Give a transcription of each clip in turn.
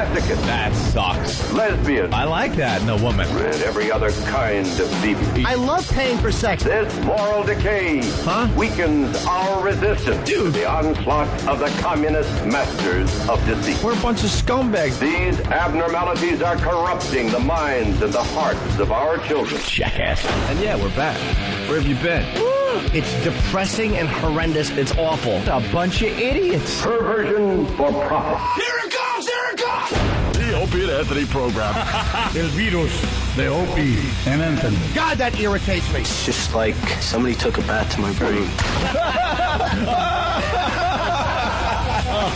masochist. That sucks. Lesbian. I like that in a woman. And every other kind of deviant. I love paying for sex. This moral decay weakens our resistance to the onslaught of the communist masters of deceit. We're a bunch of scumbags. These abnormalities are corrupting the minds and the hearts of our children. Jackass. And yeah, we're back. Where have you been? It's depressing and horrendous. It's awful. A bunch of idiots. Perversion for profit. Here it comes! Here it comes! The Opie and Anthony program. El virus de Opie and Anthony. God, that irritates me. It's just like somebody took a bat to my brain.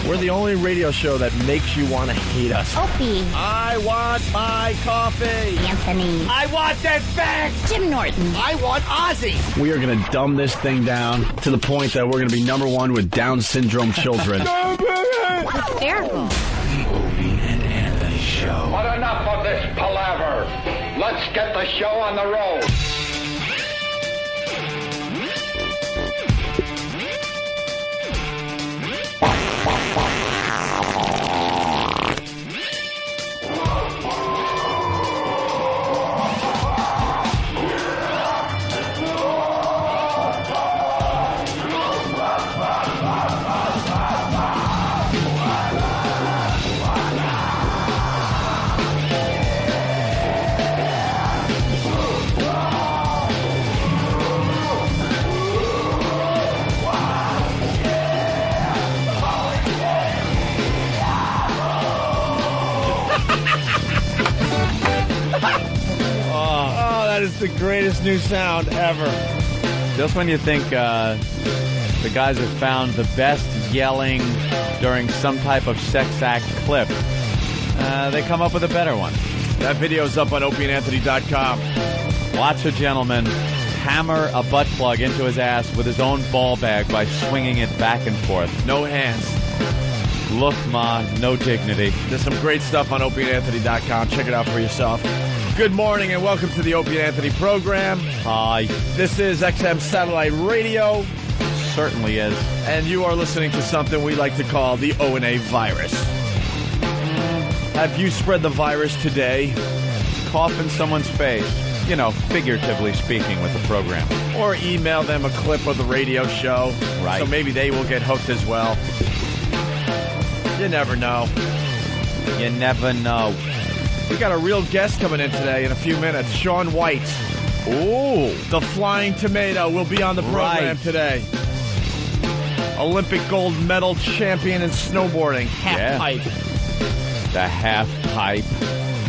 We're the only radio show that makes you want to hate us. Opie. I want my coffee. Anthony. I want that back. Jim Norton. I want Ozzy. We are going to dumb this thing down to the point that we're going to be number one with Down syndrome children. Hysterical. The Opie and Anthony Show. But enough of this palaver. Let's get the show on the road. That is the greatest new sound ever. Just when you think the guys have found the best yelling during some type of sex act clip, they come up with a better one. That video's up on opieandanthony.com. Watch a gentleman hammer a butt plug into his ass with his own ball bag by swinging it back and forth. No hands. Look, ma, no dignity. There's some great stuff on opieandanthony.com. Check it out for yourself. Good morning and welcome to the Opie and Anthony program. Hi. This is XM Satellite Radio. Certainly is. And you are listening to something we like to call the O&A virus. Have you spread the virus today? Cough in someone's face. You know, figuratively speaking with the program. Or email them a clip of the radio show. Right. So maybe they will get hooked as well. You never know. You never know. We got a real guest coming in today in a few minutes. Shaun White. Ooh. The Flying Tomato will be on the program today. Olympic gold medal champion in snowboarding. Half pipe. The half pipe.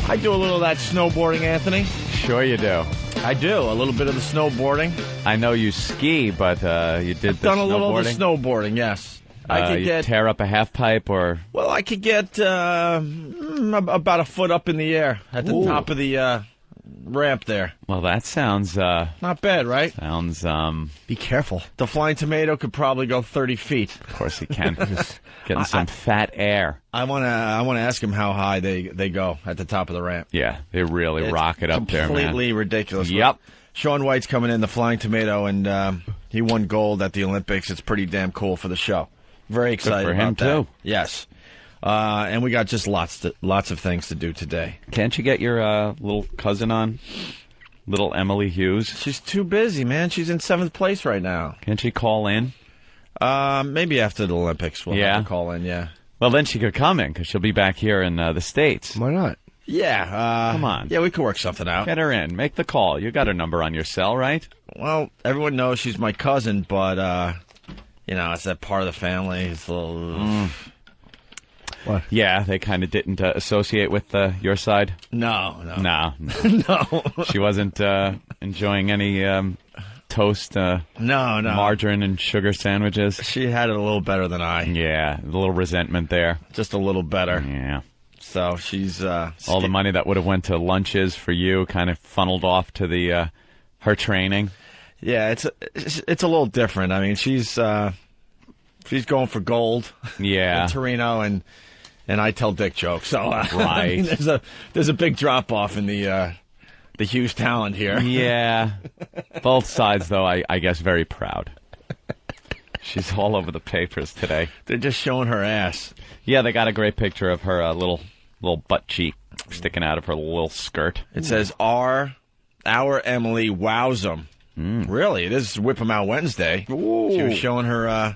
I do a little of that snowboarding, Anthony. Sure you do. I do. A little bit of the snowboarding. I know you ski, but you did I've done a little of the snowboarding, yes. I could get tear up a half pipe, or well, I could get about a foot up in the air at the top of the ramp there. Well, that sounds not bad, right? Sounds Be careful. The Flying Tomato could probably go 30 feet. Of course he can. Getting some fat air. I wanna ask him how high they go at the top of the ramp. Yeah, they really rock it up there, man. Completely ridiculous. Yep. Shaun White's coming in, the Flying Tomato, and he won gold at the Olympics. It's pretty damn cool for the show. Very excited for him about that. too. Yes. And we got just lots of things to do today. Can't you get your little cousin on? Little Emily Hughes? She's too busy, man. She's in 7th place right now. Can't she call in? Maybe after the Olympics we'll have to call in, yeah. Well, then she could come in, because she'll be back here in the States. Why not? Yeah. Come on. Yeah, we could work something out. Get her in. Make the call. You got her number on your cell, right? Well, everyone knows she's my cousin, but... you know, it's that part of the family. It's a little... What? Yeah, they kind of didn't associate with your side? No. No. No. She wasn't enjoying any toast, no, margarine and sugar sandwiches? She had it a little better than I. Yeah, a little resentment there. Just a little better. Yeah. So she's... all the money that would have went to lunches for you kind of funneled off to the her training. Yeah, it's a little different. I mean, she's going for gold. Yeah. In Torino, and I tell dick jokes. So right. I mean, there's a big drop off in the Hughes talent here. Yeah. Both sides, though, I guess, very proud. She's all over the papers today. They're just showing her ass. Yeah, they got a great picture of her little Little butt cheek sticking out of her little skirt. It says, our Emily wows 'em. Really? It is Whip 'em Out Wednesday. Ooh. She was showing her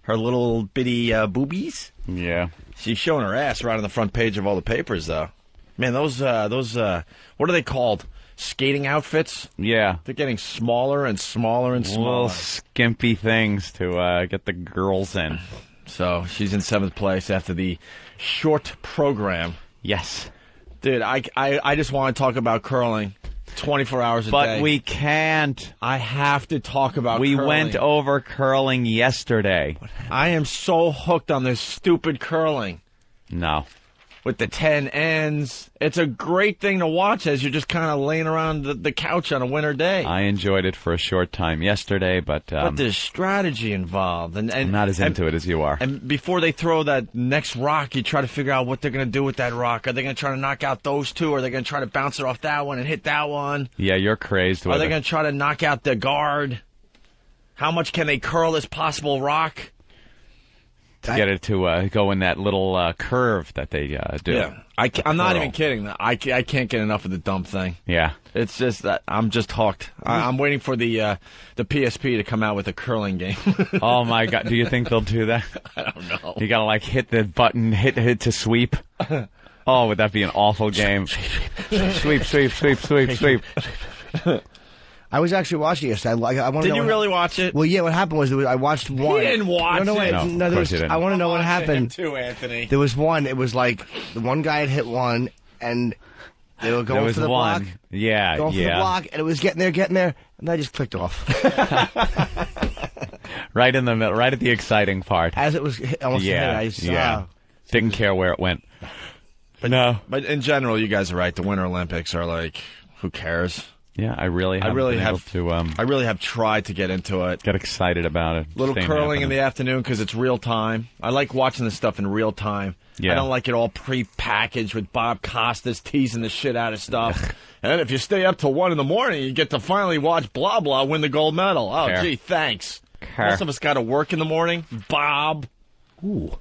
little bitty boobies. Yeah. She's showing her ass right on the front page of all the papers, though. Man, those what are they called? Skating outfits? Yeah. They're getting smaller and smaller and smaller. Little skimpy things to get the girls in. So she's in 7th place after the short program. Yes. Dude, I just want to talk about curling 24 hours a day. But we can't. I have to talk about We curling. went over curling yesterday. I am so hooked on this stupid curling. No. With the 10 ends. It's a great thing to watch as you're just kind of laying around the couch on a winter day. I enjoyed it for a short time yesterday, but there's strategy involved. And I'm not as into it as you are. And before they throw that next rock, you try to figure out what they're going to do with that rock. Are they going to try to knock out those two? Or are they going to try to bounce it off that one and hit that one? Yeah, you're crazed with Are they going to try to knock out the guard? How much can they curl this possible rock? To get it to go in that little curve that they do. Yeah, I'm not even kidding. I can't get enough of the dumb thing. Yeah. It's just that I'm just hooked. I'm waiting for the PSP to come out with a curling game. Oh, my God. Do you think they'll do that? I don't know. You got to, like, hit the button, hit to sweep. Oh, would that be an awful game? Sweep, sweep, sweep, sweep, sweep. I was actually watching it. I want to know. Did you really watch it? Well, yeah. What happened was I watched one. He didn't watch it. No, of course you didn't. I want to know what happened. Too, Anthony. There was one. It was like the one guy had hit one, and they were going for the block. Yeah, going for the block, and it was getting there, and I just clicked off. Right in the middle, right at the exciting part. As it was almost hit, I just, didn't care where it went. But in general, you guys are right. The Winter Olympics are like, who cares? Yeah, I really have tried to get into it. Get excited about it. Little curling in the afternoon because it's real time. I like watching this stuff in real time. Yeah. I don't like it all pre-packaged with Bob Costas teasing the shit out of stuff. And if you stay up till 1 in the morning, you get to finally watch blah blah win the gold medal. Oh, gee, thanks. Most of us got to work in the morning. Bob. Ooh.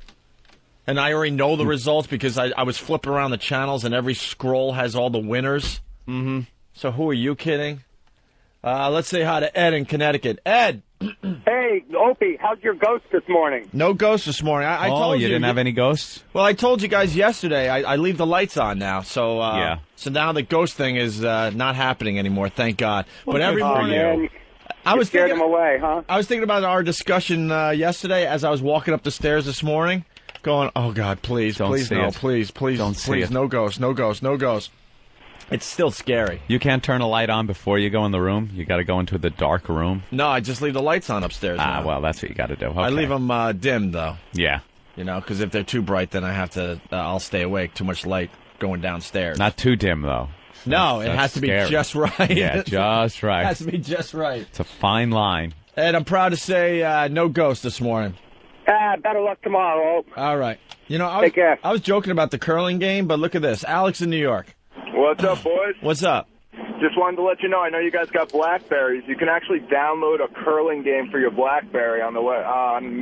And I already know the results because I was flipping around the channels and every scroll has all the winners. Mm-hmm. So who are you kidding? Let's say hi to Ed in Connecticut. Ed! Hey, Opie, how's your ghost this morning? No ghost this morning. I told you didn't have any ghosts? Well, I told you guys yesterday I leave the lights on now. So so now the ghost thing is not happening anymore, thank God. Well, but every morning... I was scared him away, huh? I was thinking about our discussion yesterday as I was walking up the stairs this morning, going, oh, God, please, please, no, please, no ghost, no ghost, no ghost. It's still scary. You can't turn a light on before you go in the room? You got to go into the dark room? No, I just leave the lights on upstairs now. Well, that's what you got to do. Okay. I leave them dimmed, though. Yeah. You know, because if they're too bright, then I have to, I'll stay awake. Too much light going downstairs. Not too dim, though. No, it has to be just right. Yeah, just right. It has to be just right. It's a fine line. Ed, I'm proud to say no ghost this morning. Better luck tomorrow. All right. You know, Take care. I was joking about the curling game, but look at this. Alex in New York. What's up, boys? What's up? Just wanted to let you know, I know you guys got Blackberries. You can actually download a curling game for your Blackberry on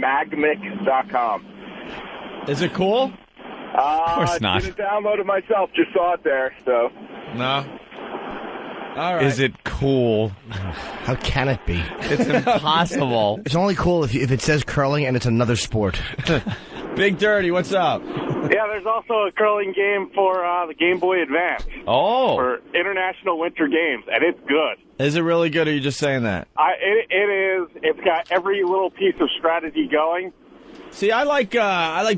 magmic.com. Is it cool? Of course not. I didn't download it myself, just saw it there, so. No. All right. Is it cool? How can it be? It's impossible. It's only cool if it says curling and it's another sport. Big Dirty, what's up? Yeah, there's also a curling game for the Game Boy Advance. Oh. For International Winter Games, and it's good. Is it really good, or are you just saying that? It is. It's got every little piece of strategy going. See, I like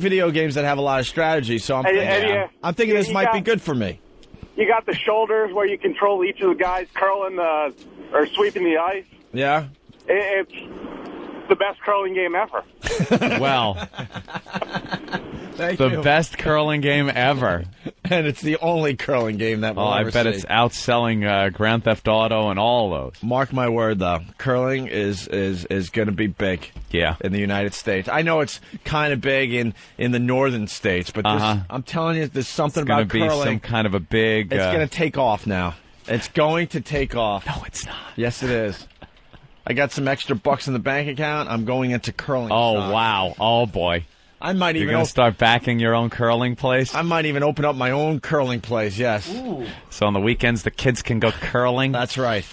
video games that have a lot of strategy, so I'm thinking this might be good for me. You got the shoulders where you control each of the guys curling or sweeping the ice. Yeah. It's the best curling game ever. Well, the best curling game ever. And it's the only curling game that we'll ever I bet see. it's outselling Grand Theft Auto and all those. Mark my word, though. Curling is going to be big. Yeah. In the United States. I know it's kind of big in the northern states, but I'm telling you, there's something about curling. It's going to be some kind of a big... It's going to take off now. It's going to take off. No, it's not. Yes, it is. I got some extra bucks in the bank account. I'm going into curling. Oh, stocks. wow. Oh, boy. I might You're even going to start backing your own curling place? I might even open up my own curling place, yes. Ooh. So on the weekends, the kids can go curling? That's right.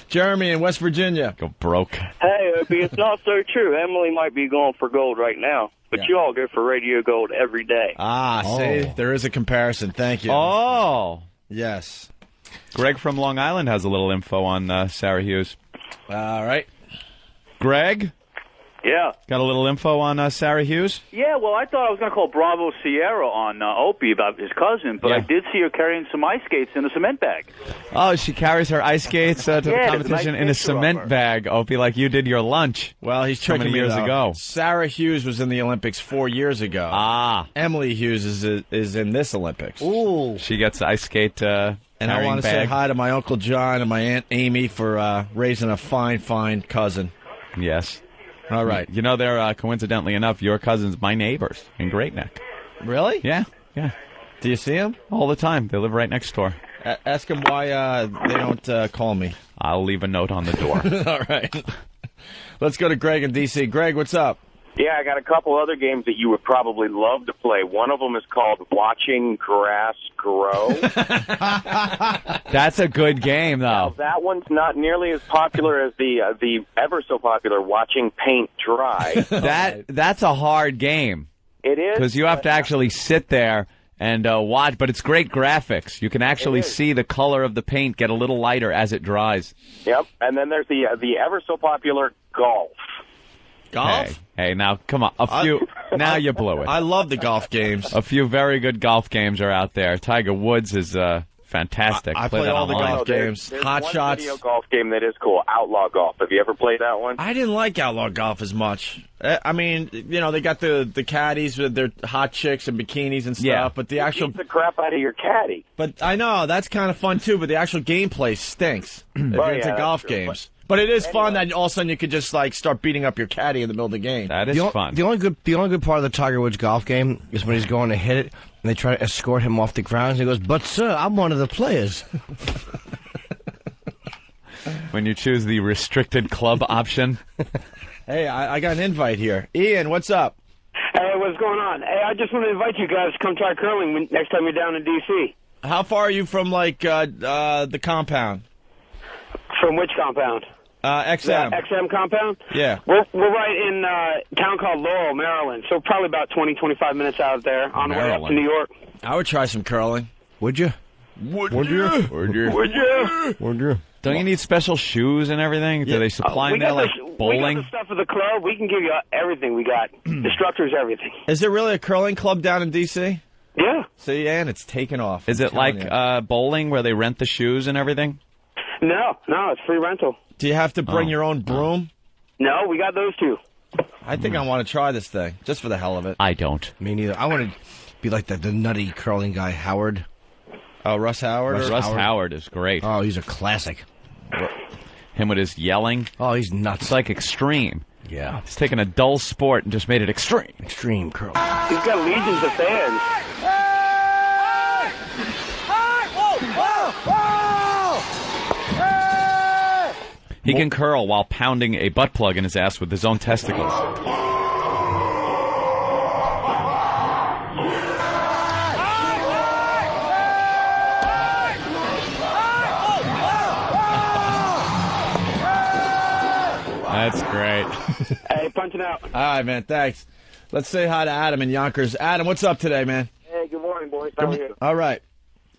Jeremy in West Virginia. Go broke. Hey, Opie, it's not so true. Emily might be going for gold right now, but you all go for radio gold every day. See, there is a comparison. Thank you. Oh. Yes. Greg from Long Island has a little info on Sarah Hughes. All right. Greg? Yeah. Got a little info on Sarah Hughes? Yeah, well, I thought I was going to call Bravo Sierra on Opie about his cousin, but I did see her carrying some ice skates in a cement bag. Oh, she carries her ice skates to the competition in a cement bag, Opie, like you did your lunch. Well, he's tricking me years ago. Sarah Hughes was in the Olympics 4 years ago. Emily Hughes is in this Olympics. Ooh. She gets ice skate and I want to say hi to my Uncle John and my Aunt Amy for raising a fine, fine cousin. Yes. All right. You know, they're, coincidentally enough, your cousins, my neighbors in Great Neck. Really? Yeah. Do you see them? All the time. They live right next door. Ask them why they don't call me. I'll leave a note on the door. All right. Let's go to Greg in D.C. Greg, what's up? Yeah, I got a couple other games that you would probably love to play. One of them is called Watching Grass Grow. That's a good game, though. Now, that one's not nearly as popular as the ever so popular Watching Paint Dry. That's a hard game. It is. Because you have to actually sit there and watch, but it's great graphics. You can actually see the color of the paint get a little lighter as it dries. Yep, and then there's the ever so popular Golf. Golf? Hey, now, come on. Now you blew it. I love the golf games. A few very good golf games are out there. Tiger Woods is fantastic. I play all the golf games. There's Hot one Shots. video golf game that is cool, Outlaw Golf. Have you ever played that one? I didn't like Outlaw Golf as much. I mean, you know, they got the caddies with their hot chicks and bikinis and stuff, but the actual... Beat the crap out of your caddy. But I know, that's kind of fun, too, but the actual gameplay stinks if you're into golf games. But it is fun that all of a sudden you could just like start beating up your caddy in the middle of the game. That is fun. The only good part of the Tiger Woods golf game is when he's going to hit it and they try to escort him off the grounds. And he goes, "But sir, I'm one of the players." When you choose the restricted club option. Hey, I got an invite here. Ian, what's up? Hey, what's going on? Hey, I just want to invite you guys to come try curling next time you're down in D.C. How far are you from like the compound? From which compound? XM. The XM compound? Yeah. We're right in a town called Laurel, Maryland. So probably about 20-25 minutes out there on the way up to New York. I would try some curling. Would you? Would you? Don't you need special shoes and everything? Do they supply in there like bowling? We got the stuff for the club. We can give you everything we got. Instructors, everything. Is there really a curling club down in D.C.? Yeah. See, and it's taken off. Is it like bowling where they rent the shoes and everything? No, it's free rental. Do you have to bring your own broom? No, we got those two. I think I want to try this thing, just for the hell of it. I don't. Me neither. I want to be like the nutty curling guy, Howard. Oh, Russ Howard? Russ Howard is great. Oh, he's a classic. Him with his yelling. Oh, he's nuts. It's like extreme. Yeah. He's taken a dull sport and just made it extreme. Extreme curling. He's got legions of fans. He can curl while pounding a butt plug in his ass with his own testicles. That's great. Hey, punching out. All right, man, thanks. Let's say hi to Adam in Yonkers. Adam, what's up today, man? Hey, good morning, boys. How are you? All right.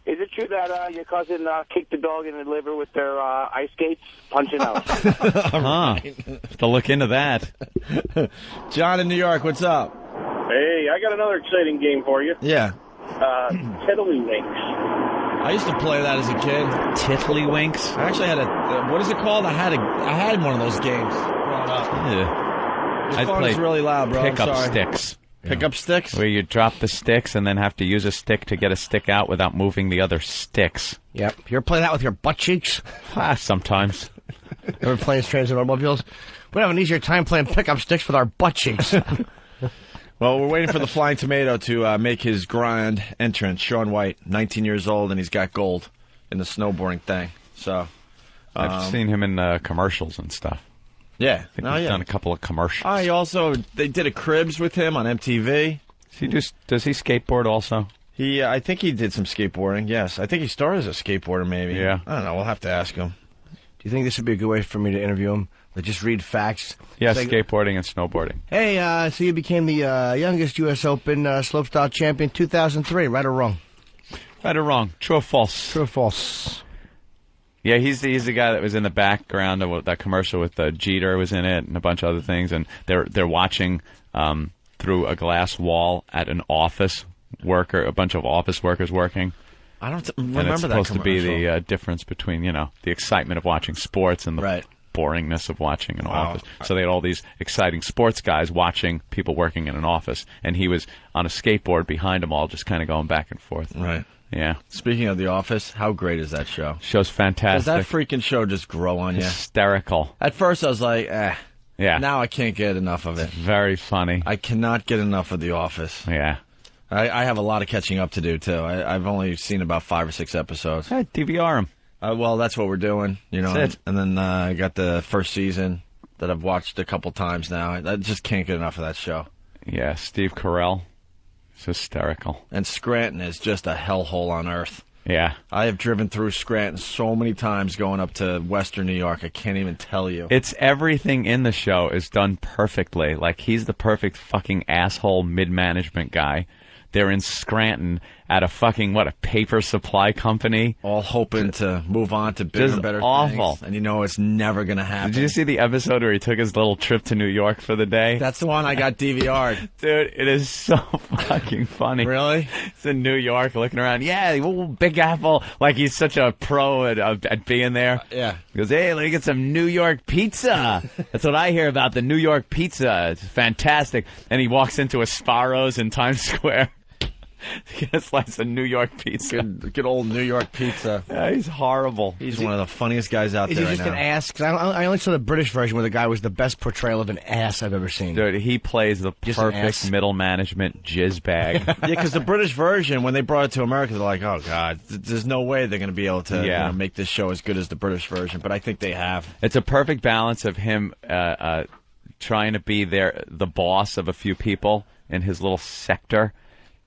Is it true that your cousin kicked the dog in the liver with their ice skates? Punching out. To look into that. John in New York, what's up? Hey, I got another exciting game for you. Yeah. Tiddlywinks. I used to play that as a kid. Tiddlywinks? I actually had what is it called? I had one of those games growing up. Yeah. Your phone is really loud, bro. Pick I'm up sorry. sticks. Pick up sticks? Where you drop the sticks and then have to use a stick to get a stick out without moving the other sticks. Yep. You ever play that with your butt cheeks? Sometimes. Ever playing trains and automobiles? We'd have an easier time playing pickup sticks with our butt cheeks. Well, we're waiting for the Flying Tomato to make his grand entrance. Shaun White, 19 years old, and he's got gold in the snowboarding thing. So, I've seen him in commercials and stuff. Yeah. I think he's done a couple of commercials. They did a Cribs with him on MTV. Does he skateboard also? I think he did some skateboarding, yes. I think he started as a skateboarder, maybe. Yeah. I don't know. We'll have to ask him. Do you think this would be a good way for me to interview him? Like, just read facts? Yeah, skateboarding and snowboarding. Hey, so you became the youngest U.S. Open slopestyle champion 2003, right or wrong? Right or wrong? True or false? True or false? Yeah, he's the guy that was in the background of that commercial with Jeter was in it and a bunch of other things, and they're watching through a glass wall at an office worker, a bunch of office workers working. I don't remember and it's that supposed to be the difference between the excitement of watching sports and the boringness of watching an office. So they had all these exciting sports guys watching people working in an office, and he was on a skateboard behind them all, just kind of going back and forth. Right. Yeah. Speaking of The Office, how great is that show? Show's fantastic. Does that freaking show just grow on you? Hysterical. At first I was like, Yeah. Now I can't get enough of it. Very funny. I cannot get enough of The Office. Yeah. I have a lot of catching up to do, too. I've only seen about 5 or 6 episodes. Hey, DVR them. Well, that's what we're doing, That's it. And then I got the first season that I've watched a couple times now. I just can't get enough of that show. Yeah, Steve Carell. It's hysterical. And Scranton is just a hellhole on earth. Yeah. I have driven through Scranton so many times going up to Western New York, I can't even tell you. It's everything in the show is done perfectly. Like, he's the perfect fucking asshole mid-management guy. They're in Scranton at a fucking, a paper supply company. All hoping to move on to bigger and better awful. things. And it's never going to happen. Did you see the episode where he took his little trip to New York for the day? That's the one I got DVR'd. Dude, it is so fucking funny. Really? He's in New York looking around. Yeah, Big Apple. Like, he's such a pro at being there. Yeah. He goes, hey, let me get some New York pizza. That's what I hear about the New York pizza. It's fantastic. And he walks into a Sparrow's in Times Square. Get a slice of New York pizza. Good old New York pizza. Yeah, he's horrible. He's one of the funniest guys out there right now. Is he just an ass? 'Cause I only saw the British version where the guy was the best portrayal of an ass I've ever seen. Dude, he plays the perfect middle management jizz bag. Yeah, because the British version, when they brought it to America, they're like, oh, God, there's no way they're going to be able to make this show as good as the British version. But I think they have. It's a perfect balance of him trying to be the boss of a few people in his little sector,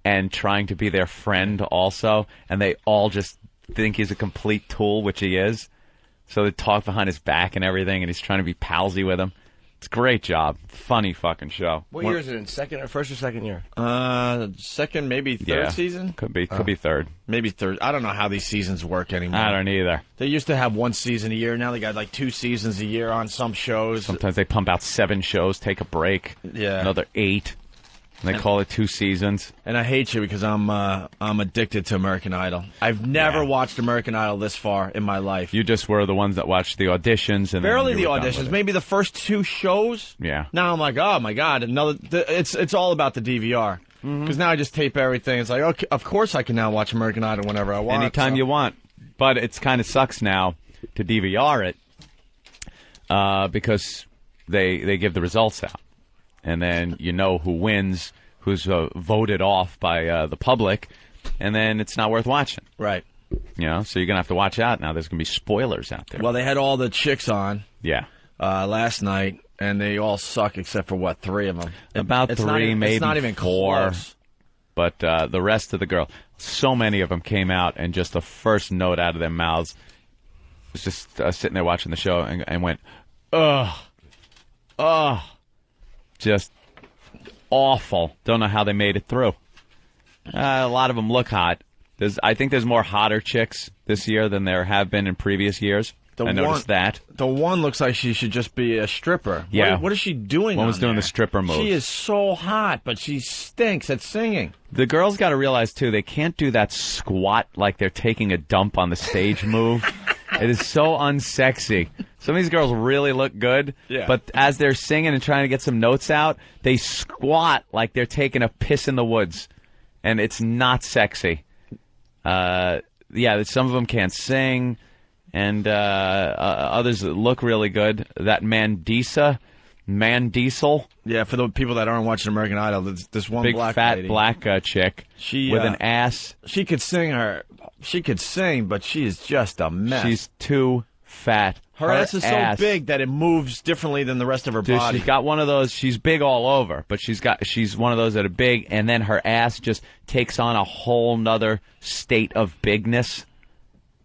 and trying to be their friend also, and they all just think he's a complete tool, which he is. So they talk behind his back and everything, and he's trying to be palsy with him. It's a great job. Funny fucking show. What year is it in? First or second year? Second, maybe third season? Could be third. Maybe third. I don't know how these seasons work anymore. I don't either. They used to have one season a year. Now they got like 2 seasons a year on some shows. Sometimes they pump out 7 shows, take a break. Yeah. Another 8. And they call it 2 seasons. And I hate you because I'm addicted to American Idol. I've never watched American Idol this far in my life. You just were the ones that watched the auditions. And barely the auditions. Maybe the first 2 shows. Yeah. Now I'm like, oh my God, it's all about the DVR. Because now I just tape everything. It's like, okay, of course I can now watch American Idol whenever I want. Anytime you want. But it's kind of sucks now to DVR it because they give the results out. And then you know who wins, who's voted off by the public, and then it's not worth watching. Right. So you're going to have to watch out now. There's going to be spoilers out there. Well, they had all the chicks on last night, and they all suck except for, 3 of them? About 3, maybe it's not even 4. Close. But the rest of the girls, so many of them came out, and just the first note out of their mouths was just sitting there watching the show and went, ugh. Just awful. Don't know how they made it through. A lot of them look hot. I think there's more hotter chicks this year than there have been in previous years. I noticed that. The one looks like she should just be a stripper. Yeah. What is she doing? One was doing there? the stripper move. She is so hot, but she stinks at singing. The girls got to realize, too, they can't do that squat like they're taking a dump on the stage move. It is so unsexy. Some of these girls really look good, but as they're singing and trying to get some notes out, they squat like they're taking a piss in the woods, and it's not sexy. Some of them can't sing, and others look really good. That Mandisa, Diesel. Yeah, for the people that aren't watching American Idol, this one big black fat lady. Black chick with an ass. She could sing, but she is just a mess. She's too fat. Her ass is so big that it moves differently than the rest of her body. She's got one of those. She's big all over, but she's one of those that are big, and then her ass just takes on a whole nother state of bigness,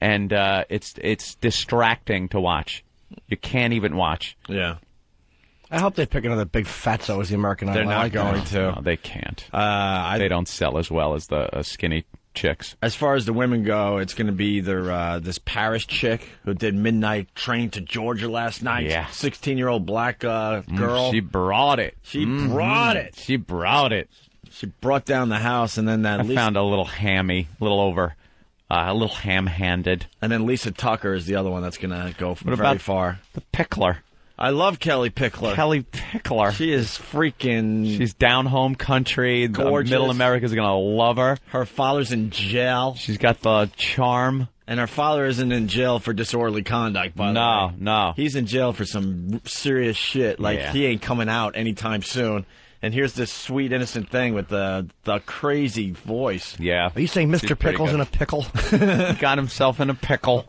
and it's distracting to watch. You can't even watch. Yeah. I hope they pick another big fatso as the American Idol. They're not going to. No, they can't. They don't sell as well as the skinny chicks. As far as the women go, it's going to be either this Paris chick who did Midnight Train to Georgia last night. Yeah. 16-year-old black girl. She brought it. She brought it. She brought it. She brought down the house, and then I found a little hammy, a little ham-handed. And then Lisa Tucker is the other one that's going to go very far. The Pickler. I love Kelly Pickler. Kelly Pickler. She is freaking... She's down home country. Gorgeous. Middle America's going to love her. Her father's in jail. She's got the charm. And her father isn't in jail for disorderly conduct, by the way. No. He's in jail for some serious shit. Like, he ain't coming out anytime soon. And here's this sweet, innocent thing with the crazy voice. Yeah. Are you saying Mr. Pickle's in a pickle? He got himself in a pickle.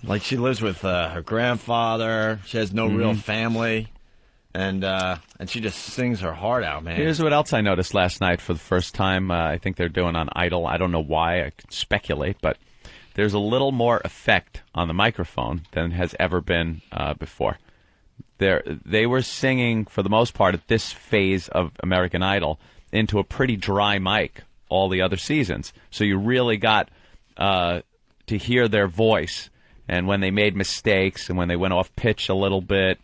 Like, she lives with her grandfather. She has no real family. And she just sings her heart out, man. Here's what else I noticed last night for the first time. I think they're doing on Idol. I don't know why. I could speculate. But there's a little more effect on the microphone than has ever been before. They were singing, for the most part, at this phase of American Idol, into a pretty dry mic all the other seasons. So you really got to hear their voice. And when they made mistakes and when they went off pitch a little bit,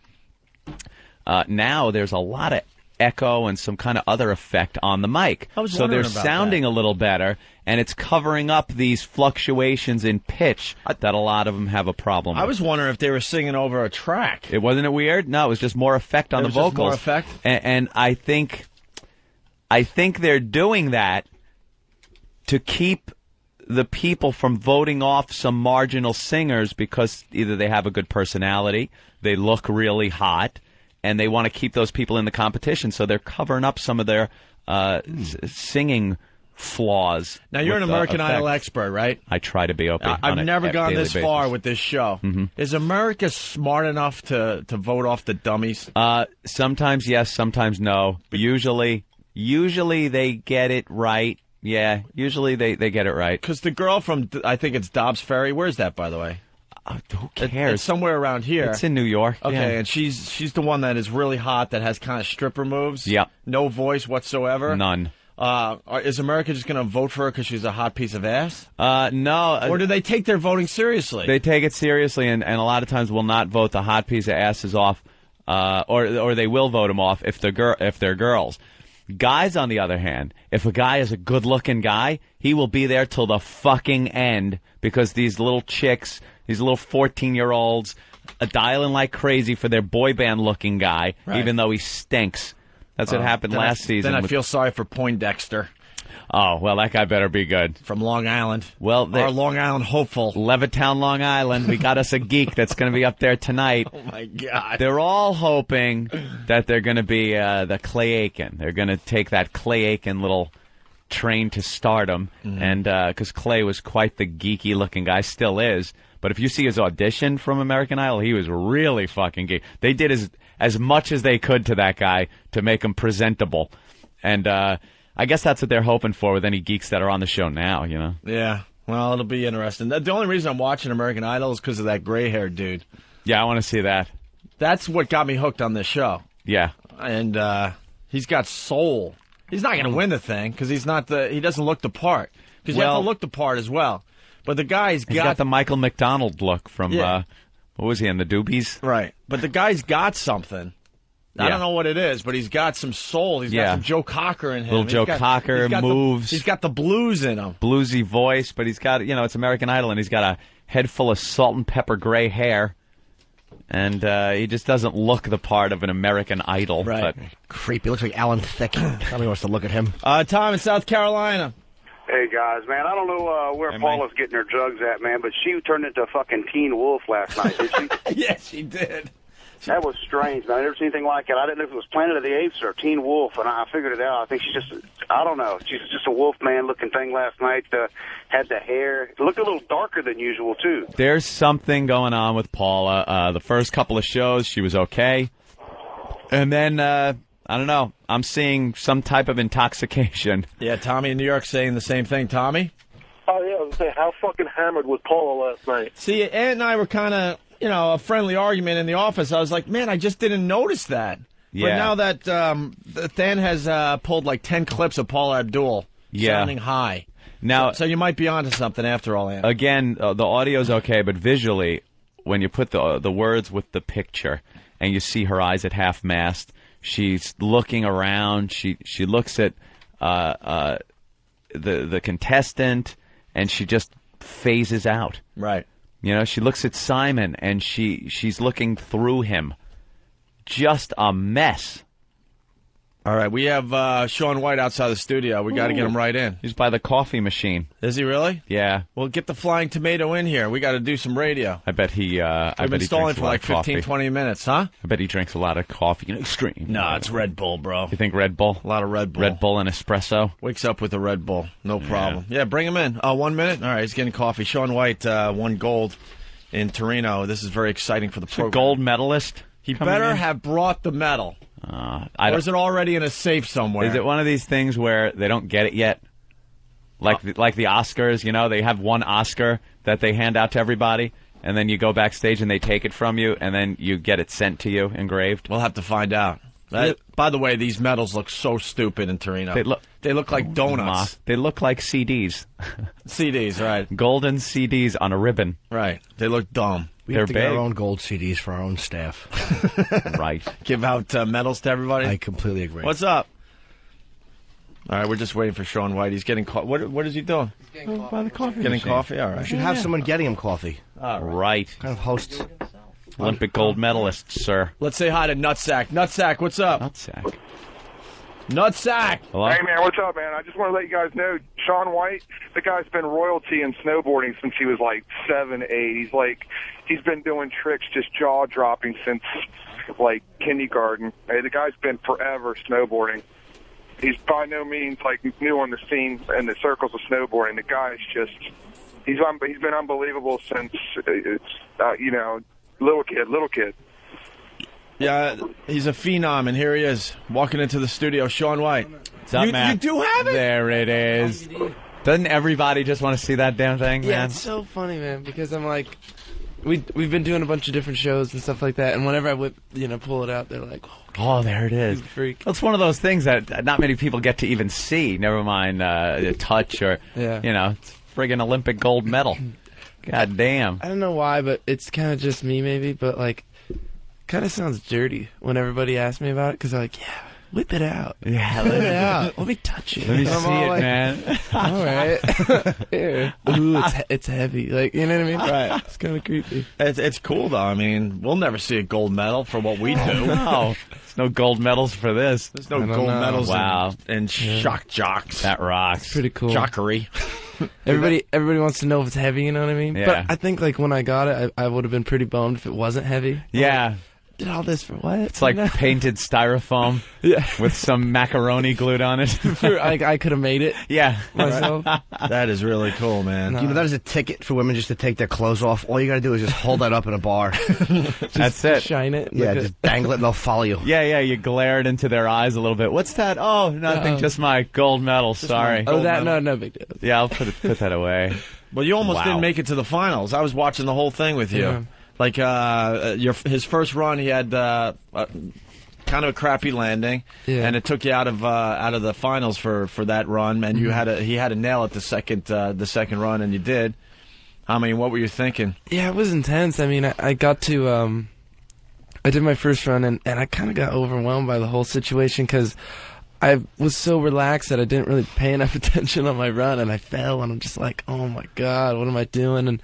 now there's a lot of echo and some kind of other effect on the mic. So they're sounding a little better, and it's covering up these fluctuations in pitch that a lot of them have a problem with. I was wondering if they were singing over a track. Wasn't it weird? No, it was just more effect on the vocals. Just more effect? And I think they're doing that to keep the people from voting off some marginal singers because either they have a good personality, they look really hot, and they want to keep those people in the competition, so they're covering up some of their singing flaws. Now, you're an American Idol expert, right? I try to be, Opie. I've never gone this far with this show. Mm-hmm. Is America smart enough to vote off the dummies? Sometimes yes, sometimes no. Usually they get it right. Yeah, usually they get it right. Because the girl from, I think it's Dobbs Ferry, where's that, by the way? Who cares? It's somewhere around here. It's in New York. Okay, yeah. and she's the one that is really hot, that has kind of stripper moves. Yep. No voice whatsoever. None. Is America just going to vote for her because she's a hot piece of ass? No. Or do they take their voting seriously? They take it seriously, and a lot of times will not vote the hot piece of asses off, or they will vote them off if they're girls. Guys, on the other hand, if a guy is a good-looking guy, he will be there till the fucking end because these little chicks, these little 14-year-olds, are dialing like crazy for their boy band-looking guy, even though he stinks. That's what happened last season. Then I feel sorry for Poindexter. Oh, well, that guy better be good. From Long Island. Well, our Long Island hopeful. Levittown, Long Island. We got us a geek that's going to be up there tonight. Oh, my God. They're all hoping that they're going to be the Clay Aiken. They're going to take that Clay Aiken little train to stardom. And because Clay was quite the geeky-looking guy, still is. But if you see his audition from American Idol, he was really fucking geeky. They did as much as they could to that guy to make him presentable. And I guess that's what they're hoping for with any geeks that are on the show now, you know? Yeah. Well, it'll be interesting. The only reason I'm watching American Idol is because of that gray-haired dude. Yeah, I want to see that. That's what got me hooked on this show. Yeah. And he's got soul. He's not going to win the thing because he doesn't look the part. Because you have to look the part as well. But the guy's got the Michael McDonald look from, what was he, in the Doobies? Right. But the guy's got something. I don't know what it is, but he's got some soul. He's got some Joe Cocker in him. Little Joe Cocker moves. He's got the blues in him. Bluesy voice, but he's got, it's American Idol, and he's got a head full of salt and pepper gray hair. And he just doesn't look the part of an American Idol. Right. But creepy. Looks like Alan Thicke. Nobody wants to look at him. Tom in South Carolina. Hey, guys, man, I don't know where Paula's getting her drugs at, man, but she turned into a fucking teen wolf last night, did she? Yes, she did. That was strange, man. I never seen anything like it. I didn't know if it was Planet of the Apes or Teen Wolf, and I figured it out. I think she's just, I don't know. She's just a wolf man looking thing last night. Had the hair. It looked a little darker than usual, too. There's something going on with Paula. The first couple of shows, she was okay. And then, I don't know, I'm seeing some type of intoxication. Yeah, Tommy in New York saying the same thing. Tommy? Oh, yeah, I was saying, how fucking hammered was Paula last night? See, Ed and I were kind of, a friendly argument in the office. I was like, man, I just didn't notice that. Yeah. But now that Than has pulled like 10 clips of Paula Abdul sounding high. Now, so you might be onto something after all, Ann. Again, the audio's okay, but visually, when you put the words with the picture and you see her eyes at half-mast, she's looking around. She looks at the contestant, and she just phases out. Right. She looks at Simon, and she's looking through him. Just a mess. All right, we have Shaun White outside the studio. We got to get him right in. He's by the coffee machine. Is he really? Yeah. Well, get the Flying Tomato in here. We got to do some radio. I bet he. We've been stalling for like 15, 20 minutes, huh? I bet he drinks a lot of coffee. Extreme. No, it's Red Bull, bro. You think Red Bull? A lot of Red Bull. Red Bull and espresso. Wakes up with a Red Bull, no problem. Yeah, bring him in. 1 minute. All right, he's getting coffee. Shaun White won gold in Torino. This is very exciting for the program. Gold medalist. He better have brought the medal. Or is it already in a safe somewhere? Is it one of these things where they don't get it yet? Like the Oscars, they have one Oscar that they hand out to everybody, and then you go backstage and they take it from you, and then you get it sent to you engraved? We'll have to find out. By the way, these medals look so stupid in Torino. They look like donuts. They look like CDs. CDs, right. Golden CDs on a ribbon. Right. They look dumb. We have to get our own gold CDs for our own staff. Right. Give out medals to everybody? I completely agree. What's up? All right, we're just waiting for Shaun White. He's getting coffee. What is he doing? He's getting coffee. By the coffee Getting machine. coffee? All right. We should have someone getting him coffee. Right. Kind of hosts. Olympic gold medalist, sir. Let's say hi to Nutsack. Nutsack, what's up? Nutsack. Hello? Hey, man, what's up, man? I just want to let you guys know, Shaun White, the guy's been royalty in snowboarding since he was like 7, 8. He's been doing tricks just jaw-dropping since, like, kindergarten. Hey, the guy's been forever snowboarding. He's by no means, like, new on the scene in the circles of snowboarding. The guy's just, he's been unbelievable since, little kid. Yeah, he's a phenom, and here he is, walking into the studio. Shaun White. What's up, man? You do have it? There it is. Doesn't everybody just want to see that damn thing, man? Yeah, it's so funny, man, because I'm like, we've been doing a bunch of different shows and stuff like that, and whenever I would, pull it out, they're like, oh, there it is. He's a freak. It's one of those things that not many people get to even see, never mind touch or, it's friggin' Olympic gold medal. God damn. I don't know why, but it's kind of just me maybe, but kind of sounds dirty when everybody asks me about it, because they're like, yeah, whip it out. Yeah, whip it out. Let me touch it. Let me see it, man. All right. Here. Ooh, it's heavy. You know what I mean? Right. It's kind of creepy. It's cool, though. I mean, we'll never see a gold medal for what we do. No. There's no gold medals for this. There's no gold medals and shock jocks. That rocks. It's pretty cool. Jockery. Everybody wants to know if it's heavy, you know what I mean? Yeah. But I think, when I got it, I would have been pretty bummed if it wasn't heavy. Yeah. Did all this for what? It's like painted styrofoam with some macaroni glued on it. I could have made it myself. That is really cool, man. No. That is a ticket for women just to take their clothes off. All you got to do is just hold that up in a bar. That's it. Shine it. Yeah, just dangle it and they'll follow you. Yeah, you glare it into their eyes a little bit. What's that? Oh, nothing, just my gold medal. Sorry. No big deal. Yeah, I'll put that away. Well, you almost didn't make it to the finals. I was watching the whole thing with you. Yeah. Like his first run, he had kind of a crappy landing, and it took you out of the finals for that run. And he had to nail it the second run, and you did. I mean, what were you thinking? Yeah, it was intense. I mean, I got to I did my first run, and I kind of got overwhelmed by the whole situation because I was so relaxed that I didn't really pay enough attention on my run, and I fell, and I'm just like, oh my god, what am I doing? And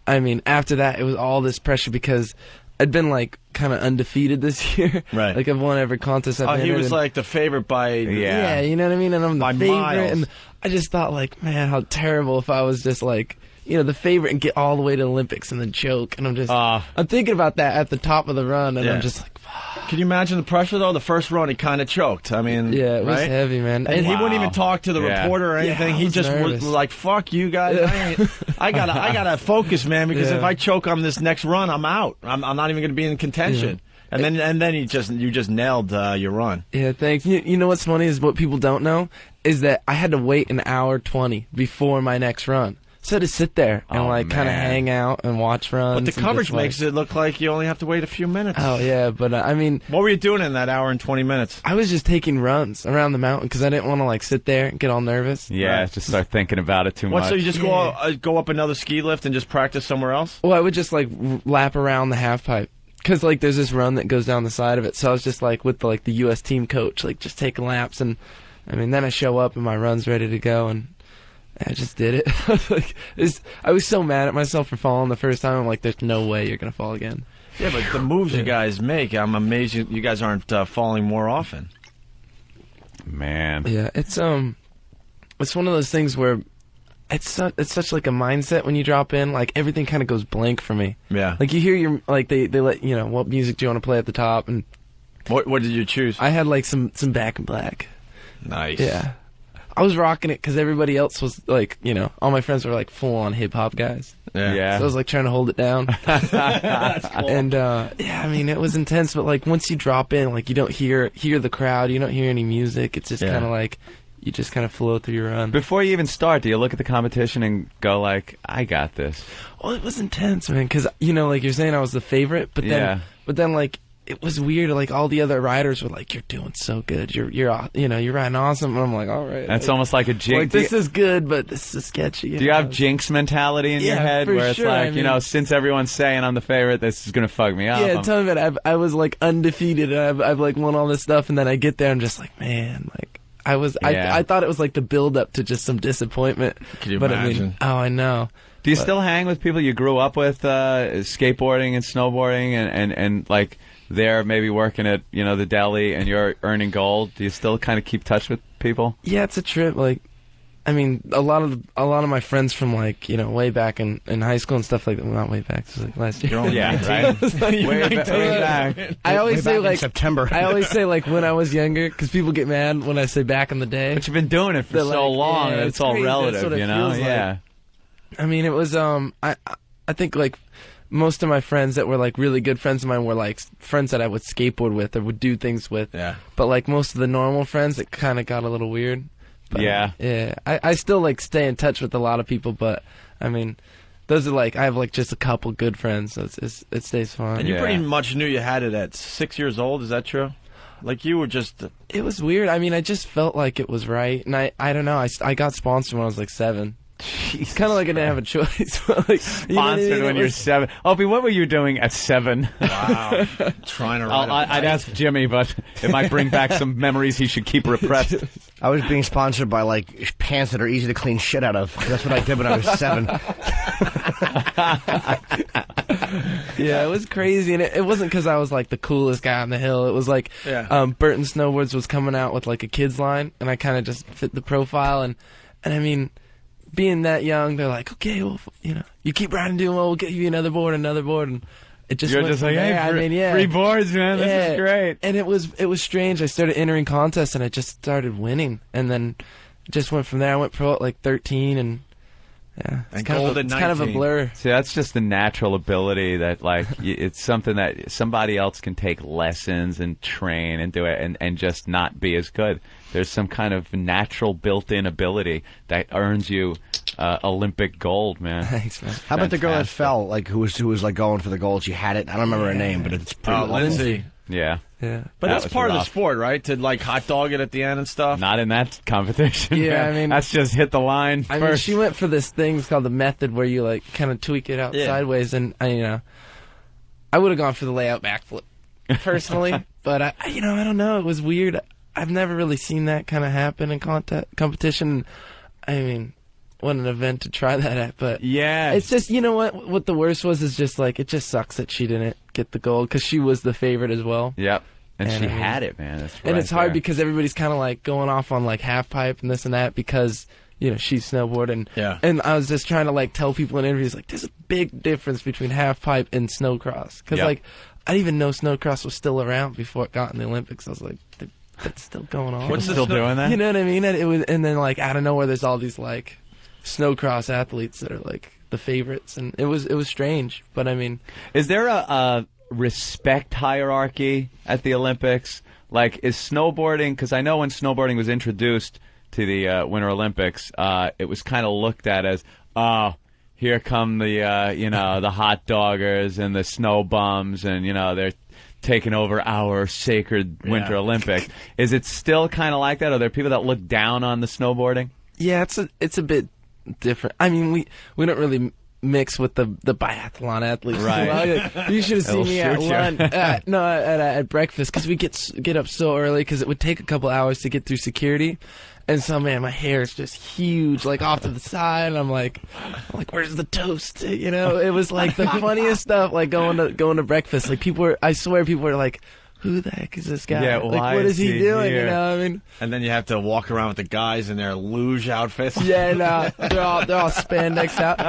I mean, after that, it was all this pressure because I'd been kind of undefeated this year. Right. Like I've won every contest I've been in. He was like the favorite by... Yeah, you know what I mean? And I'm the favorite. miles. And I just thought, like, man, how terrible if I was just like, you know, the favorite and get all the way to the Olympics and then choke. And I'm just, I'm thinking about that at the top of the run, and I'm just like, Can you imagine the pressure, though? The first run, he kind of choked. I mean, yeah, it was right? heavy, man. And he wouldn't even talk to the reporter or anything. He just was like, "Fuck you guys! I gotta focus, man, because if I choke on this next run, I'm out. I'm not even gonna be in contention." And then you just nailed your run. Yeah, thanks. You know what's funny is what people don't know is that I had to wait an hour 20 before my next run. So to sit there and kind of hang out and watch runs. But the coverage makes it look like you only have to wait a few minutes. Oh, yeah, but I mean... What were you doing in that hour and 20 minutes? I was just taking runs around the mountain because I didn't want to, like, sit there and get all nervous. Yeah, just start thinking about it too much. So you just go up another ski lift and just practice somewhere else? Well, I would just, like, lap around the half pipe. Because, like, there's this run that goes down the side of it. So I was just, like, with, the U.S. team coach, like, just taking laps. And, I mean, then I show up and my run's ready to go, and I just did it. I was so mad at myself for falling the first time. I'm like, there's no way you're going to fall again. Yeah, but the moves you guys make, I'm amazed you guys aren't falling more often. Man. Yeah, it's one of those things where it's such like a mindset when you drop in. Like, everything kind of goes blank for me. Yeah. Like, you hear they let, you know, what music do you want to play at the top? And what did you choose? I had, like, some Back in Black. Nice. Yeah. I was rocking it because everybody else was, like, you know, all my friends were, like, full-on hip-hop guys. Yeah. So I was, like, trying to hold it down. That's cool. And, yeah, I mean, it was intense, but, like, once you drop in, like, you don't hear the crowd, you don't hear any music. It's just kind of like, you just kind of flow through your run. Before you even start, do you look at the competition and go, like, I got this? Well, it was intense, man, because, you know, like you're saying, I was the favorite, but then, like, it was weird. Like, all the other riders were like, "You're doing so good. You're riding awesome." And I'm like, "All right." That's almost like a jinx. Like, this is good, but this is sketchy. Do you have jinx mentality in your head, where it's like, you know, since everyone's saying I'm the favorite, this is gonna fuck me up? Yeah, tell me about it. I was like undefeated. And I've like won all this stuff, and then I get there, I'm just like, man, like I thought it was like the build up to just some disappointment. Can you I mean, imagine? I know. Do you still hang with people you grew up with, skateboarding and snowboarding, and like, they're maybe working at, you know, the deli and you're earning gold? Do you still kind of keep touch with people? Yeah, it's a trip. Like, I mean, a lot of my friends from, like, you know, way back in high school and stuff like that. Well, not way back. It was like last year. You're only 19. Right? way back. I always say, like, September. I always say, like, when I was younger, because people get mad when I say back in the day. But you've been doing it for so long that it's all crazy. relative, That's what you know? Yeah. Like. I mean, it was, I think, like, most of my friends that were, like, really good friends of mine were, like, friends that I would skateboard with or would do things with. Yeah. But, like, most of the normal friends, it kind of got a little weird. But, yeah. Yeah. I still, like, stay in touch with a lot of people, but, I mean, those are, like, I have, like, just a couple good friends, so it stays fun. And you pretty much knew you had it at 6 years old, is that true? Like, you were just... It was weird. I mean, I just felt like it was right, and I don't know, I got sponsored when I was, like, 7. It's kind of like I didn't have a choice. Like, Sponsored when you're 7. Opie, what were you doing at 7? Wow. Trying to ride I'd ask Jimmy, but it might bring back some memories he should keep repressed. I was being sponsored by, like, pants that are easy to clean shit out of. That's what I did when I was 7. Yeah, it was crazy, and it wasn't because I was, like, the coolest guy on the hill. It was like Burton Snowboards was coming out with, like, a kids line, and I kind of just fit the profile, and I mean... Being that young, they're like, okay, well, you know, you keep riding doing well, we'll get you another board, and it just You're went just like, there. hey, I mean, free boards, man, this is great. And it was strange. I started entering contests, and I just started winning, and then just went from there. I went pro at like 13, and it's kind of a blur. See, that's just the natural ability that, like, it's something that somebody else can take lessons and train and do it, and just not be as good. There's some kind of natural built-in ability that earns you Olympic gold, man. Thanks, man. How about the girl that fell, like, who was like going for the gold? She had it. I don't remember her name, but it's pretty. Lindsay. Yeah. Yeah. But that's part of the sport, right? To, like, hot dog it at the end and stuff? Not in that competition. Yeah, man. I mean... That's just hit the line I first. mean, she went for this thing called the method where you, like, kind of tweak it out sideways, and, you know, I would have gone for the layout backflip, personally. But, I don't know. It was weird. I've never really seen that kind of happen in competition. I mean, what an event to try that at. But yeah, it's just, you know what the worst was is just like, it just sucks that she didn't get the gold because she was the favorite as well. Yep. And she had it, man. That's and right it's hard there. because everybody's kind of like going off on like half pipe and this and that because she's snowboarding. Yeah. And I was just trying to like tell people in interviews like there's a big difference between half pipe and snowcross because like I didn't even know snowcross was still around before it got in the Olympics. I was like, that's still going on. What's still doing that? You know what I mean? And then like out of nowhere, there's all these like snowcross athletes that are like the favorites, and it was strange. But I mean, is there a respect hierarchy at the Olympics? Like, is snowboarding? Because I know when snowboarding was introduced to the Winter Olympics, it was kind of looked at as, oh, here come the the hot doggers and the snow bums, and they're taking over our sacred Winter Olympics. Is it still kind of like that? Are there people that look down on the snowboarding? Yeah, it's a bit different. I mean, we don't really mix with the biathlon athletes. Right. You should have seen me at lunch. At breakfast because we get up so early because it would take a couple hours to get through security. And so, man, my hair is just huge, like off to the side. And I'm like, where's the toast? It was like the funniest stuff. Like going to breakfast. Like I swear, people were like, who the heck is this guy? Yeah, like, what is he doing? Here? I mean, and then you have to walk around with the guys in their luge outfits. Yeah, no, they're all spandex out.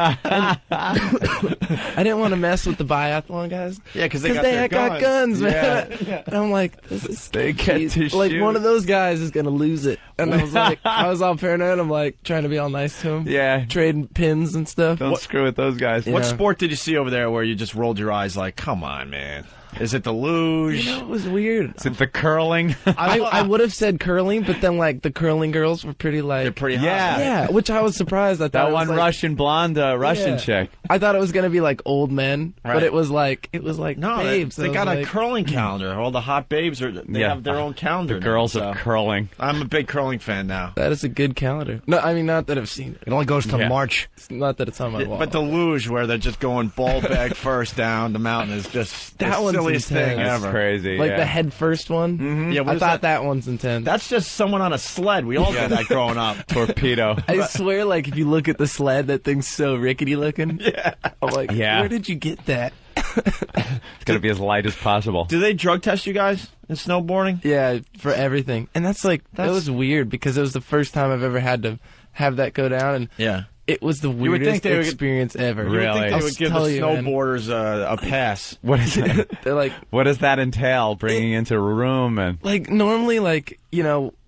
I didn't want to mess with the biathlon guys. Yeah, because they got guns, man. Yeah. And I'm like, this is they get to like shoot. one of those guys is gonna lose it. And I was like, I was all paranoid. I'm like trying to be all nice to him. Yeah, trading pins and stuff. Don't screw with those guys. What sport did you see over there where you just rolled your eyes like, come on, man? Is it the luge? It was weird. Is it the curling? I would have said curling, but then like the curling girls were pretty like they're pretty hot. Yeah, which I was surprised. I thought that it was one like, Russian blonde Russian chick. I thought it was gonna be like old men, but it was like no, babes. They got a curling calendar. All the hot babes they have their own calendar. The girls now, of curling. I'm a big curling fan now. That is a good calendar. No, I mean not that I've seen it. It only goes till March. It's not that it's on my wall. But the luge where they're just going ball bag first down the mountain is just that the silliest thing ever. That's crazy. Like the head first one. Mm-hmm. Yeah, I thought that one's intense. That's just someone on a sled. We all did that growing up. Torpedo. I swear, like if you look at the sled, that thing's so rickety looking. Yeah. I'm like, where did you get that? It's gonna be as light as possible. Do they drug test you guys in snowboarding? Yeah, for everything. And that was weird because it was the first time I've ever had to have that go down. And it was the weirdest experience ever. You would think they would give the snowboarders a pass. What is that? They're like, what does that entail? Bringing into a room and like normally, like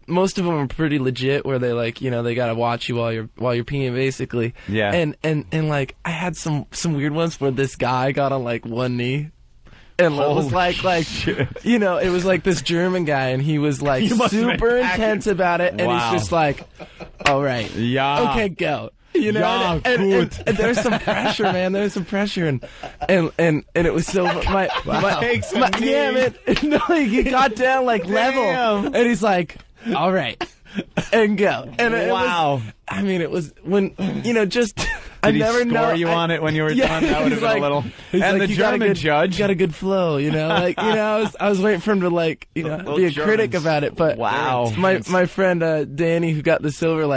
most of them are pretty legit, where they like they gotta watch you while you're peeing, basically. Yeah. And like I had some weird ones where this guy got on like one knee. And it was like it was like this German guy, and he was like super intense about it, and he's just like, all right, okay, go. And there's some pressure, man. There's some pressure, and it was so man. No, he got down like level, and he's like, all right, and go. And it was, I mean, it was when just. Did he score you on it when you were done? That would have been a little. And the German judge got a good flow, I was waiting for him to be a critic about it, but my friend Danny, who got the silver,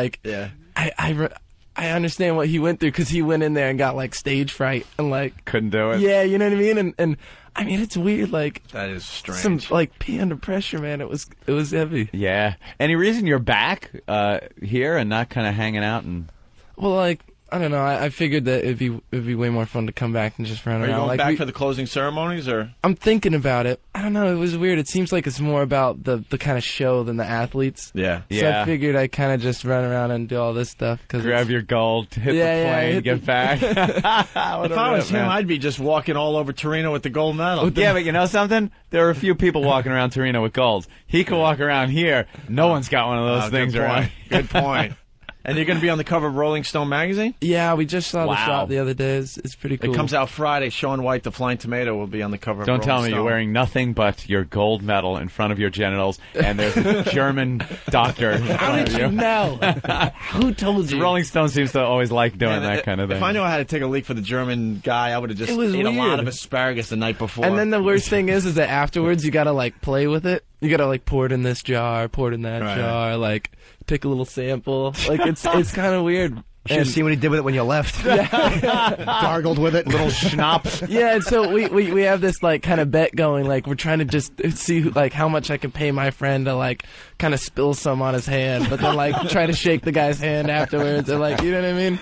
I understand what he went through because he went in there and got like stage fright and like couldn't do it. Yeah, you know what I mean. And I mean it's weird. Like that is strange. Some like pee under pressure, man. It was heavy. Yeah. Any reason you're back here and not kind of hanging out and? Well, like. I don't know. I figured that it'd be way more fun to come back and just run around. Are you going back for the closing ceremonies, or? I'm thinking about it. I don't know. It was weird. It seems like it's more about the kind of show than the athletes. Yeah. So I figured I'd kind of just run around and do all this stuff. Grab your gold, hit the plane, get back. If I was him, I'd be just walking all over Torino with the gold medal. Yeah, but you know something? There are a few people walking around Torino with golds. He could walk around here. No one's got one of those things around. Good point. And you're going to be on the cover of Rolling Stone magazine? Yeah, we just saw the shot the other day. It's pretty cool. It comes out Friday. Shaun White, the Flying Tomato, will be on the cover of Don't Rolling tell me Stone. you're wearing nothing but your gold medal in front of your genitals, and there's a German doctor. How did you know? Who told you? Rolling Stone seems to always like doing that kind of thing. If I knew I had to take a leak for the German guy, I would have just ate a lot of asparagus the night before. And then the worst thing is that afterwards you got to like play with it. You got to like pour it in this jar, pour it in that jar, like take a little sample. Like it's kind of weird. You should see what he did with it when you left. Gargled with it. Little schnapps. Yeah, and so we have this like kind of bet going, like we're trying to just see like how much I can pay my friend to like kind of spill some on his hand, but then like try to shake the guy's hand afterwards, or like, you know what I mean?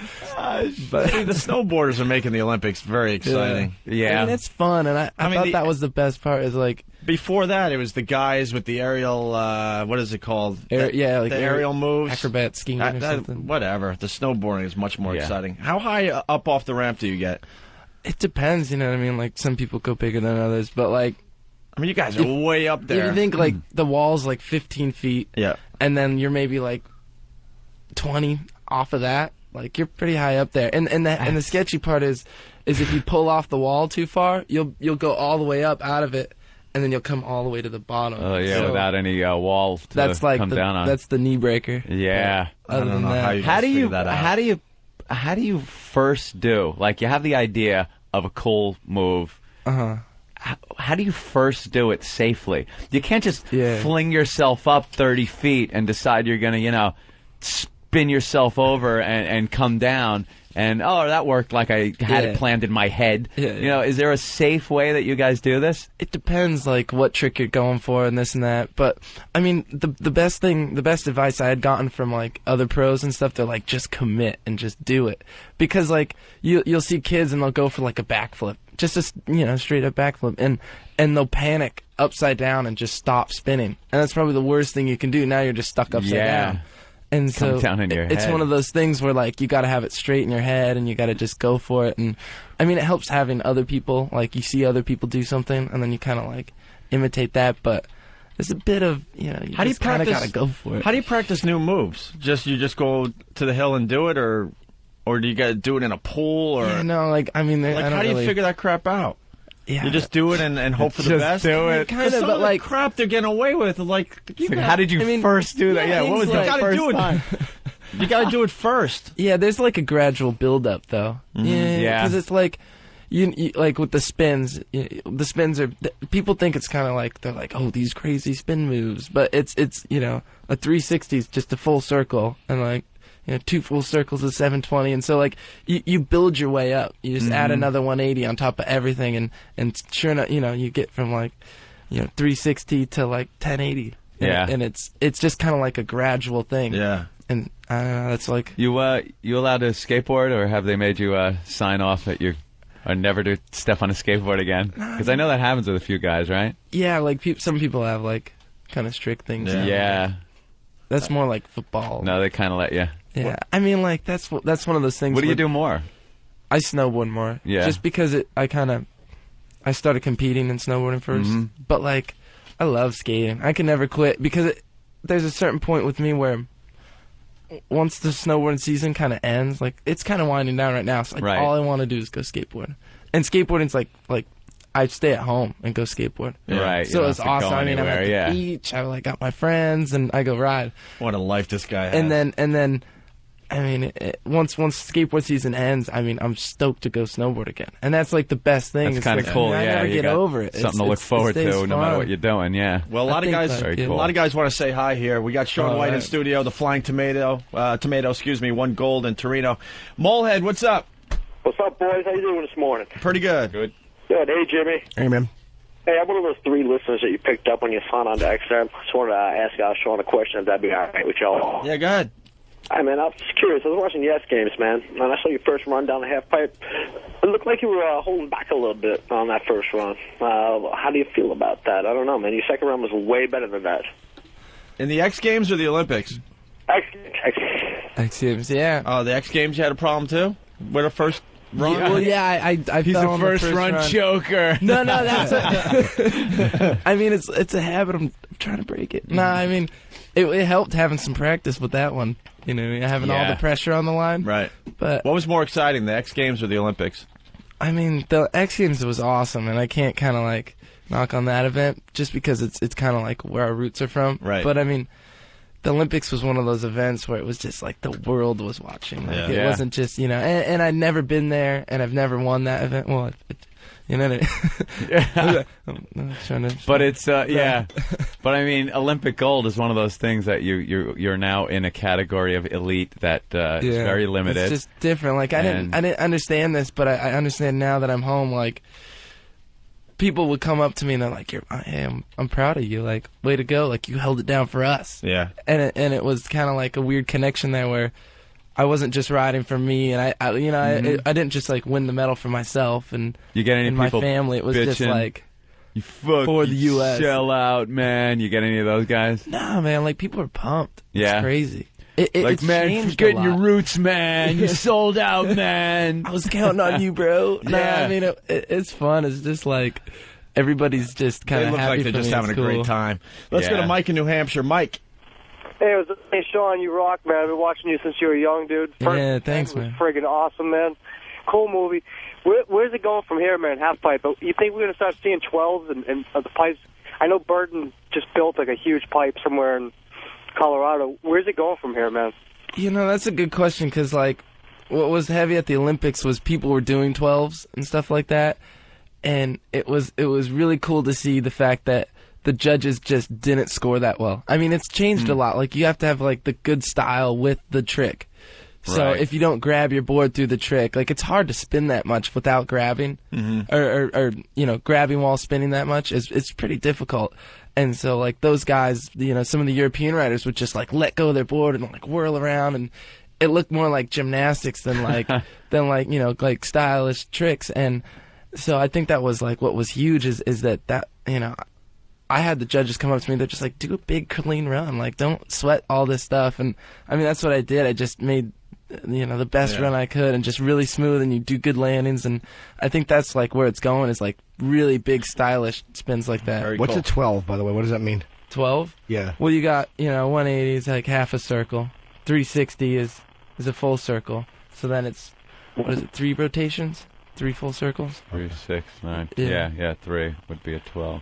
But the snowboarders are making the Olympics very exciting. Yeah. I mean, it's fun, and I thought that was the best part. Is like before that, it was the guys with the aerial. What is it called? Like the aerial moves, acrobat skiing, or something. Whatever. The snowboarding is much more exciting. How high up off the ramp do you get? It depends. You know what I mean? Like some people go bigger than others, but like. I mean, you guys are way up there. If you think like the wall's like 15 feet, and then you're maybe like 20 off of that, like you're pretty high up there. And the sketchy part is if you pull off the wall too far, you'll go all the way up out of it, and then you'll come all the way to the bottom. Oh yeah, so without any wall to come down on. That's the knee breaker. Yeah. Other than that, how do you first do? Like you have the idea of a cool move. How do you first do it safely? You can't just fling yourself up 30 feet and decide you're going to, spin yourself over and come down. And, that worked like I had it planned in my head. Is there a safe way that you guys do this? It depends, like, what trick you're going for and this and that. But, I mean, the best advice I had gotten from, like, other pros and stuff, they're like, just commit and just do it. Because, like, you'll see kids and they'll go for, like, a backflip. Just a straight up backflip, and they'll panic upside down and just stop spinning, and that's probably the worst thing you can do. Now you're just stuck upside down, and so down in your it's head. one of those things where like you got to have it straight in your head, and you got to just go for it. And I mean, it helps having other people, like you see other people do something, and then you kind of like imitate that. But there's a bit of you how do you kind of got to go for it. How do you practice new moves? You just go to the hill and do it, or do you got to do it in a pool? Or like I mean, how do you figure that crap out? Yeah, you just do it and hope for the best. Do it, kind of. But like crap, they're getting away with. Like, how did you first do that? Yeah, what was the first time? You got to do it first. Yeah, there's like a gradual build up though. Yeah, because it's like. You like with the spins. The spins are people think it's kind of like they're like, oh, these crazy spin moves, but it's a 360 is just a full circle, and like 2 full circles is 720, and so like you build your way up. You just add another 180 on top of everything, and sure enough, you get from like 360 to like 1080. And it's just kind of like a gradual thing. Yeah. And I don't know, that's like you allowed to skateboard, or have they made you sign off that you or never to step on a skateboard again? Because I know that happens with a few guys, right? Yeah, like some people have like kind of strict things. Yeah. That's more like football. No, they kind of let you. Yeah, I mean, like that's one of those things. What do you do more? I snowboard more. Yeah. Just because I started competing in snowboarding first, but like I love skating. I can never quit because there's a certain point with me where once the snowboarding season kind of ends, like it's kind of winding down right now. So like all I want to do is go skateboard, and skateboarding's like I stay at home and go skateboard. Right. So it's awesome. I mean, I'm at the beach. I got my friends and I go ride. What a life this guy has. And then. I mean, once skateboard season ends, I mean, I'm stoked to go snowboard again, and that's like the best thing. That's kind of cool. I never get over it. Something to look forward to, no matter what you're doing. Yeah. Well, a lot of guys want to say hi here. We got Shaun White in studio, the Flying Tomato, won gold in Torino. Molehead, what's up? What's up, boys? How you doing this morning? Pretty good. Good. Good. Hey, Jimmy. Hey, man. Hey, I'm one of those 3 listeners that you picked up when you signed on to XM. Just wanted to ask Shaun a question, if that'd be all right with y'all. Yeah, go ahead. Hi, man. I was just curious. I was watching the Yes games, man, and I saw your first run down the half pipe. It looked like you were holding back a little bit on that first run. How do you feel about that? I don't know, man. Your second run was way better than that. In the X Games or the Olympics? X Games, yeah. Oh, the X Games you had a problem too with a first run? Yeah, well, yeah, I He's fell a on first the run choker. No, that's I mean, it's a habit. I'm trying to break it. No, I mean, it helped having some practice with that one. Having all the pressure on the line. Right. But what was more exciting, the X Games or the Olympics? I mean, the X Games was awesome, and I can't kind of like knock on that event just because it's kind of like where our roots are from. Right. But I mean, the Olympics was one of those events where it was just like the world was watching. Like, it wasn't just and I'd never been there, and I've never won that event. Well, You know what I mean? I'm trying to. But it's yeah. But I mean, Olympic gold is one of those things that you're now in a category of elite that is very limited. It's just different. Like I didn't understand this, but I understand now that I'm home. Like people would come up to me and they're like, I'm proud of you. Like, way to go. Like, you held it down for us. Yeah. And it was kind of like a weird connection there where I wasn't just riding for me, and I didn't just like win the medal for myself and you get any my people family. It was just like for the U.S. Shell out, man. You get any of those guys? Nah, man. Like, people are pumped. Yeah. It's crazy. Like, man, forgetting your roots, man. You sold out, man. I was counting on you, bro. Nah, Yeah. I mean, it's fun. It's just like everybody's just kind They of look happy like they're for just me. having It's a great cool. time. Let's go to Mike in New Hampshire. Mike. Hey, Shaun, you rock, man. I've been watching you since you were a young dude. Yeah, thanks, man. Friggin' awesome, man. Cool movie. Where's it going from here, man? Half pipe. You think we're going to start seeing 12s and the pipes? I know Burton just built like a huge pipe somewhere in Colorado. Where's it going from here, man? You know, that's a good question because, like, what was heavy at the Olympics was people were doing 12s and stuff like that, and it was really cool to see the fact that the judges just didn't score that well. I mean, it's changed a lot. Like, you have to have, like, the good style with the trick. So Right. if you don't grab your board through the trick, like, it's hard to spin that much without grabbing, or you know, grabbing while spinning that much. It's pretty difficult. And so, like, those guys, you know, some of the European riders would just, like, let go of their board and, like, whirl around, and it looked more like gymnastics than, like, you know, like, stylish tricks. And so I think that was, like, what was huge is that, you know, I had the judges come up to me, they're just like, do a big, clean run. Like, don't sweat all this stuff. And, I mean, that's what I did. I just made, you know, the best run I could and just really smooth, and you do good landings. And I think that's, like, where it's going is, like, really big, stylish spins like that. What's a 12, by the way? What does that mean? 12? Yeah. Well, you got, you know, 180 is like half a circle. 360 is a full circle. So then it's, what is it, 3 rotations? 3 full circles? 3, 6, 9. Yeah. Yeah, 3 would be a 12.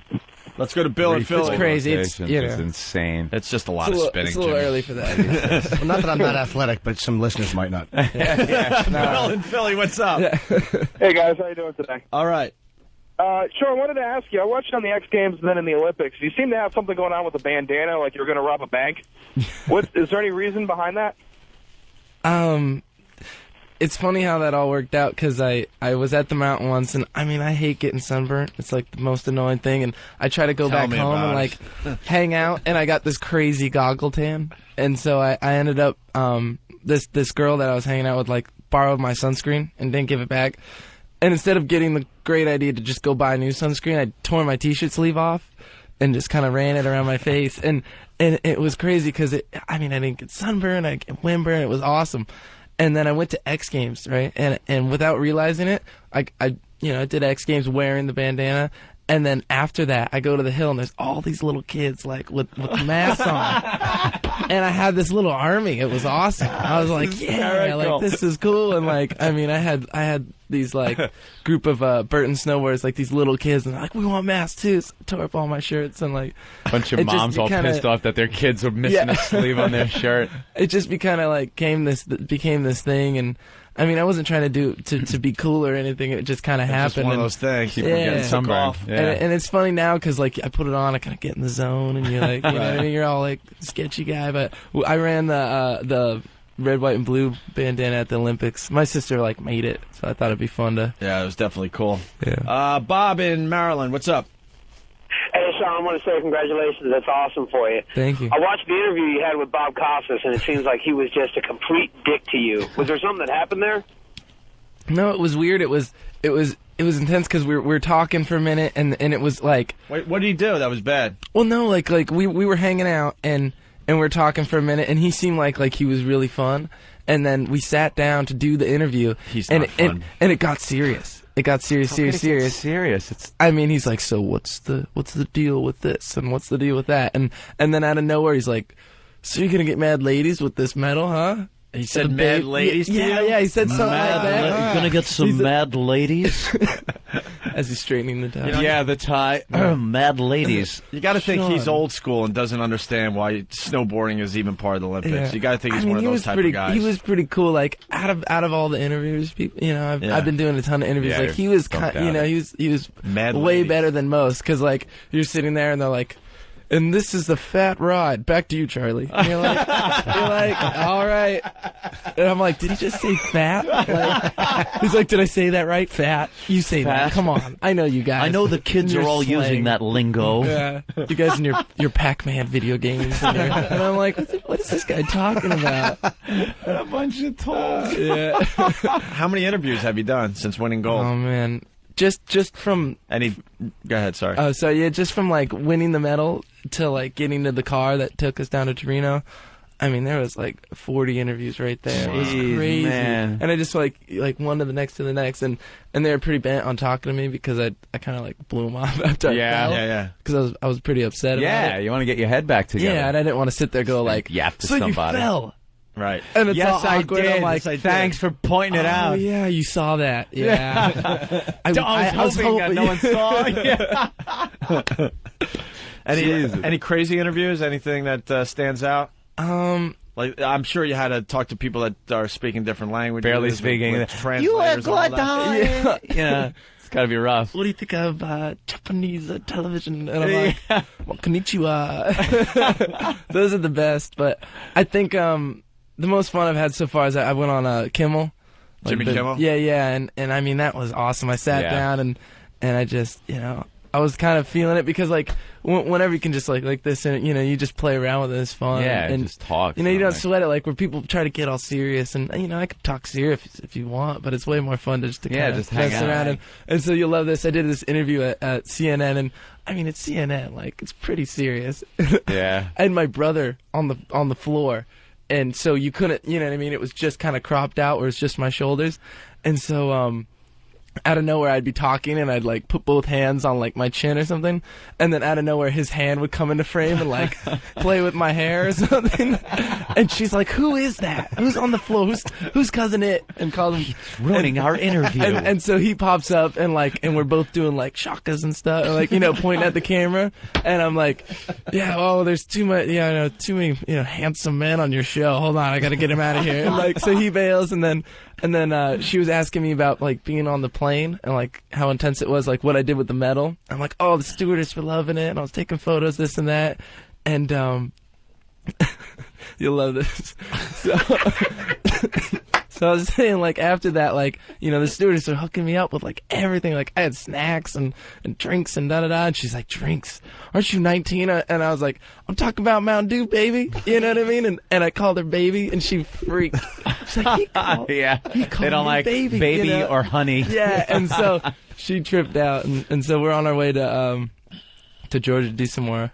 Let's go to Bill in Philly. It's crazy. It's, you know, It's insane. It's just a lot of spinning. It's a little Jimmy. early for that. Well, not that I'm not athletic, but some listeners might not. Bill in Philly, what's up? Hey, guys. How you doing today? All right. Sure, I wanted to ask you, I watched you on the X Games and then in the Olympics. You seem to have something going on with a bandana, like you're going to rob a bank. Is there any reason behind that? It's funny how that all worked out because I was at the mountain once, and I mean, I hate getting sunburnt. It's like the most annoying thing, and I try to go back home and like hang out, and I got this crazy goggle tan, and so I ended up this girl that I was hanging out with like borrowed my sunscreen and didn't give it back, and instead of getting the great idea to just go buy new sunscreen, I tore my t-shirt sleeve off and just kind of ran it around my face, and it was crazy because I didn't get sunburn, I didn't get windburn, it was awesome. And then I went to X Games, right? And without realizing it, I did X Games wearing the bandana. And then after that, I go to the hill, and there's all these little kids, like, with masks on. And I had this little army. It was awesome. I was like, yeah, like, this is cool. And, like, I mean, I had these, like, group of Burton snowboarders, like, these little kids, and they're like, we want masks, too. So I tore up all my shirts, and, like... Bunch of moms all pissed off that their kids were missing a sleeve on their shirt. It just became this thing, and... I mean, I wasn't trying to to be cool or anything. It just kind of happened. Just one of those things. Keep from getting sunburned. Yeah. And it's funny now because, like, I put it on, I kind of get in the zone, and you're like, you know what I mean? You're all, like, sketchy guy. But I ran the red, white, and blue bandana at the Olympics. My sister, like, made it, so I thought it'd be fun to... Yeah, it was definitely cool. Yeah. Bob in Maryland, what's up? Hey, Shaun, I want to say congratulations. That's awesome for you. Thank you. I watched the interview you had with Bob Costas, and it seems like he was just a complete dick to you. Was there something that happened there? No, it was weird. It was intense because we were talking for a minute, and it was like... Wait, what did he do? That was bad. Well, no, like we were hanging out, and we were talking for a minute, and he seemed like he was really fun. And then we sat down to do the interview. He's not fun. And it got serious. It got serious. It's I mean, he's like, so what's the deal with this, and what's the deal with that? And then out of nowhere, he's like, so you're gonna get mad ladies with this medal, huh? He said mad ladies to you? Yeah, he said something like that. You're gonna get some mad ladies? as he's straightening the tie. Yeah, the tie. Mad ladies. You got to think he's old school and doesn't understand why snowboarding is even part of the Olympics. Yeah. You got to think he's one of those type of guys. He was pretty cool. Like out of all the interviews, people, I've been doing a ton of interviews. Yeah, like he was, he was Mad way ladies. better than most. Because like you're sitting there and they're like, and this is the fat ride. Back to you, Charlie. And you're like, all right. And I'm like, did he just say fat? Like, he's like, did I say that right? Fat. You say that. Come on. I know you guys. I know the kids are all using that lingo. Yeah. You guys in your Pac-Man video games. And I'm like, what is this guy talking about? A bunch of tolls. Yeah. How many interviews have you done since winning gold? Oh, man. Just from... Go ahead, sorry. Oh, so yeah, just from like winning the medal to like getting to the car that took us down to Torino. I mean, there was like 40 interviews right there. It was crazy. Man. And I just like one to the next, and they were pretty bent on talking to me because I kind of like blew them off after I fell. Yeah. Because I was pretty upset about it. Yeah, you want to get your head back together. Yeah, and I didn't want to sit there and go like, yap to so somebody. you fell. Right. And it's Yes, all I awkward. did. I'm like, thanks for pointing it out. Oh, yeah, you saw that. Yeah. I was hoping no one saw. Any crazy interviews? Anything that stands out? Like, I'm sure you had to talk to people that are speaking different languages. Barely speaking. With translators and all that. Yeah. It's got to be rough. What do you think of Japanese television? And I'm like, well, konnichiwa. Those are the best. But I think the most fun I've had so far is I went on Kimmel. Jimmy Kimmel? Yeah. And I mean, that was awesome. I sat down and I just, I was kind of feeling it because like whenever you can just like this and you just play around with it, it's fun. Yeah, and just talk. You don't sweat it like where people try to get all serious and I could talk serious if you want, but it's way more fun to just kind of hang mess out. around and so you'll love this. I did this interview at CNN and I mean it's CNN, like it's pretty serious. Yeah. And my brother on the floor, and so you couldn't, you know what I mean? It was just kind of cropped out where it's just my shoulders, and so out of nowhere, I'd be talking and I'd like put both hands on like my chin or something, and then out of nowhere, his hand would come into frame and like play with my hair or something. And she's like, "Who is that? Who's on the floor? Who's cousin it?" And calls him ruining our interview. And so he pops up and we're both doing like shakas and stuff, and, like pointing at the camera. And I'm like, "Yeah, oh, there's too many handsome men on your show. Hold on, I got to get him out of here." And like so he bails, and then she was asking me about like being on the plane and like how intense it was, like what I did with the medal. I'm like, oh, the stewardess were loving it, and I was taking photos, this and that, and you'll love this. So I was saying, like, after that, like, the stewardess were hooking me up with, like, everything. Like, I had snacks and drinks and da-da-da. And she's like, drinks? Aren't you 19? And I was like, I'm talking about Mountain Dew, baby. You know what I mean? And I called her baby, and she freaked. She's like, he called they don't like baby or honey. Yeah, and so she tripped out. And so we're on our way to Georgia to do some more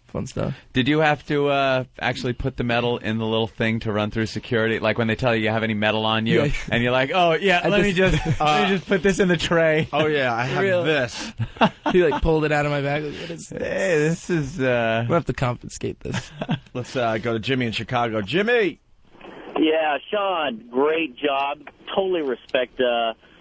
fun stuff. Did you have to actually put the medal in the little thing to run through security? Like when they tell you have any medal on you, and you're like, oh yeah, let me just put this in the tray. Oh yeah, I have this. He like pulled it out of my bag. Like, what is this? Hey, this is. We'll have to confiscate this. Let's go to Jimmy in Chicago. Jimmy. Yeah, Shaun, great job. Totally respect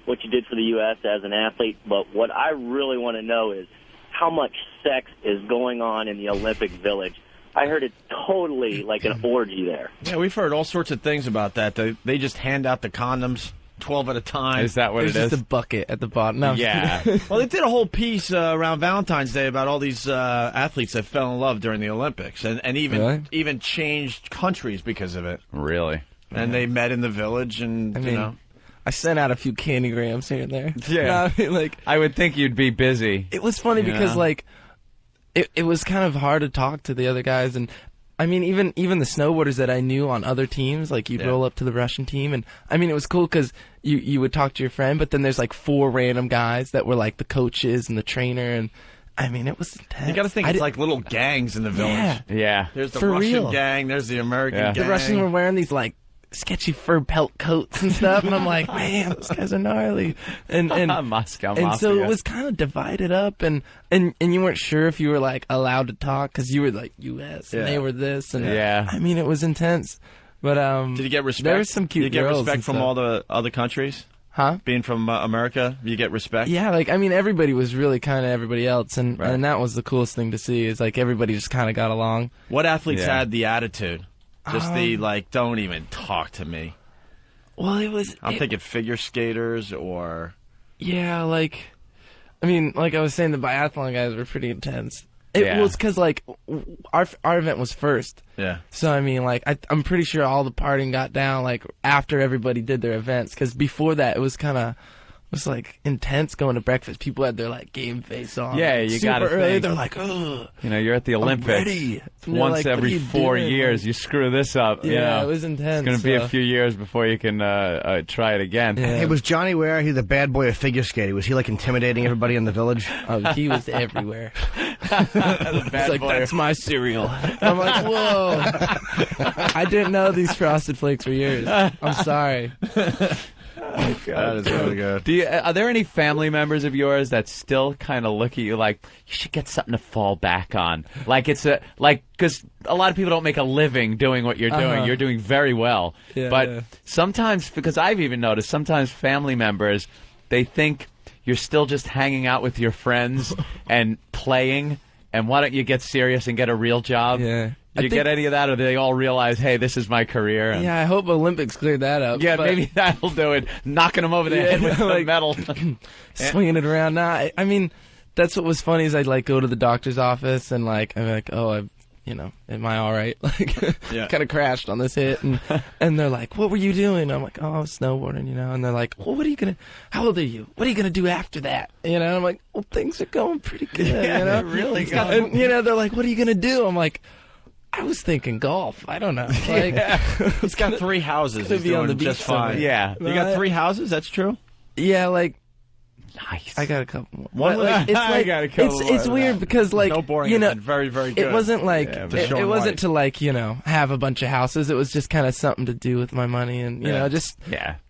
what you did for the U.S. as an athlete. But what I really want to know is how much sex is going on in the Olympic Village. I heard it's totally like an orgy there. Yeah, we've heard all sorts of things about that. They just hand out the condoms 12 at a time. Is that what it is? There's just a bucket at the bottom. No, yeah. Well, they did a whole piece around Valentine's Day about all these athletes that fell in love during the Olympics and even changed countries because of it. Really? And they met in the village and, I sent out a few candygrams here and there. Yeah. I would think you'd be busy. It was funny because, like, it was kind of hard to talk to the other guys. And, I mean, even the snowboarders that I knew on other teams, like, you'd roll up to the Russian team. And, I mean, it was cool because you would talk to your friend, but then there's, like, 4 random guys that were, like, the coaches and the trainer. And, I mean, it was intense. You got to think it's like little gangs in the village. Yeah. There's the For Russian real. gang. There's the American gang. The Russians were wearing these, like, sketchy fur pelt coats and stuff, and I'm like, man, those guys are gnarly. And Moscow and so Mafia. it was kind of divided up, and you weren't sure if you were like allowed to talk because you were like U.S. and they were this, and I mean, it was intense. But did you get respect? There was some cute Did you get girls respect and from stuff. all the other countries? Huh? Being from America, you get respect? Yeah, like, I mean, everybody was really kind of everybody else, and that was the coolest thing to see, is, like, everybody just kind of got along. What athletes had the attitude? Just the, like, don't even talk to me. Well, I'm thinking figure skaters or... Yeah, like, I mean, like I was saying, the biathlon guys were pretty intense. It was because, like, our event was first. Yeah. So, I mean, like, I'm pretty sure all the partying got down, like, after everybody did their events. Because before that, it was kind of, like, intense going to breakfast. People had their, like, game face on. Yeah, you got to super early, think. they're like, ugh. You know, you're at the Olympics. I'm ready. Once like, every 4 years, you screw this up. Yeah, you know. it was intense. It's going to be a few years before you can try it again. Yeah. Hey, was Johnny Ware, he the bad boy of figure skating? Was he, like, intimidating everybody in the village? Oh, he was everywhere. It's like, that's my cereal. I'm like, whoa. I didn't know these Frosted Flakes were yours. I'm sorry. Oh, that is really good. Are there any family members of yours that still kind of look at you like you should get something to fall back on? Like because a lot of people don't make a living doing what you're doing. You're doing very well, but sometimes, because I've even noticed, sometimes family members, they think you're still just hanging out with your friends and playing. And why don't you get serious and get a real job? Yeah. Do you get any of that, or do they all realize, hey, this is my career? Yeah, I hope Olympics cleared that up. Yeah, maybe that'll do it. Knocking them over the head with the metal. Swinging it around. Nah, I mean, that's what was funny is I'd, like, go to the doctor's office and, like, I'm like, oh, am I all right? Like, kind of crashed on this hit. And they're like, what were you doing? I'm like, oh, I was snowboarding, And they're like, well, how old are you? What are you going to do after that? And I'm like, well, things are going pretty good, Yeah, really good. And, they're like, what are you going to do? I'm like, I was thinking golf. I don't know. Like, He's got 3 houses. He's be on the doing beach just fine. somewhere. Yeah. You got 3 houses? That's true? Yeah, like... Nice. I got a couple more. It's got a couple more. It's weird because, like, very, very good. It wasn't like it wasn't to, like, have a bunch of houses. It was just kind of something to do with my money and just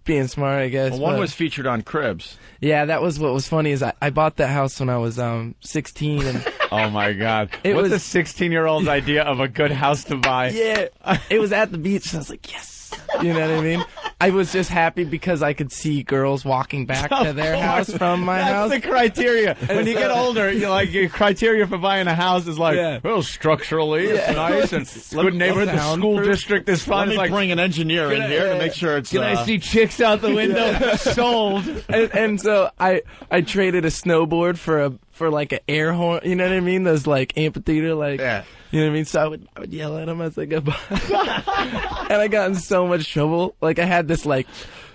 being smart, I guess. Well, one was featured on Cribs. Yeah, that was what was funny is I bought that house when I was 16 and oh my God, what's a 16-year-old's idea of a good house to buy? Yeah, it was at the beach. So I was like, yes. You know what I mean? I was just happy because I could see girls walking back to their house from my house. That's the criteria. When you get older, your criteria for buying a house is like, well, structurally, it's nice and good neighborhood. The school district is fine. Let me bring an engineer in here to make sure it's. Can I see chicks out the window? Sold. And so I traded a snowboard for like an air horn. You know what I mean? Those like amphitheater like. Yeah. You know what I mean? So I would yell at him as I go by. And I got in so much trouble. Like, I had this, like,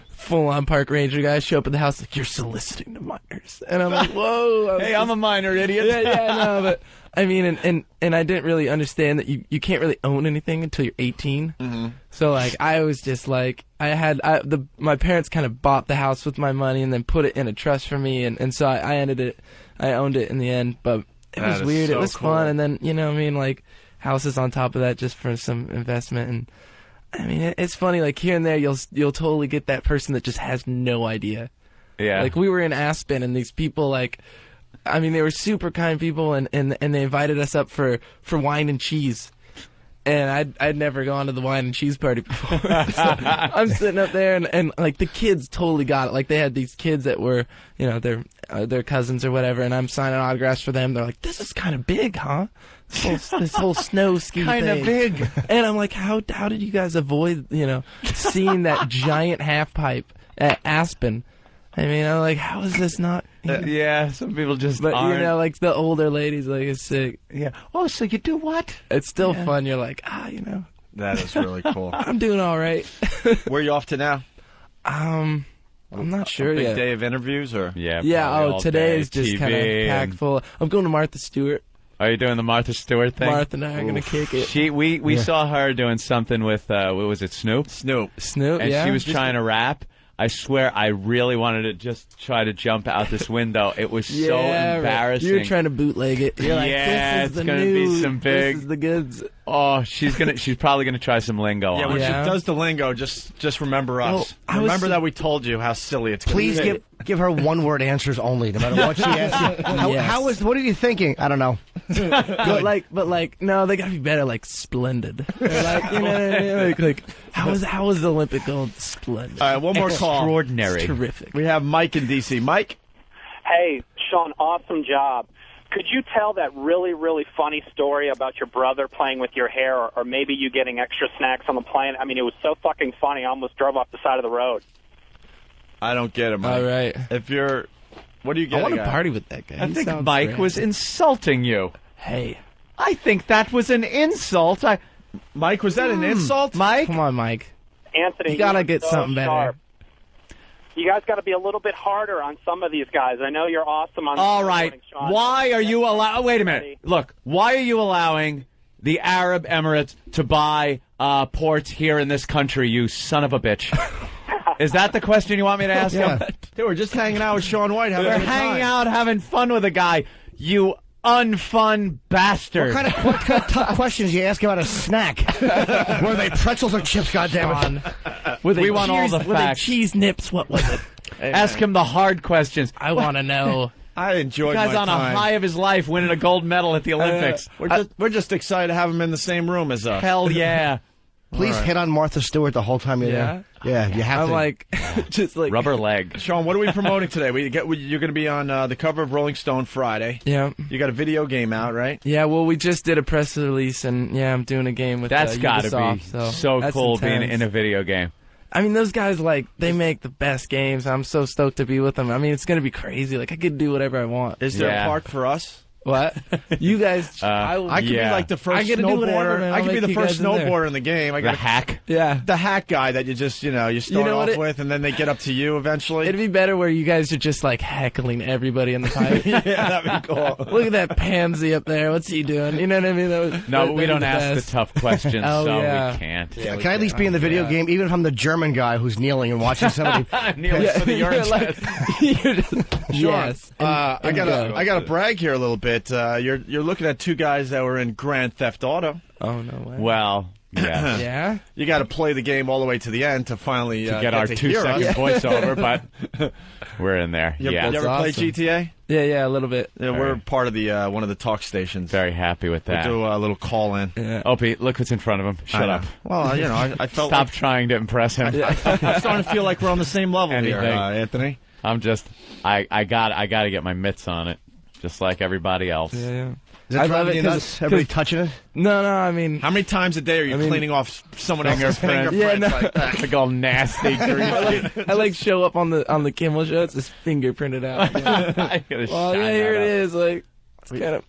full-on park ranger guy show up at the house, like, you're soliciting the minors. And I'm like, whoa. I'm a minor, idiot. Yeah, no, but, I mean, and I didn't really understand that you can't really own anything until you're 18. Mm-hmm. So, like, I was just, like, my parents kind of bought the house with my money and then put it in a trust for me, and so I owned it in the end, but... It was weird. It was fun, and then I mean, like houses on top of that just for some investment. And I mean, it's funny. Like here and there, you'll totally get that person that just has no idea. Yeah. Like we were in Aspen, and these people, like, I mean, they were super kind people, and they invited us up for wine and cheese. And I'd never gone to the wine and cheese party before. So I'm sitting up there, and like the kids totally got it. Like they had these kids that were, their cousins or whatever, and I'm signing autographs for them. They're like, "This is kind of big, huh? This whole snow ski kind of big." And I'm like, how did you guys avoid seeing that giant half pipe at Aspen? I mean, I'm like, how is this not? Yeah, some people just But, aren't. like, the older ladies, like, it's sick. Yeah. Oh, so you do what? It's still fun. You're like, That is really cool. I'm doing all right. Where are you off to now? I'm not sure yet. yet. Big day of interviews, or? Yeah, today is just kind of packed full. I'm going to Martha Stewart. Are you doing the Martha Stewart thing? Martha and I are going to kick it. We saw her doing something with, what was it, Snoop? Snoop, and she was trying to rap. I swear, I really wanted to just try to jump out this window. It was so embarrassing. You were trying to bootleg it. You're like, this is the gonna news. Be some big. This is the goods. Oh, she's probably gonna try some lingo. Yeah, when she does the lingo, just remember us. Remember that we told you how silly it's going to be. Please give her one-word answers only, no matter what she asks you. What are you thinking? I don't know. but no, they gotta be better. Like splendid. Like, you know what I mean? Like how was the Olympic gold splendid? All right, one more call. Extraordinary. It's terrific. We have Mike in D.C. Mike? Hey, Shaun, awesome job. Could you tell that really, really funny story about your brother playing with your hair, or maybe you getting extra snacks on the plane? I mean, it was so fucking funny, I almost drove off the side of the road. I don't get it, Mike. All right. What do you get? I want to party with that guy. I think Mike was insulting you. Hey. I think that was an insult. Mike, was that an insult? Mike? Come on, Mike. Anthony, You gotta get so something better. sharp. You guys got to be a little bit harder on some of these guys. I know you're awesome on. All right. Why are you wait a minute. Look, why are you allowing the Arab Emirates to buy ports here in this country, you son of a bitch? Is that the question you want me to ask him? Dude, we're just hanging out with Shaun White. We're hanging out having fun with a guy, you unfun bastard. What kind of tough questions you ask about a snack? Were they pretzels or chips, goddammit? We want all the Were they facts. cheese nips? What was it? Ask him the hard questions. I want to know. I enjoyed The guy's my on time. a high of his life winning a gold medal at the Olympics. We're just excited to have him in the same room as us. Hell yeah. Please hit on Martha Stewart the whole time you're there. Yeah, you have I'm to. like, just like Rubber leg. Sean, what are we promoting today? You're going to be on the cover of Rolling Stone Friday. Yeah. You got a video game out, right? Yeah, well, we just did a press release, and yeah, I'm doing a game with That's got to Ubisoft, be so that's cool intense. being in a video game. I mean, those guys, like, they make the best games. I'm so stoked to be with them. I mean, it's going to be crazy. Like, I could do whatever I want. Is there a part for us? What? You guys... I could be like the first snowboarder. I could be the first snowboarder in the game. The hack? Yeah. The hack guy that you just, you start off with, and then they get up to you eventually. It'd be better where you guys are just, like, heckling everybody in the pipe. Yeah, that'd be cool. Look at that pansy up there. What's he doing? You know what I mean? No, we don't ask the tough questions, Oh, so yeah. we can't. Yeah, can I at least be in the video game, even if I'm the German guy who's kneeling and watching somebody? Kneeling for the urine like, yes. I gotta brag here a little bit. You're looking at two guys that were in Grand Theft Auto. Oh, no way. Well, yeah. Yeah? You got to play the game all the way to the end to finally get our 2-second voiceover, but we're in there. You ever play GTA? Yeah, a little bit. Yeah, we're part of the one of the talk stations. Very happy with that. We do a little call in. Yeah. Opie, look what's in front of him. Shut up. Well, I felt Stop trying to impress him. I'm starting to feel like we're on the same level here, Anthony. I'm just, I got to get my mitts on it, just like everybody else. Yeah. Is it driving you nuts? Everybody touching it? No, I mean... How many times a day are you cleaning off someone else's fingerprints Yeah, no. like that? Like all nasty, greasy. I like show up on the Kimmel show. It's just fingerprinted out. Well, yeah, here it is. Like, it's kind of...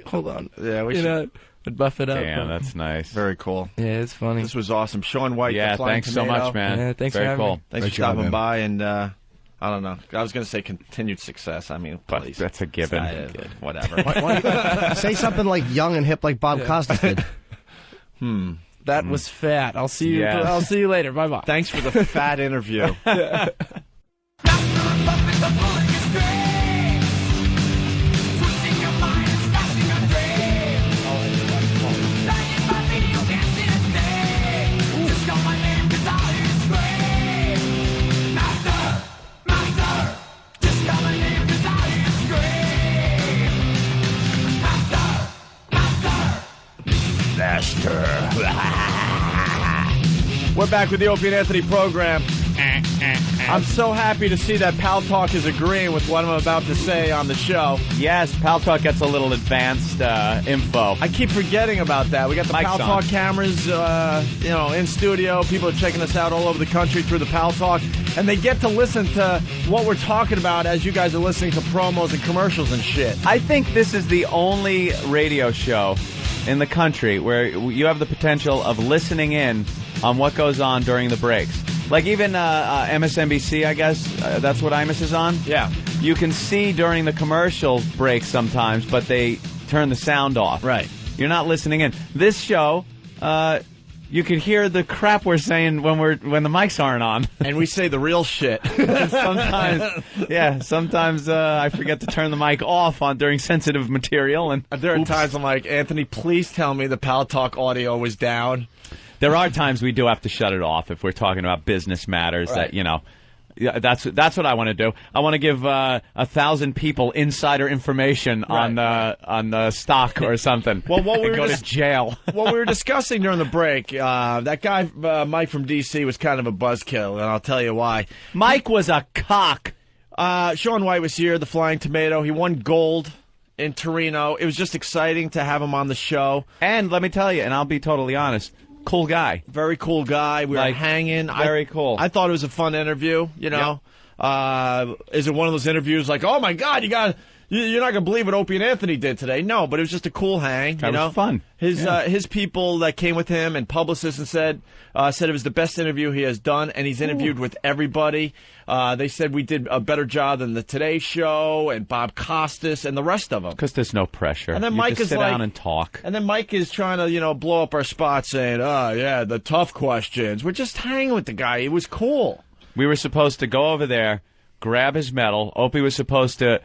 Hold on. Yeah, we should... I'd buff it up. Damn, that's nice. Very cool. Yeah, it's funny. This was awesome. Shaun White, yeah, the Flying thanks Tomato. so much, man. Yeah, thanks Very for having cool. me. Thanks for stopping by, and I don't know. I was going to say continued success. I mean, But please. that's a given. Whatever. Why don't you say something like young and hip like Bob Costas did? That was fat. I'll see you. Yes. I'll see you later. Bye bye. Thanks for the fat interview. We're back with the Opie and Anthony program. I'm so happy to see that Pal Talk is agreeing with what I'm about to say on the show. Yes, Pal Talk gets a little advanced info. I keep forgetting about that. We got the Mike's Pal on. Talk cameras, in studio. People are checking us out all over the country through the Pal Talk, and they get to listen to what we're talking about as you guys are listening to promos and commercials and shit. I think this is the only radio show in the country where you have the potential of listening in on what goes on during the breaks. Like even MSNBC, I guess, that's what Imus is on. Yeah. You can see during the commercial breaks sometimes, but they turn the sound off. Right. You're not listening in. This show, you could hear the crap we're saying when the mics aren't on. And we say the real shit. Sometimes I forget to turn the mic off during sensitive material. And there are times I'm like, Anthony, please tell me the Pal Talk audio was down. There are times we do have to shut it off if we're talking about business matters that, Yeah, that's what I want to do. I want to give 1,000 people insider information on the stock or something. Well, what we were go to jail. What we were discussing during the break, that guy Mike from D.C. was kind of a buzzkill, and I'll tell you why. Mike was a cock. Shaun White was here, the Flying Tomato. He won gold in Torino. It was just exciting to have him on the show. And let me tell you, and I'll be totally honest, cool guy. Very cool guy. We were hanging. Very cool. I thought it was a fun interview, you know. Yep. Is it one of those interviews like, oh, my God, you're not going to believe what Opie and Anthony did today? No, but it was just a cool hang. That was fun. His people that came with him and publicists and said it was the best interview he has done, and he's interviewed with everybody. They said we did a better job than the Today Show and Bob Costas and the rest of them. Because there's no pressure. And then you Mike just sit down and talk. And then Mike is trying to, blow up our spot saying, oh, yeah, the tough questions. We're just hanging with the guy. It was cool. We were supposed to go over there, grab his medal. Opie was supposed to,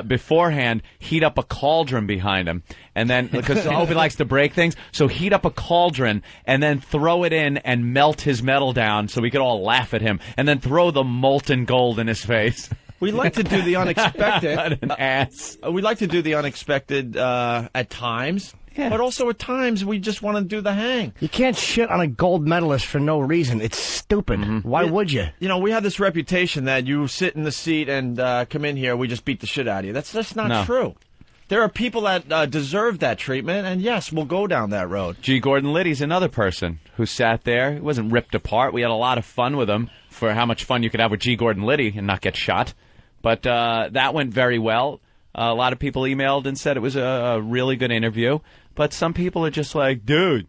beforehand, heat up a cauldron behind him. And then, because Opie likes to break things, so heat up a cauldron and then throw it in and melt his medal down so we could all laugh at him. And then throw the molten gold in his face. We like to do the unexpected. What an ass. We like to do the unexpected at times. Yeah. But also at times we just want to do the hang. You can't shit on a gold medalist for no reason. It's stupid. Mm-hmm. Why would you? You know, we have this reputation that you sit in the seat and come in here, we just beat the shit out of you. That's just not true. There are people that deserve that treatment, and yes, we'll go down that road. G. Gordon Liddy's another person who sat there. He wasn't ripped apart. We had a lot of fun with him for how much fun you could have with G. Gordon Liddy and not get shot. But that went very well. A lot of people emailed and said it was a really good interview. But some people are just like, dude,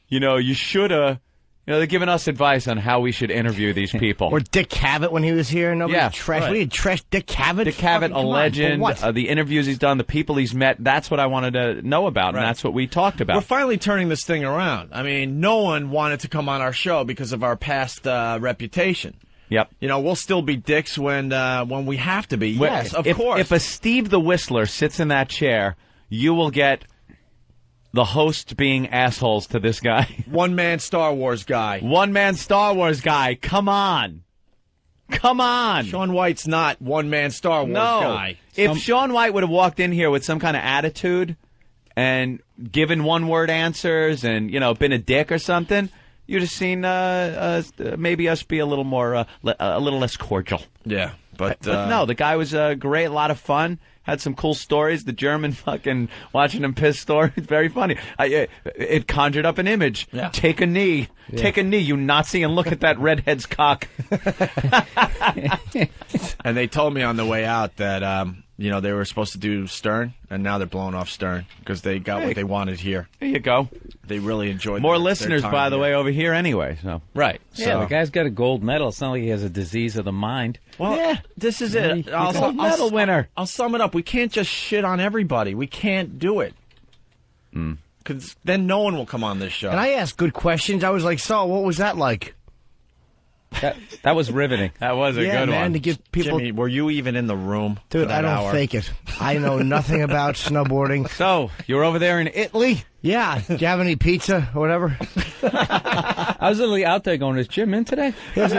you should have. They're giving us advice on how we should interview these people. Or Dick Cavett when he was here. Nobody trashed. Right. We had trashed Dick Cavett. Dick Cavett, a legend. The interviews he's done, the people he's met. That's what I wanted to know about, and that's what we talked about. We're finally turning this thing around. I mean, no one wanted to come on our show because of our past reputation. Yep. We'll still be dicks when we have to be. Yes, of course. If a Steve the Whistler sits in that chair, you will get the host being assholes to this guy. One-man Star Wars guy. One-man Star Wars guy. Come on. Come on. Shaun White's not one-man Star Wars guy. If Shaun White would have walked in here with some kind of attitude and given one-word answers and, been a dick or something, you'd have seen maybe us be a little more, a little less cordial. Yeah, but no, the guy was great, a lot of fun. Had some cool stories. The German fucking watching him piss story. It's very funny. It conjured up an image. Yeah. Take a knee. Yeah. Take a knee, you Nazi, and look at that redhead's cock. And they told me on the way out that they were supposed to do Stern, and now they're blowing off Stern because they got what they wanted here. There you go. They really enjoyed more listeners, by the way, over here anyway. So right. Yeah, the guy's got a gold medal. It's not like he has a disease of the mind. Well, this is it. Gold medal winner. I'll sum it up. We can't just shit on everybody. We can't do it. Because then no one will come on this show. And I asked good questions. I was like, so what was that like? That was riveting. That was a good one. To give people... Jimmy, were you even in the room? Dude, I don't fake it. I know nothing about snowboarding. So, you were over there in Italy? Yeah. Do you have any pizza or whatever? I was literally out there going, is Jim in today? As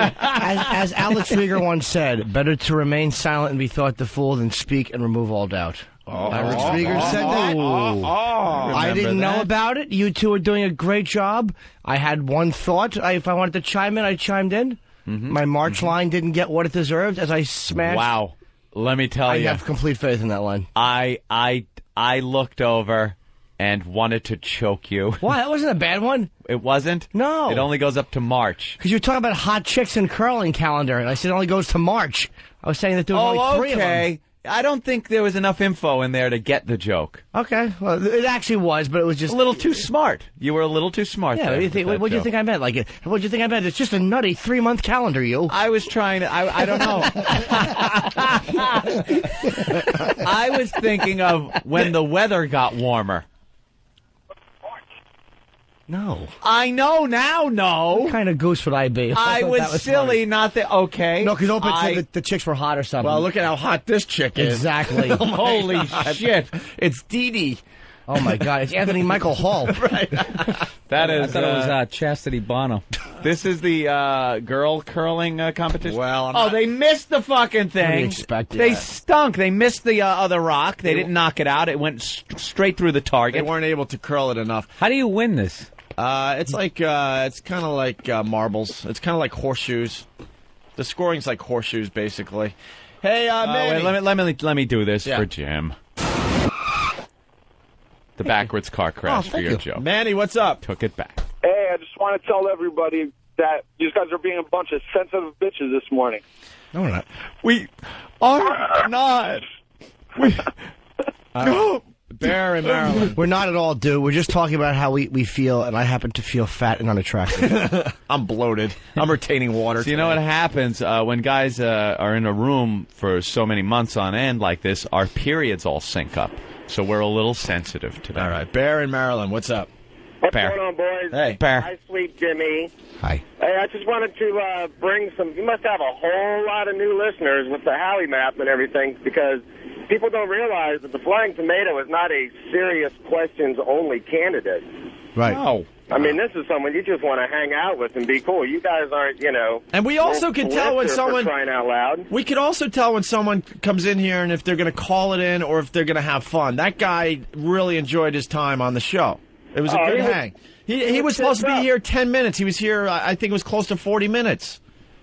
Alex Rieger once said, better to remain silent and be thought the fool than speak and remove all doubt. Alex Rieger said that. I didn't know about it. You two are doing a great job. I had one thought. If I wanted to chime in, I chimed in. Mm-hmm. My March line didn't get what it deserved as I smashed. Wow. Let me tell you. I have complete faith in that line. I looked over and wanted to choke you. Why? That wasn't a bad one. It wasn't? No. It only goes up to March. Because you're talking about hot chicks and curling calendar, and I said it only goes to March. I was saying that there was only 3 of them. I don't think there was enough info in there to get the joke. Okay. Well, it actually was, but it was just... a little too smart. You were a little too smart. Yeah, what do you think I meant? What do you think I meant? It's just a nutty 3-month calendar, you. I was trying to... I don't know. I was thinking of when the weather got warmer. No. I know now, no. What kind of goose would I be? I was silly, funny. Not the... Okay. No, because Opie said the chicks were hot or something. Well, look at how hot this chick is. Exactly. Holy shit. It's Dee Dee. Oh, my God. It's Anthony Michael Hall. Right. That is. I thought it was Chastity Bono. This is the girl curling competition. Well, they missed the fucking What do you thing. expect? They stunk. They missed the other rock. They didn't knock it out. It went straight through the target. They weren't able to curl it enough. How do you win this? It's like it's kind of like marbles. It's kind of like horseshoes. The scoring's like horseshoes, basically. Hey, Manny. Wait, let me do this Yeah. for Jim. The backwards car crash for your joke. Manny, what's up? Took it back. Hey, I just want to tell everybody that you guys are being a bunch of sensitive bitches this morning. No, we're not. We are not. No. Bear in Maryland. We're not at all, dude. We're just talking about how we feel, and I happen to feel fat and unattractive. I'm bloated. I'm retaining water. So you know what happens when guys are in a room for so many months on end like this? Our periods all sync up, so we're a little sensitive to that. All right, Bear in Maryland. What's up? What's Bear. going on, boys? Hey, Bear. Hi, sweet Jimmy. Hi. Hey, I just wanted to bring some... You must have a whole lot of new listeners with the Howie map and everything, because people don't realize that the Flying Tomato is not a serious questions-only candidate. Right. Oh. I mean, this is someone you just want to hang out with and be cool. You guys aren't, And we also can tell when for someone... crying out loud. We could also tell when someone comes in here and if they're going to call it in or if they're going to have fun. That guy really enjoyed his time on the show. It was a good hang. He was supposed to be here 10 minutes. He was here, I think it was close to 40 minutes.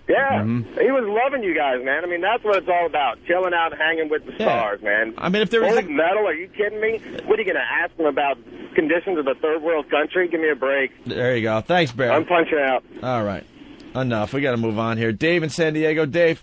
Yeah, he was loving you guys, man. I mean, that's what it's all about, chilling out and hanging with the stars, man. I mean, if there was Gold medal, are you kidding me? What are you going to ask them about conditions of a third world country? Give me a break. There you go. Thanks, Bear. I'm punching out. All right. Enough. We got to move on here. Dave in San Diego. Dave.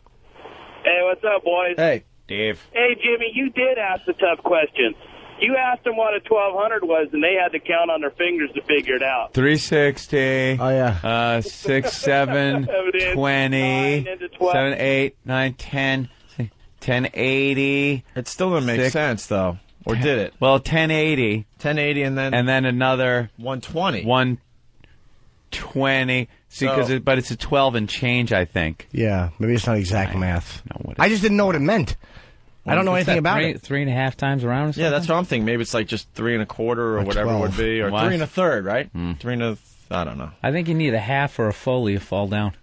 Hey, what's up, boys? Hey. Dave. Hey, Jimmy, you did ask the tough questions. You asked them what a 1200 was, and they had to count on their fingers to figure it out. 360. Oh, yeah. 6, 7, 20, 7, 8, 9, 10, 1080. It still doesn't make sense, though. Or did it? Well, 1080. 1080 and then another 120. 120. See, but it's a 12 and change, I think. Yeah, maybe it's not exact math. No, I just didn't know what it meant. I don't know anything about it. 3.5 times around or something? Yeah, that's what I'm thinking. Maybe it's like just 3 1/4 or whatever 12. it would be. Or What? 3 1/3, right? 3 1/3. I don't know. I think you need a half or a Foley to fall down.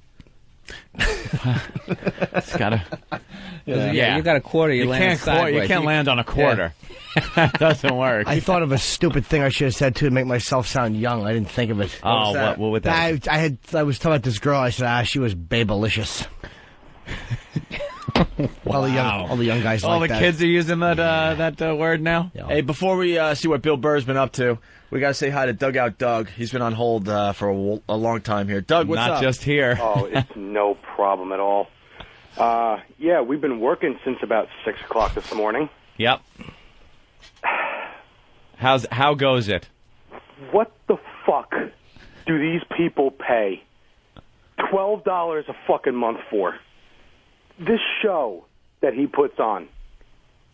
It's gotta. Yeah, you got a quarter. You land sideways. You can't land on a quarter. That doesn't work. I thought of a stupid thing I should have said, too, to make myself sound young. I didn't think of it. Oh, what would that? I was talking about this girl. I said, she was babelicious. All the young guys All like the that. kids are using that word now. Yeah. Hey, before we see what Bill Burr's been up to, we got to say hi to Dugout Doug. He's been on hold for a long time here. Doug, what's up? Not just here. Oh, it's no problem at all. Yeah, we've been working since about 6 o'clock this morning. Yep. How goes it? What the fuck do these people pay $12 a fucking month for? This show that he puts on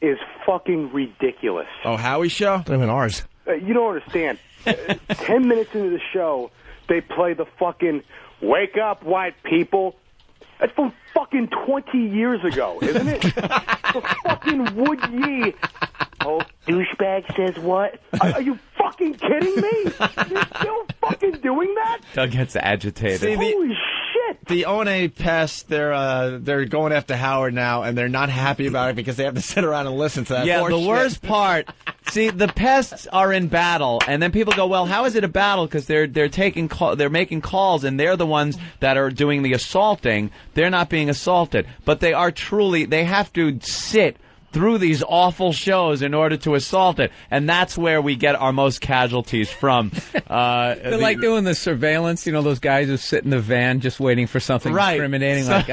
is fucking ridiculous. Oh, Howie's show? Not even ours. You don't understand. 10 minutes into the show, they play the fucking "Wake Up, White People." That's from fucking 20 years ago, isn't it? The fucking Wood Ye. Oh, douchebag says what? Are you fucking kidding me? You're still fucking doing that? Doug gets agitated. See, Holy shit. The ONA passed. They're going after Howard now, and they're not happy about it because they have to sit around and listen to that. Yeah, horse the shit. worst part. See, the pests are in battle, and then people go, "Well, how is it a battle?" Because they're making calls, and they're the ones that are doing the assaulting. They're not being assaulted, but they are truly. They have to sit through these awful shows in order to assault it, and that's where we get our most casualties from. They're like doing the surveillance, those guys who sit in the van just waiting for something incriminating, fuck.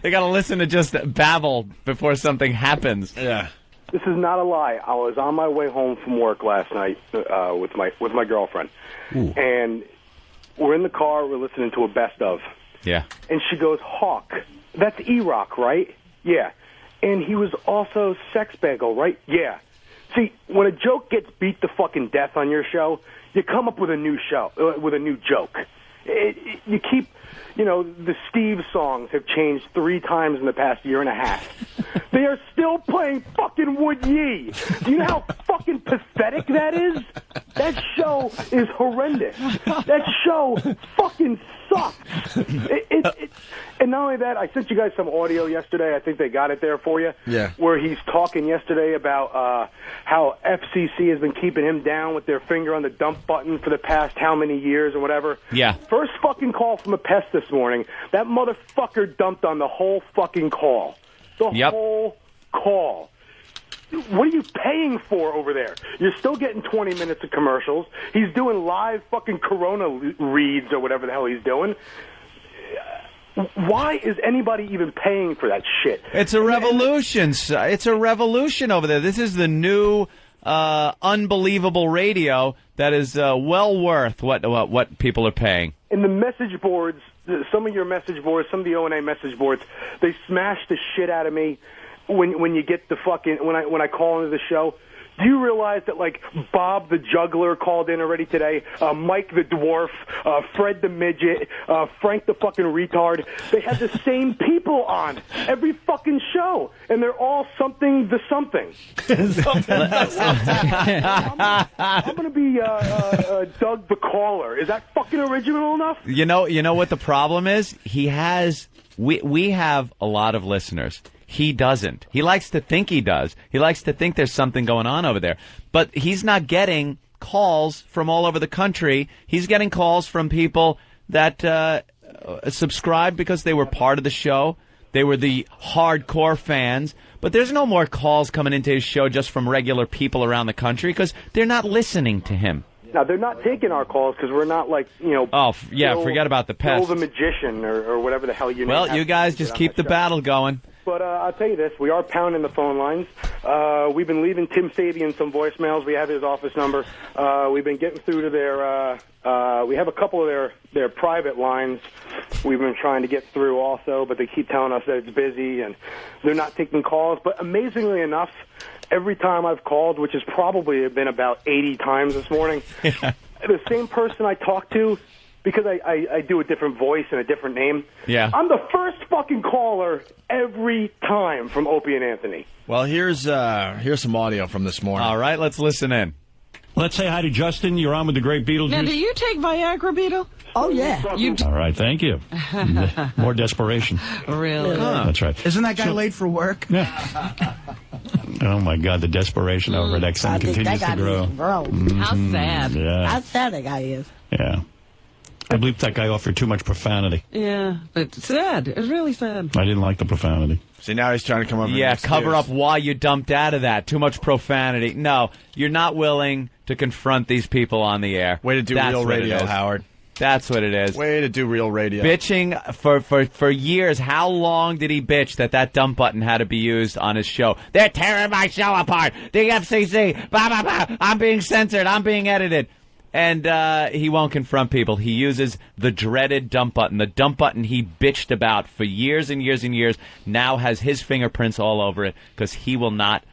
They got to listen to just babble before something happens. Yeah. This is not a lie. I was on my way home from work last night with my girlfriend, and we're in the car. We're listening to a best of. Yeah. And she goes, "Hawk, that's E-Rock, right?" "Yeah." "And he was also Sex Bagel, right?" "Yeah." See, when a joke gets beat to fucking death on your show, you come up with a new joke. You keep, the Steve songs have changed 3 times in the past year and a half. they are still playing fucking Would Ye. Do you know how fucking pathetic that is? That show is horrendous. That show fucking sucks. And not only that, I sent you guys some audio yesterday. I think they got it there for you. Yeah. Where he's talking yesterday about how FCC has been keeping him down with their finger on the dump button for the past how many years or whatever. Yeah. First fucking call from a pest this morning. That motherfucker dumped on the whole fucking call. The whole call. What are you paying for over there? You're still getting 20 minutes of commercials. He's doing live fucking Corona reads or whatever the hell he's doing. Why is anybody even paying for that shit? It's a revolution. It's a revolution over there. This is the new unbelievable radio that is well worth what people are paying. In the message boards, some of your message boards, some of the O&A message boards, they smash the shit out of me when you get the fucking when I call into the show. Do you realize that, like, Bob the Juggler called in already today, Mike the Dwarf, Fred the Midget, Frank the fucking Retard? They have the same people on every fucking show, and they're all something the something. I'm going to be Doug the Caller. Is that fucking original enough? You know what the problem is? We have a lot of listeners. He doesn't. He likes to think he does. He likes to think there's something going on over there. But he's not getting calls from all over the country. He's getting calls from people that subscribe because they were part of the show. They were the hardcore fans. But there's no more calls coming into his show just from regular people around the country because they're not listening to him. Now, they're not taking our calls because we're not like, forget about the pests. Bill the Magician or whatever the hell you name. Well, you guys just keep the battle going. But I'll tell you this, we are pounding the phone lines. We've been leaving Tim Sabian some voicemails. We have his office number. We've been getting through to their, we have a couple of their private lines we've been trying to get through also, but they keep telling us that it's busy and they're not taking calls. But amazingly enough, every time I've called, which has probably been about 80 times this morning, the same person I talk to, because I do a different voice and a different name, I'm the first fucking caller every time from Opie and Anthony. Well, here's some audio from this morning. All right, let's listen in. Let's say hi to Justin. You're on with the great Beetlejuice. Now, do you take Viagra, Beetle? Oh, yeah. You All right, thank you. More desperation. Really? That's right. Isn't that guy late for work? Yeah. Oh, my God, the desperation over at XM continues to grow. How sad. Yeah. How sad that guy is. Yeah. I believe that guy offered too much profanity. Yeah, but it's sad. It's really sad. I didn't like the profanity. See, now he's trying to come up with an excuse. Cover up why you dumped out of that. Too much profanity. No, you're not willing to confront these people on the air. Way to do real radio, Howard. That's what it is. Way to do real radio. Bitching for years. How long did he bitch that dump button had to be used on his show? They're tearing my show apart. The FCC. Blah, blah, blah. I'm being censored. I'm being edited. And he won't confront people. He uses the dreaded dump button. The dump button he bitched about for years and years and years now has his fingerprints all over it because he will not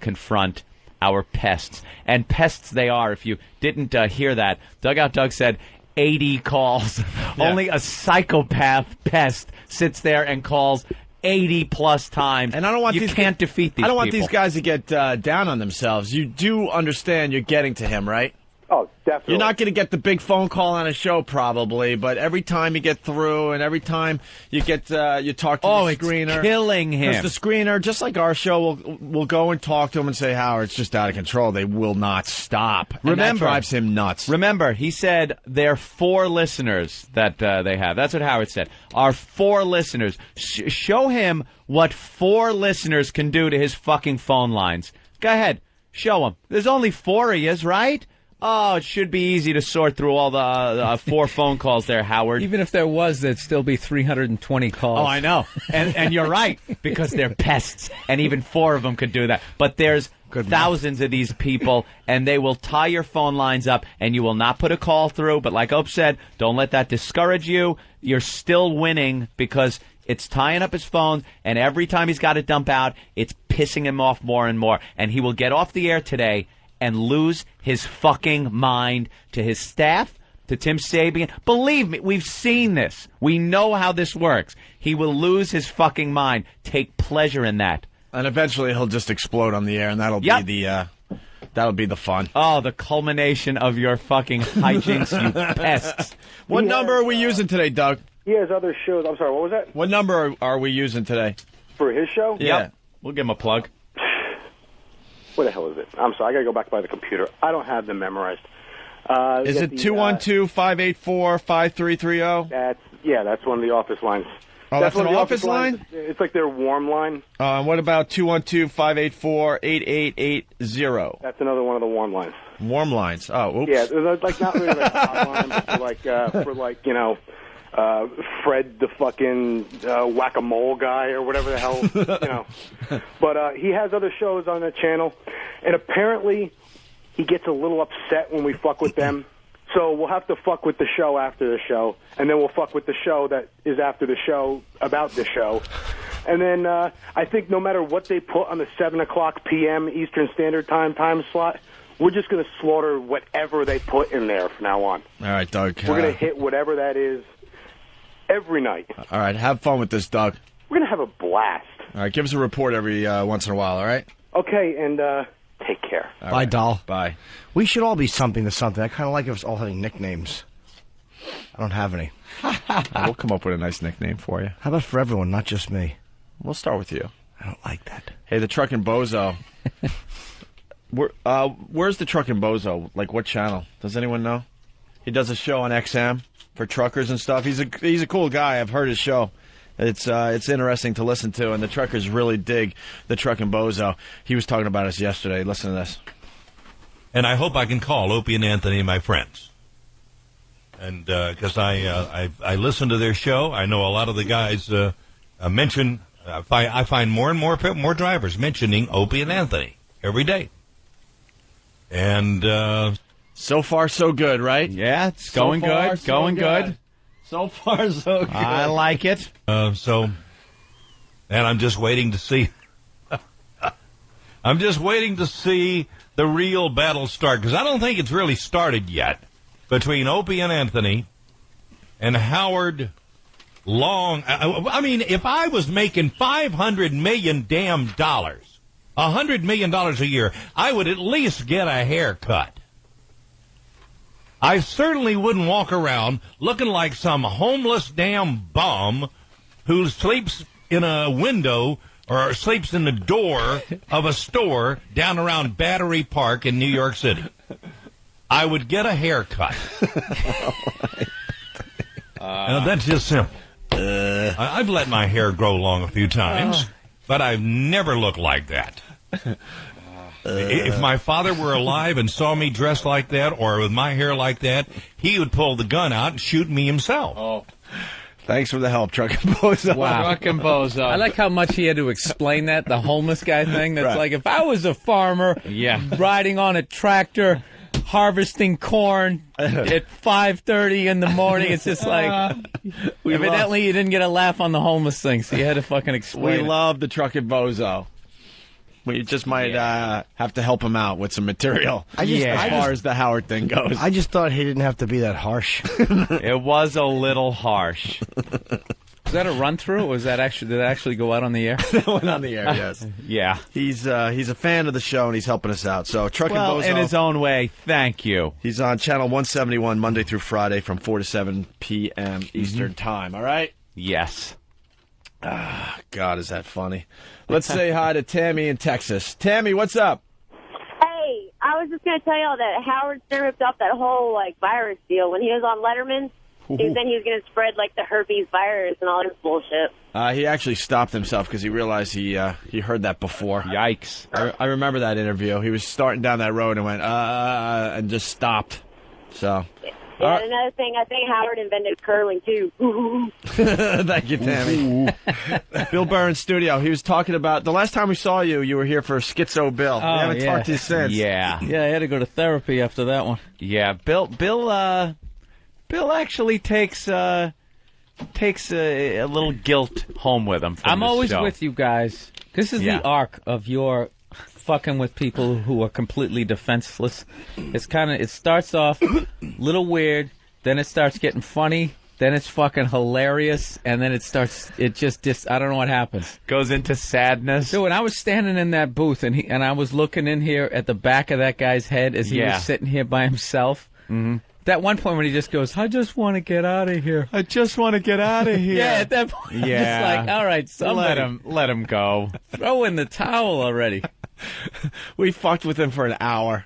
confront our pests. And pests they are. If you didn't hear that, Dugout Doug said 80 calls. Yeah. Only a psychopath pest sits there and calls 80-plus times. And I don't want you can't defeat these people. I don't want these guys to get down on themselves. You do understand you're getting to him, right? Oh, definitely. You're not going to get the big phone call on a show, probably, but every time you get through and every time you get you talk to the screener, it's killing him. Because the screener, just like our show, will go and talk to him and say, Howard, it's just out of control. They will not stop. And that drives him nuts. Remember, he said there are 4 listeners that they have. That's what Howard said. Our 4 listeners. Show him what 4 listeners can do to his fucking phone lines. Go ahead. Show him. There's only 4 of yous, right? Oh, it should be easy to sort through all the 4 phone calls there, Howard. Even if there was, there'd still be 320 calls. Oh, I know. And you're right, because they're pests, and even 4 of them could do that. But there's thousands of these people, and they will tie your phone lines up, and you will not put a call through. But like Ope said, don't let that discourage you. You're still winning because it's tying up his phone, and every time he's got to dump out, it's pissing him off more and more. And he will get off the air today and lose his fucking mind to his staff, to Tim Sabian. Believe me, we've seen this. We know how this works. He will lose his fucking mind. Take pleasure in that. And eventually he'll just explode on the air, and that'll be the fun. Oh, the culmination of your fucking hijinks, you pests. What number are we using today, Doug? He has other shows. I'm sorry, what was that? What number are we using today? For his show? Yeah. We'll give him a plug. What the hell is it? I'm sorry, I got to go back by the computer. I don't have them memorized. Is it 212-584-5330? That's one of the office lines. Oh, that's an one of the office line? It's like their warm line. What about 212-584-8880? That's another one of the warm lines. Warm lines. Oh, oops. Yeah, they're like not really like a hotline, but for like Fred the fucking whack-a-mole guy or whatever the hell, But he has other shows on the channel, and apparently he gets a little upset when we fuck with them. So we'll have to fuck with the show after the show, and then we'll fuck with the show that is after the show about the show. And then I think no matter what they put on the 7 o'clock p.m. Eastern Standard Time slot, we're just going to slaughter whatever they put in there from now on. All right, Doug. We're going to hit whatever that is every night. All right, have fun with this, Doug. We're going to have a blast. All right, give us a report every once in a while, all right? Okay, and take care. All Bye, right. doll. Bye. We should all be something to something. I kind of like us all having nicknames. I don't have any. We'll come up with a nice nickname for you. How about for everyone, not just me? We'll start with you. I don't like that. Hey, the Truckin' Bozo. Where's the Truckin' Bozo? Like, what channel? Does anyone know? He does a show on XM for truckers and stuff. He's a cool guy. I've heard his show. It's interesting to listen to, and the truckers really dig the Truckin' Bozo. He was talking about us yesterday. Listen to this. And I hope I can call Opie and Anthony my friends. And because I listen to their show, I know a lot of the guys mention. I find more and more drivers mentioning Opie and Anthony every day. And so far, so good, right? Yeah, it's going good. Going good. So far, so good. I like it. And I'm just waiting to see. I'm just waiting to see the real battle start, because I don't think it's really started yet between Opie and Anthony and Howard Long. I mean, if I was making $500 million $100 million a year, I would at least get a haircut. I certainly wouldn't walk around looking like some homeless damn bum who sleeps in a window or sleeps in the door of a store down around Battery Park in New York City. I would get a haircut. That's just simple. I've let my hair grow long a few times, but I've never looked like that. If my father were alive and saw me dressed like that or with my hair like that, he would pull the gun out and shoot me himself. Oh. Thanks for the help, Truckin' Bozo. Wow. Truckin' Bozo. I like how much he had to explain that, the homeless guy thing. That's like, if I was a farmer riding on a tractor, harvesting corn at 5:30 in the morning, it's just like, evidently you didn't get a laugh on the homeless thing, so you had to fucking explain We love the Truckin' Bozo. We just might have to help him out with some material as far as the Howard thing goes. I just thought he didn't have to be that harsh. It was a little harsh. Was that a run-through, or did that actually go out on the air? That went on the air, yes. Yeah. He's a fan of the show, and he's helping us out. So Truckin' Bozo. In his own way, thank you. He's on Channel 171 Monday through Friday from 4 to 7 p.m. Eastern Time, all right? Yes. Ah, God, is that funny. Let's say hi to Tammy in Texas. Tammy, what's up? Hey, I was just going to tell y'all that Howard Stern ripped off that whole, virus deal. When he was on Letterman, he was saying he was going to spread, the herpes virus and all this bullshit. He actually stopped himself because he realized he heard that before. Yikes. I remember that interview. He was starting down that road and went, and just stopped. So... Yeah, another thing, I think Howard invented curling, too. Thank you, Tammy. Bill Burr in studio. He was talking about, the last time we saw you, you were here for Schizo Bill. We haven't talked to you since. Yeah. Yeah, I had to go to therapy after that one. Yeah, Bill actually takes a little guilt home with him. I'm always show. with you guys. This is the arc of your fucking with people who are completely defenseless. It starts off a little weird, then it starts getting funny, then it's fucking hilarious, and then it just I don't know what happens. Goes into sadness. So when I was standing in that booth, and I was looking in here at the back of that guy's head as he was sitting here by himself, that one point when he just goes, I just want to get out of here. I just want to get out of here. Yeah, at that point, I'm just like, all right, somebody. Let him go. Throw in the towel already. We fucked with him for an hour.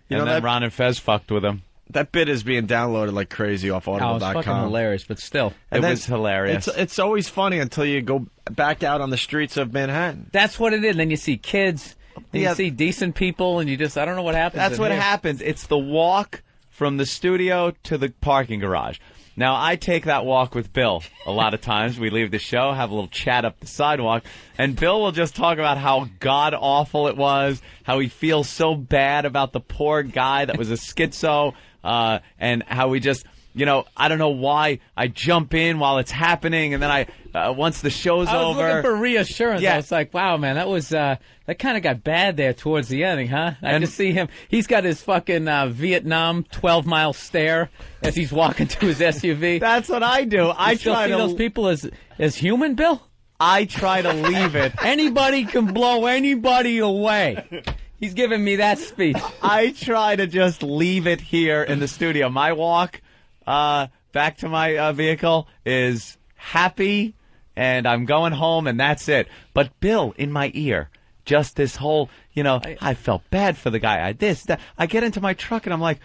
And then Ron and Fez fucked with him. That bit is being downloaded like crazy off Audible.com. Oh, it's fucking hilarious, but still. It was hilarious. It's always funny until you go back out on the streets of Manhattan. That's what it is. Then you see kids, and you see decent people, and you just, I don't know what happens. That's what happens. It's the walk from the studio to the parking garage. Now, I take that walk with Bill a lot of times. We leave the show, have a little chat up the sidewalk, and Bill will just talk about how god-awful it was, how he feels so bad about the poor guy that was a schizo, and how we just, I don't know why I jump in while it's happening, and then once the show's over. I was looking for reassurance. Yeah. I was like, wow, man, that was, that kind of got bad there towards the ending, huh? I just see him. He's got his fucking Vietnam 12-mile stare as he's walking to his SUV. That's what I do. I try see to those people as human, Bill? I try to leave it. Anybody can blow anybody away. He's giving me that speech. I try to just leave it here in the studio. My walk back to my vehicle is happy, and I'm going home, and that's it. But Bill, in my ear, just this whole, I felt bad for the guy. That. I get into my truck, and I'm like,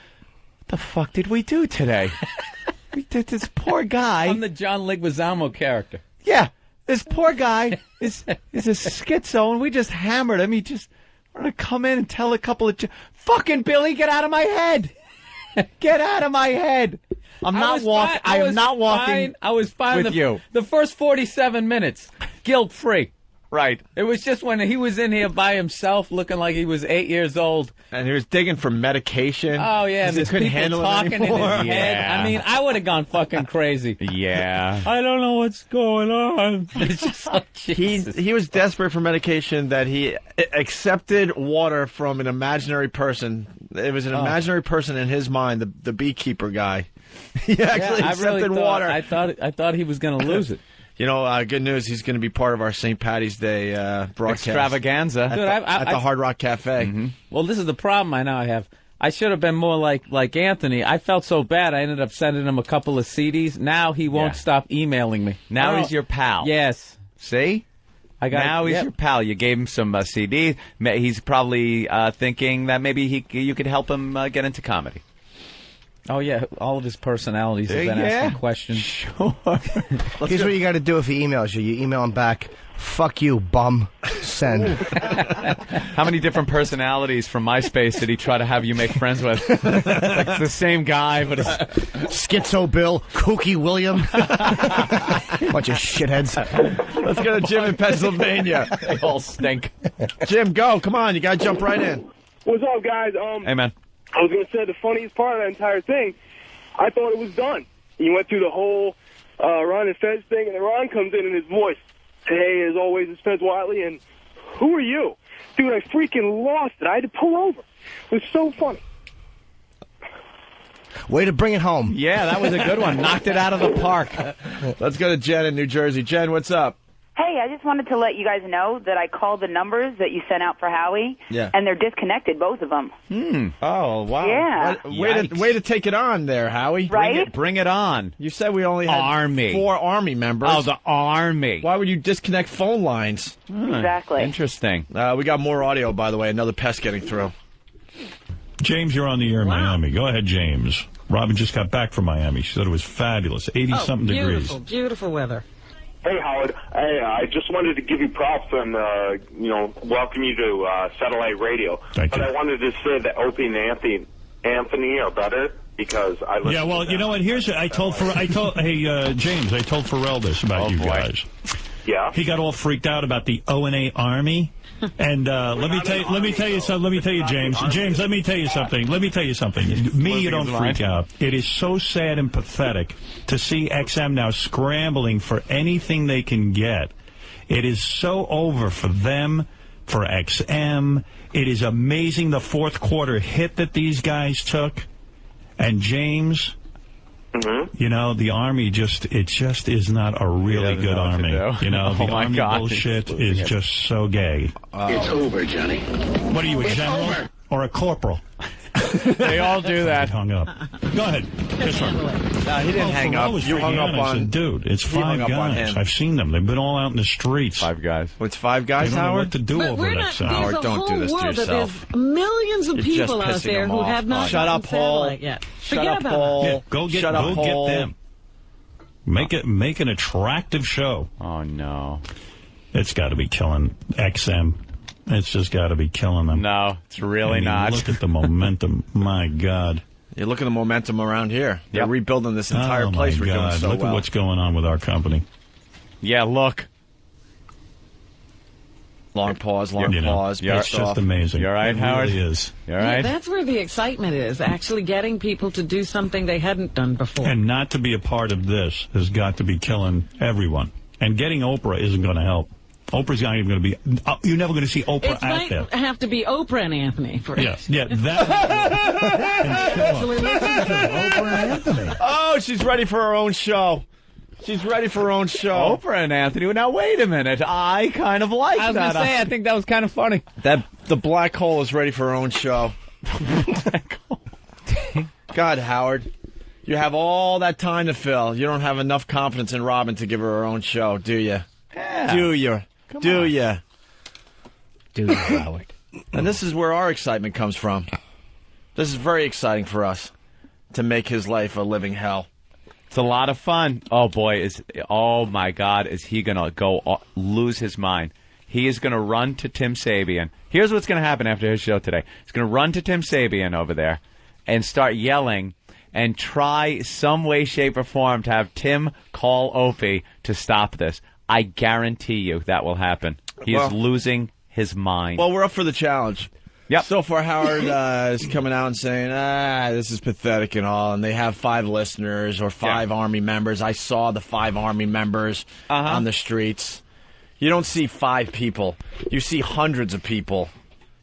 what the fuck did we do today? We did this poor guy. I'm the John Leguizamo character. Yeah, this poor guy is a schizo, and we just hammered him. We're going to come in and tell a couple of... Fucking Billy, get out of my head! Get out of my head! I am not walking. I was fine with you. The first 47 minutes, guilt-free. Right. It was just when he was in here by himself, looking like he was 8 years old, and he was digging for medication. Oh yeah, and he there's couldn't people handle talking it in anymore. his head. I mean, I would have gone fucking crazy. Yeah. I don't know what's going on. It's just like, Jesus. He was desperate for medication that he accepted water from an imaginary person. It was an imaginary person in his mind, the beekeeper guy. He actually accepted water. I thought he was going to lose it. Good news. He's going to be part of our St. Patty's Day broadcast extravaganza at the Hard Rock Cafe. Mm-hmm. Well, this is the problem I have. I should have been more like Anthony. I felt so bad. I ended up sending him a couple of CDs. Now he won't stop emailing me. Now he's your pal. Yes. See? Now he's your pal. You gave him some CDs. He's probably thinking that maybe you could help him get into comedy. Oh, yeah. All of his personalities have been asking questions. Sure. Here's what you got to do if he emails you. You email him back, fuck you, bum, send. How many different personalities from MySpace did he try to have you make friends with? Like it's the same guy, but it's... Schizo Bill, Kooky William. Bunch of shitheads. Let's go to Jim in Pennsylvania. They all stink. Jim, go. Come on. You got to jump right in. What's up, guys? Hey, man. I was going to say the funniest part of that entire thing, I thought it was done. He went through the whole Ron and Fez thing, and then Ron comes in his voice. Hey, as always, it's Fez Whatley, and who are you? Dude, I freaking lost it. I had to pull over. It was so funny. Way to bring it home. Yeah, that was a good one. Knocked it out of the park. Let's go to Jen in New Jersey. Jen, what's up? Hey, I just wanted to let you guys know that I called the numbers that you sent out for Howie, and they're disconnected, both of them. Oh, wow. Yeah. Way to take it on there, Howie. Right? Bring it on. You said we only had 4 Army members. Oh, the Army. Why would you disconnect phone lines? Exactly. Interesting. We got more audio, by the way. Another pest getting through. James, you're on the air in Miami. Go ahead, James. Robin just got back from Miami. She said it was fabulous. 80-something degrees. Beautiful weather. Hey, Howard. Hey, I just wanted to give you props and, welcome you to satellite radio. Thank you. But I wanted to say that Opie and Anthony are better because I listen Yeah, well, to you know what? Here's James, I told Pharrell this about you guys. Yeah. He got all freaked out about the O&A Army. And let me tell you something, James. James, let me tell you something. Me, you don't freak out. It is so sad and pathetic to see XM now scrambling for anything they can get. It is so over for them, for XM. It is amazing the fourth quarter hit that these guys took. And James, You know, the Army it just is not a really good Army. You know, the Army bullshit is just so gay. It's over, Johnny. What are you, a general or a corporal? They all do that. Hung up. Go ahead. Kiss her. No, he didn't hang up. You hung up on. I said, dude, it's Five Guys. I've seen them. They've been all out in the streets. Five Guys. What's Five Guys, they don't Howard? know what to do over that. Howard, don't do this to yourself. There's millions of people out there who have not Shut up, Paul. Yet. Shut up, Paul. Yeah, go get them. Make an attractive show. Oh no, it's got to be killing XM. It's just got to be killing them. No, it's really not. Look at the momentum. My God. You look at the momentum around here. They're rebuilding this entire place. We're doing so look well. At what's going on with our company. Yeah, look. Long pause, pause. It's just amazing. You all right, Howard? It really is. You all right? Yeah, that's where the excitement is, actually getting people to do something they hadn't done before. And not to be a part of this has got to be killing everyone. And getting Oprah isn't going to help. Oprah's not even going to be... you're never going to see Oprah out there. It might have to be Oprah and Anthony for it. Yeah, that... actually listen to Oprah and Anthony. Oh, she's ready for her own show. She's ready for her own show. Oprah and Anthony. Now, wait a minute. I kind of like that. I was going to say, I think that was kind of funny. The black hole is ready for her own show. God, Howard. You have all that time to fill. You don't have enough confidence in Robin to give her her own show, do you? Yeah. Do you? Do you? Do you, Howard? And this is where our excitement comes from. This is very exciting for us to make his life a living hell. It's a lot of fun. Oh, boy. Oh, my God. Is he going to lose his mind? He is going to run to Tim Sabean. Here's what's going to happen after his show today. He's going to run to Tim Sabean over there and start yelling and try some way, shape, or form to have Tim call Opie to stop this. I guarantee you that will happen. He is losing his mind. Well, we're up for the challenge. Yep. So far, Howard is coming out and saying, this is pathetic and all, and they have 5 listeners or 5 Army members. I saw the 5 Army members on the streets. You don't see 5 people. You see hundreds of people.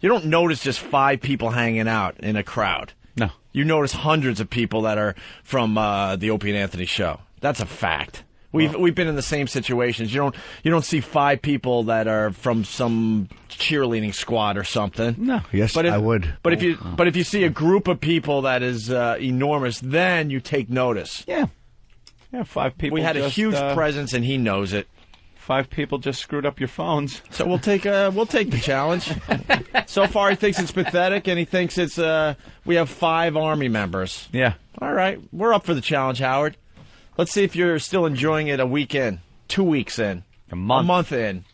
You don't notice just 5 people hanging out in a crowd. No. You notice hundreds of people that are from the Opie and Anthony show. That's a fact. We've been in the same situations. You don't see 5 people that are from some cheerleading squad or something. No. Yes, I would. But if you see a group of people that is enormous, then you take notice. Yeah. Yeah, 5 people. We had a huge presence, and he knows it. 5 people just screwed up your phones. So we'll take the challenge. So far, he thinks it's pathetic, and he thinks it's we have 5 Army members. Yeah. All right, we're up for the challenge, Howard. Let's see if you're still enjoying it a week in, 2 weeks in, a month in.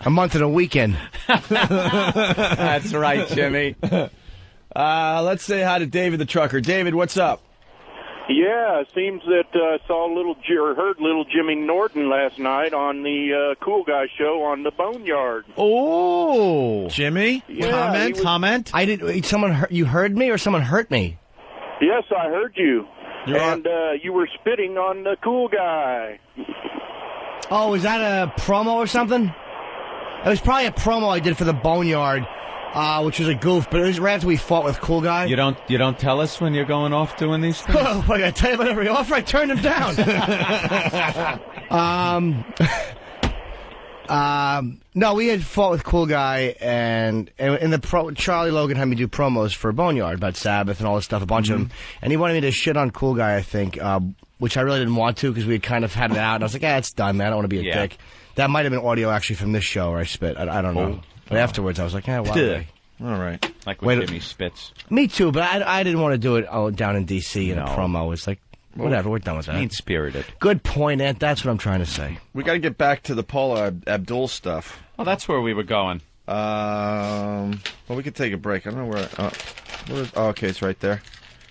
A month and a weekend. That's right, Jimmy. Let's say hi to David the trucker. David, what's up? Yeah, it seems that heard little Jimmy Norton last night on the Cool Guy show on the Boneyard. Oh, Jimmy, Yeah, comment. I did. You heard me, or someone hurt me? Yes, I heard you. You were spitting on the Cool Guy. Oh, is that a promo or something? It was probably a promo I did for the Boneyard, which was a goof, but it was right after we fought with Cool Guy. You don't tell us when you're going off doing these things? Oh, I gotta tell you about every offer. I turned him down. No, we had fought with Cool Guy, and Charlie Logan had me do promos for Boneyard about Sabbath and all this stuff, a bunch of them, and he wanted me to shit on Cool Guy, I think, which I really didn't want to because we had kind of had it out, and I was like, it's done, man. I don't want to be a dick. That might have been audio actually from this show where I spit. I don't know. But afterwards, I was like, why? All right. Like when Jimmy spits. Me too, but I didn't want to do it down in D.C. in a promo. It's like, whatever, we're done with that. Mean-spirited. Good point, Ant. That's what I'm trying to say. We got to get back to the Paula Abdul stuff. Oh, that's where we were going. Well, we could take a break. I don't know where. Okay, it's right there.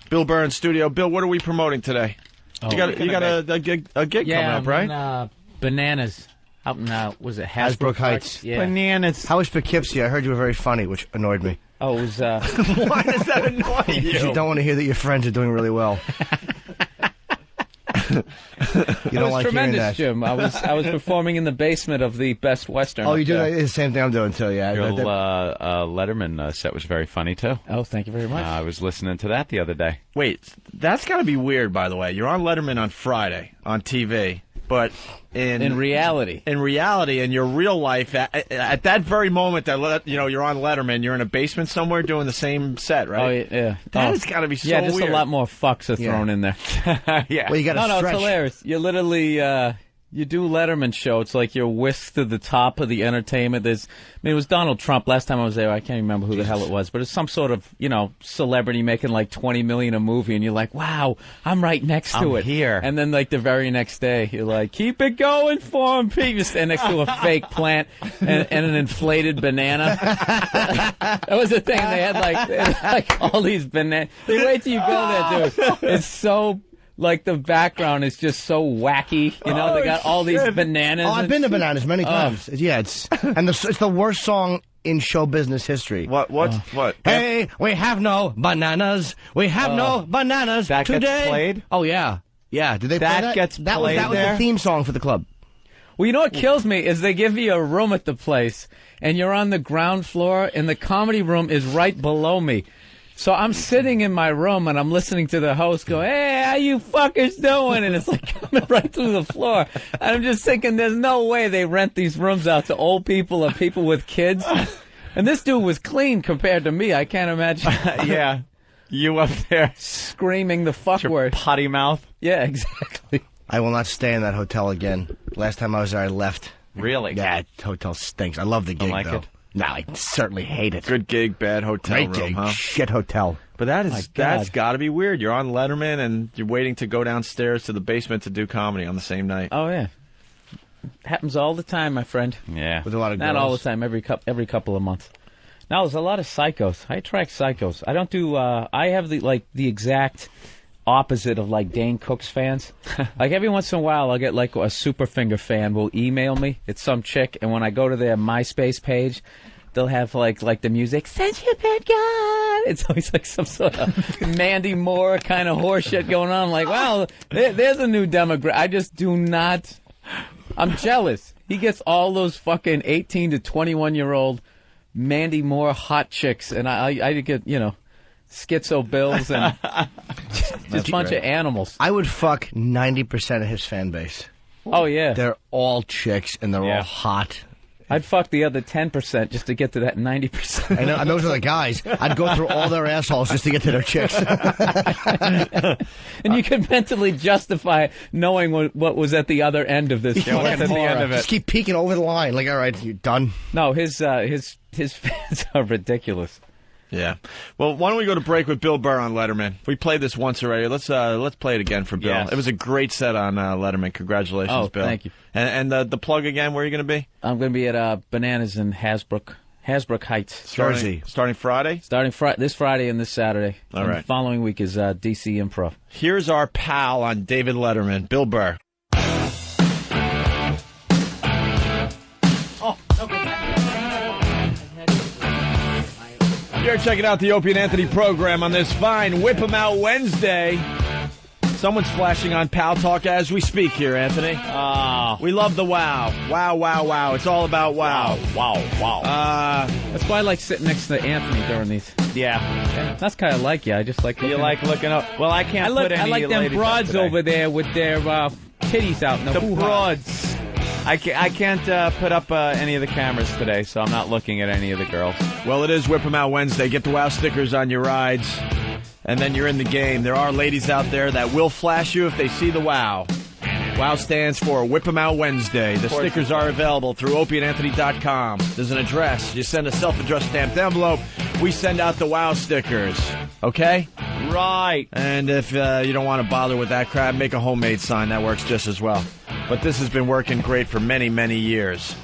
Bill Burr in studio. Bill, what are we promoting today? Oh, you got a gig coming up, right? Bananas. Out in, was it Hasbrook Heights? Yeah. Bananas. How was Poughkeepsie? I heard you were very funny, which annoyed me. Oh, it was... Why does that annoy you? Because you don't want to hear that your friends are doing really well. You It don't was like hearing tremendous, that. Jim. I was performing in the basement of the Best Western. Oh, up you do there. the same thing I'm doing too. Yeah. Your Letterman set was very funny too. Oh, thank you very much. I was listening to that the other day. Wait, that's got to be weird, by the way. You're on Letterman on Friday on TV, but in reality, in your real life, at that very moment that you're on Letterman, you're in a basement somewhere doing the same set, right? Oh, yeah. That has got to be so Yeah, just weird. a lot more fucks are thrown in there. Yeah. Well, you gotta no, stretch. it's hilarious. You literally, you do Letterman show. It's like you're whisked to the top of the entertainment. It was Donald Trump. Last time I was there, I can't remember who the hell it was, but it's some sort of, celebrity making like $20 million a movie, and you're like, wow, I'm right next to I'm it. here. And then like the very next day, you're like, keep it going for him, Pete. You stand next to a fake plant and an inflated banana. That was the thing. They had like all these bananas. Wait till you go there, dude. It's so. Like, the background is just so wacky. They got all these bananas. Oh, I've been to Bananas many times. Yeah, it's the worst song in show business history. What? Hey, we have no bananas. We have no bananas That today. gets played? Oh, yeah. Yeah, did they play that? Gets that was played there? the theme song for the club. Well, you know what kills me is they give you a room at the place, and you're on the ground floor, and the comedy room is right below me. So I'm sitting in my room, and I'm listening to the host go, hey, how you fuckers doing? And it's like coming right through the floor. And I'm just thinking, there's no way they rent these rooms out to old people or people with kids. And this dude was clean compared to me. I can't imagine. Yeah. You up there screaming the fuck word. Potty mouth. Yeah, exactly. I will not stay in that hotel again. Last time I was there, I left. Really? Yeah, hotel stinks. I love the gig, like though. it? No, I certainly hate it. Good gig, bad hotel Great room, gig, huh? shit hotel. But that's got to be weird. You're on Letterman and you're waiting to go downstairs to the basement to do comedy on the same night. Oh, yeah. Happens all the time, my friend. Yeah. With a lot of Not girls. all the time, every couple of months. Now, there's a lot of psychos. I attract psychos. I don't do, I have the exact opposite of like Dane Cook's fans. Like every once in a while I'll get like a Superfinger fan will email me. It's some chick, and when I go to their MySpace page, they'll have like the music, "Censorship God." It's always like some sort of Mandy Moore kind of horseshit going on. I'm like, well, there's a new demographic. I just do not. I'm jealous. He gets all those fucking 18 to 21-year-old Mandy Moore hot chicks, and I get, schizo bills and just a bunch of animals. I would fuck 90% of his fan base. Oh, yeah. They're all chicks, and they're all hot. I'd fuck the other 10% just to get to that 90%. And those are the guys. I'd go through all their assholes just to get to their chicks. And you can mentally justify knowing what was at the other end of this. At the end of it. Just keep peeking over the line. Like, all right, you're done. No, his fans are ridiculous. Yeah. Well, why don't we go to break with Bill Burr on Letterman? We played this once already. Let's play it again for Bill. Yes. It was a great set on Letterman. Congratulations, Bill. Thank you. And the plug again, where are you going to be? I'm going to be at Bananas in Hasbrook Heights. Starting Friday? Starting this Friday and this Saturday. All and right. The following week is DC Improv. Here's our pal on David Letterman, Bill Burr. You're checking out the Opie and Anthony program on this fine Whip 'em Out Wednesday. Someone's flashing on Pal Talk as we speak here, Anthony. We love the wow. Wow, wow, wow. It's all about wow. Wow. That's why I like sitting next to Anthony during these. Yeah. That's kind of like you. I just like You like looking up. Well, I can't put any I like them ladies broads up today. over there with their titties out. The broads. I can't put up any of the cameras today, so I'm not looking at any of the girls. Well, it is Whip 'em Out Wednesday. Get the wow stickers on your rides, and then you're in the game. There are ladies out there that will flash you if they see the wow. WOW stands for Whip 'em Out Wednesday. The stickers are available through opieandanthony.com. There's an address. You send a self-addressed stamped envelope. We send out the wow stickers. Okay? Right. And if you don't want to bother with that crap, make a homemade sign. That works just as well. But this has been working great for many, many years.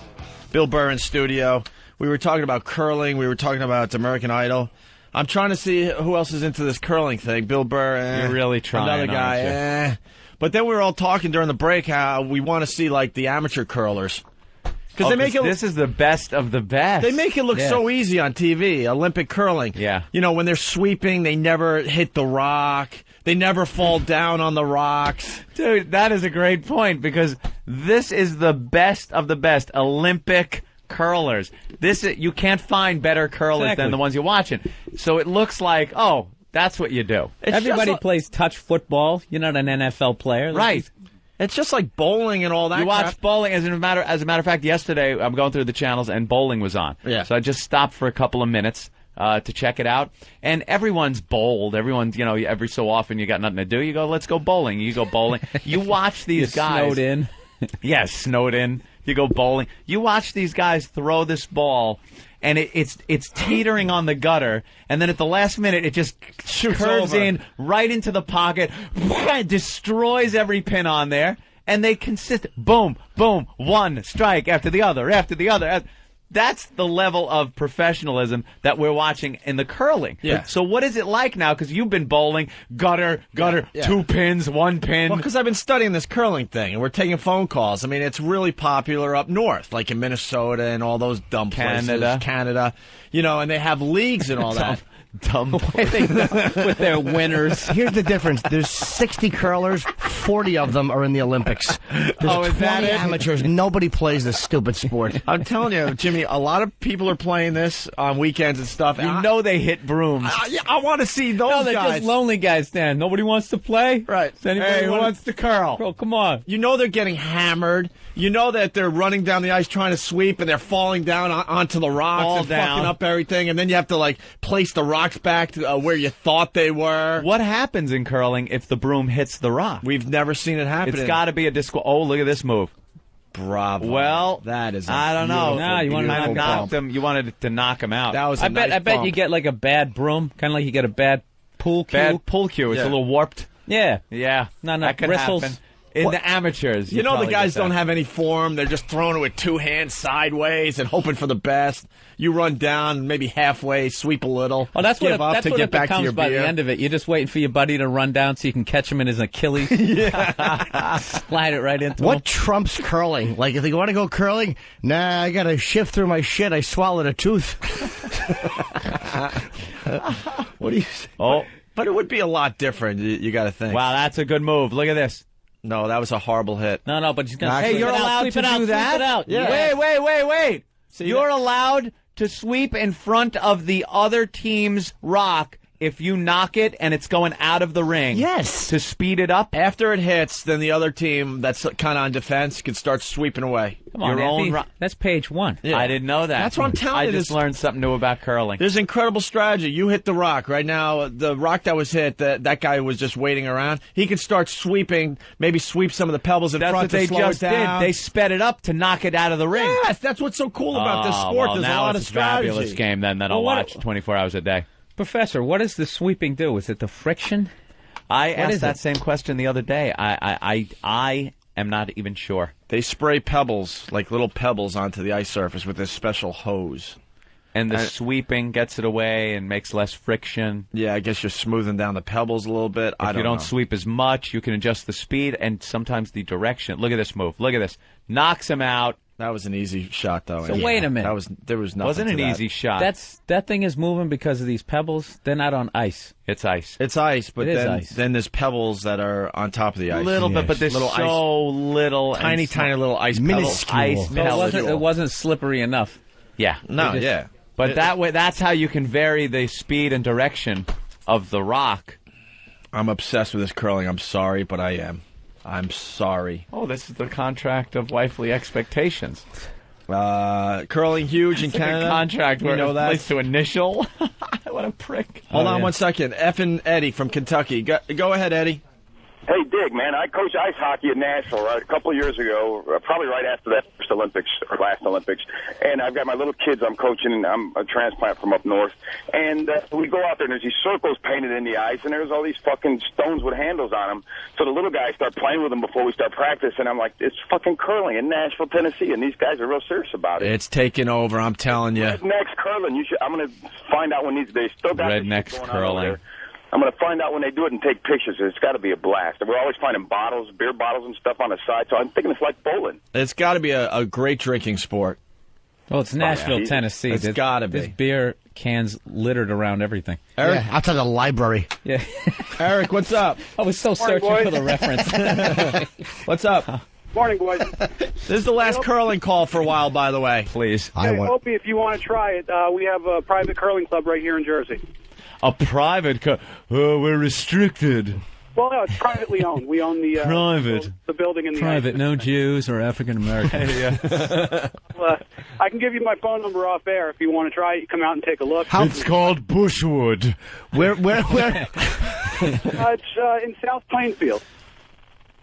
Bill Burr in studio. We were talking about curling. We were talking about American Idol. I'm trying to see who else is into this curling thing. Bill Burr, You're really trying, another guy, aren't you? But then we were all talking during the break how we want to see, like, the amateur curlers. Because they make it. This is the best of the best. They make it look so easy on TV. Olympic curling. Yeah. You know, when they're sweeping, they never hit the rock. They never fall down on the rocks. Dude, that is a great point because this is the best of the best Olympic curlers. You can't find better curlers than the ones you're watching. So it looks like, oh, that's what you do. Everybody plays touch football. You're not an NFL player. Right. It's just like bowling and all that. You watch bowling. As a matter of fact, yesterday I'm going through the channels and bowling was on. Yeah. So I just stopped for a couple of minutes to check it out. And everyone's bowled. Everyone's, every so often you got nothing to do. You go, let's go bowling. You go bowling. You watch these guys. Snowed in. Yeah, snowed in. You go bowling. You watch these guys throw this ball, and it's teetering on the gutter, and then at the last minute, it just curves in right into the pocket, destroys every pin on there, and they boom, boom, one strike after the other, after the other. That's the level of professionalism that we're watching in the curling. Yeah. So what is it like now? Because you've been bowling, gutter, 2 pins, 1 pin. Well, because I've been studying this curling thing, and we're taking phone calls. I mean, it's really popular up north, like in Minnesota and all those dumb places. Canada. And they have leagues and all that. Dumb with their winners. Here's the difference. There's 60 curlers, 40 of them are in the Olympics. There's 20 amateurs. Nobody plays this stupid sport. I'm telling you, Jimmy, a lot of people are playing this on weekends and stuff. You know they hit brooms. I want to see those they're guys. just lonely guys, Dan. Nobody wants to play? Right. Hey, who wants to curl? Oh, come on. You know they're getting hammered. You know that they're running down the ice trying to sweep, and they're falling down onto the rocks and fucking up everything, and then you have to, place the rocks back to where you thought they were. What happens in curling if the broom hits the rock? We've never seen it happen. It's got to be a Oh, look at this move. Bravo. Well, that is. I don't know. No, you wanted to knock him out. That was. I bet you get like a bad broom, kind of like you get a bad pool cue. Bad pool cue. It's a little warped. Yeah. Yeah. Not that could bristles. happen. In the amateurs. You know the guys don't have any form. They're just throwing it with 2 hands sideways and hoping for the best. You run down maybe halfway, sweep a little. Oh, that's give what up to it get back to becomes your by beer. the end of it. You're just waiting for your buddy to run down so you can catch him in his Achilles. Slide it right into him. What trumps curling? Like, if you want to go curling, nah, I got to shift through my shit. I swallowed a tooth. What do you say? Oh. But it would be a lot different, you got to think. Wow, that's a good move. Look at this. No, that was a horrible hit. No, but he's going to Hey, you're allowed to do that? Yeah. Wait. You're allowed to sweep in front of the other team's rock if you knock it and it's going out of the ring. Yes. To speed it up? After it hits, then the other team that's kind of on defense can start sweeping away. Come on, Andy. That's page 1. Yeah. I didn't know that. That's what I'm telling you. I just learned something new about curling. There's incredible strategy. You hit the rock. Right now, the rock that was hit, that guy was just waiting around. He can start sweeping, maybe sweep some of the pebbles in front to slow it down. That's what they just did. They sped it up to knock it out of the ring. Yes, that's what's so cool about this sport. Well, There's now a lot of it's strategy. a fabulous game then that I'll watch 24 hours a day. Professor, what does the sweeping do? Is it the friction? I asked that same question the other day. I am not even sure. They spray pebbles, like little pebbles, onto the ice surface with this special hose. And the sweeping gets it away and makes less friction. Yeah, I guess you're smoothing down the pebbles a little bit. If you don't sweep as much, you can adjust the speed and sometimes the direction. Look at this move. Look at this. Knocks him out. That was an easy shot, though. So wait a minute. There was nothing. Wasn't an easy shot. That thing is moving because of these pebbles. They're not on ice. It's ice. It's ice, but then there's pebbles that are on top of the ice. A little bit, but there's little little, tiny little ice pebbles. Ice pebbles. It wasn't slippery enough. Yeah. No, yeah. But that's how you can vary the speed and direction of the rock. I'm obsessed with this curling. I'm sorry, but I am. I'm sorry. Oh, this is the contract of wifely expectations. Curling huge in Canada. A contract where know that. Place to initial. What a prick. Hold on 1 second. Effing Eddie from Kentucky. Go ahead, Eddie. Hey, Dig, man, I coached ice hockey at Nashville a couple of years ago, probably right after that first Olympics, or last Olympics. And I've got my little kids I'm coaching, and I'm a transplant from up north. And we go out there, and there's these circles painted in the ice, and there's all these fucking stones with handles on them. So the little guys start playing with them before we start practicing. I'm like, it's fucking curling in Nashville, Tennessee, and these guys are real serious about it. It's taking over, I'm telling you. Rednecks curling. I'm going to find out when they still got Rednecks curling. I'm going to find out when they do it and take pictures. It's got to be a blast. We're always finding bottles, beer bottles and stuff on the side, so I'm thinking it's like bowling. It's got to be a great drinking sport. Well, it's Nashville, Tennessee. It's got to be. This beer cans littered around everything. Eric? Yeah, outside the library. Yeah. Eric, what's up? I was so searching for the reference. What's up? Morning, boys. This is the last curling call for a while, by the way. Please. Hey, Opie, if you want to try it, we have a private curling club right here in Jersey. A private we're restricted. Well, no, it's privately owned. We own the Private. the building in the Private, ice. no Jews or African Americans. I can give you my phone number off air if you want to try it. You come out and take a look. It's called Bushwood. Where? It's in South Plainfield.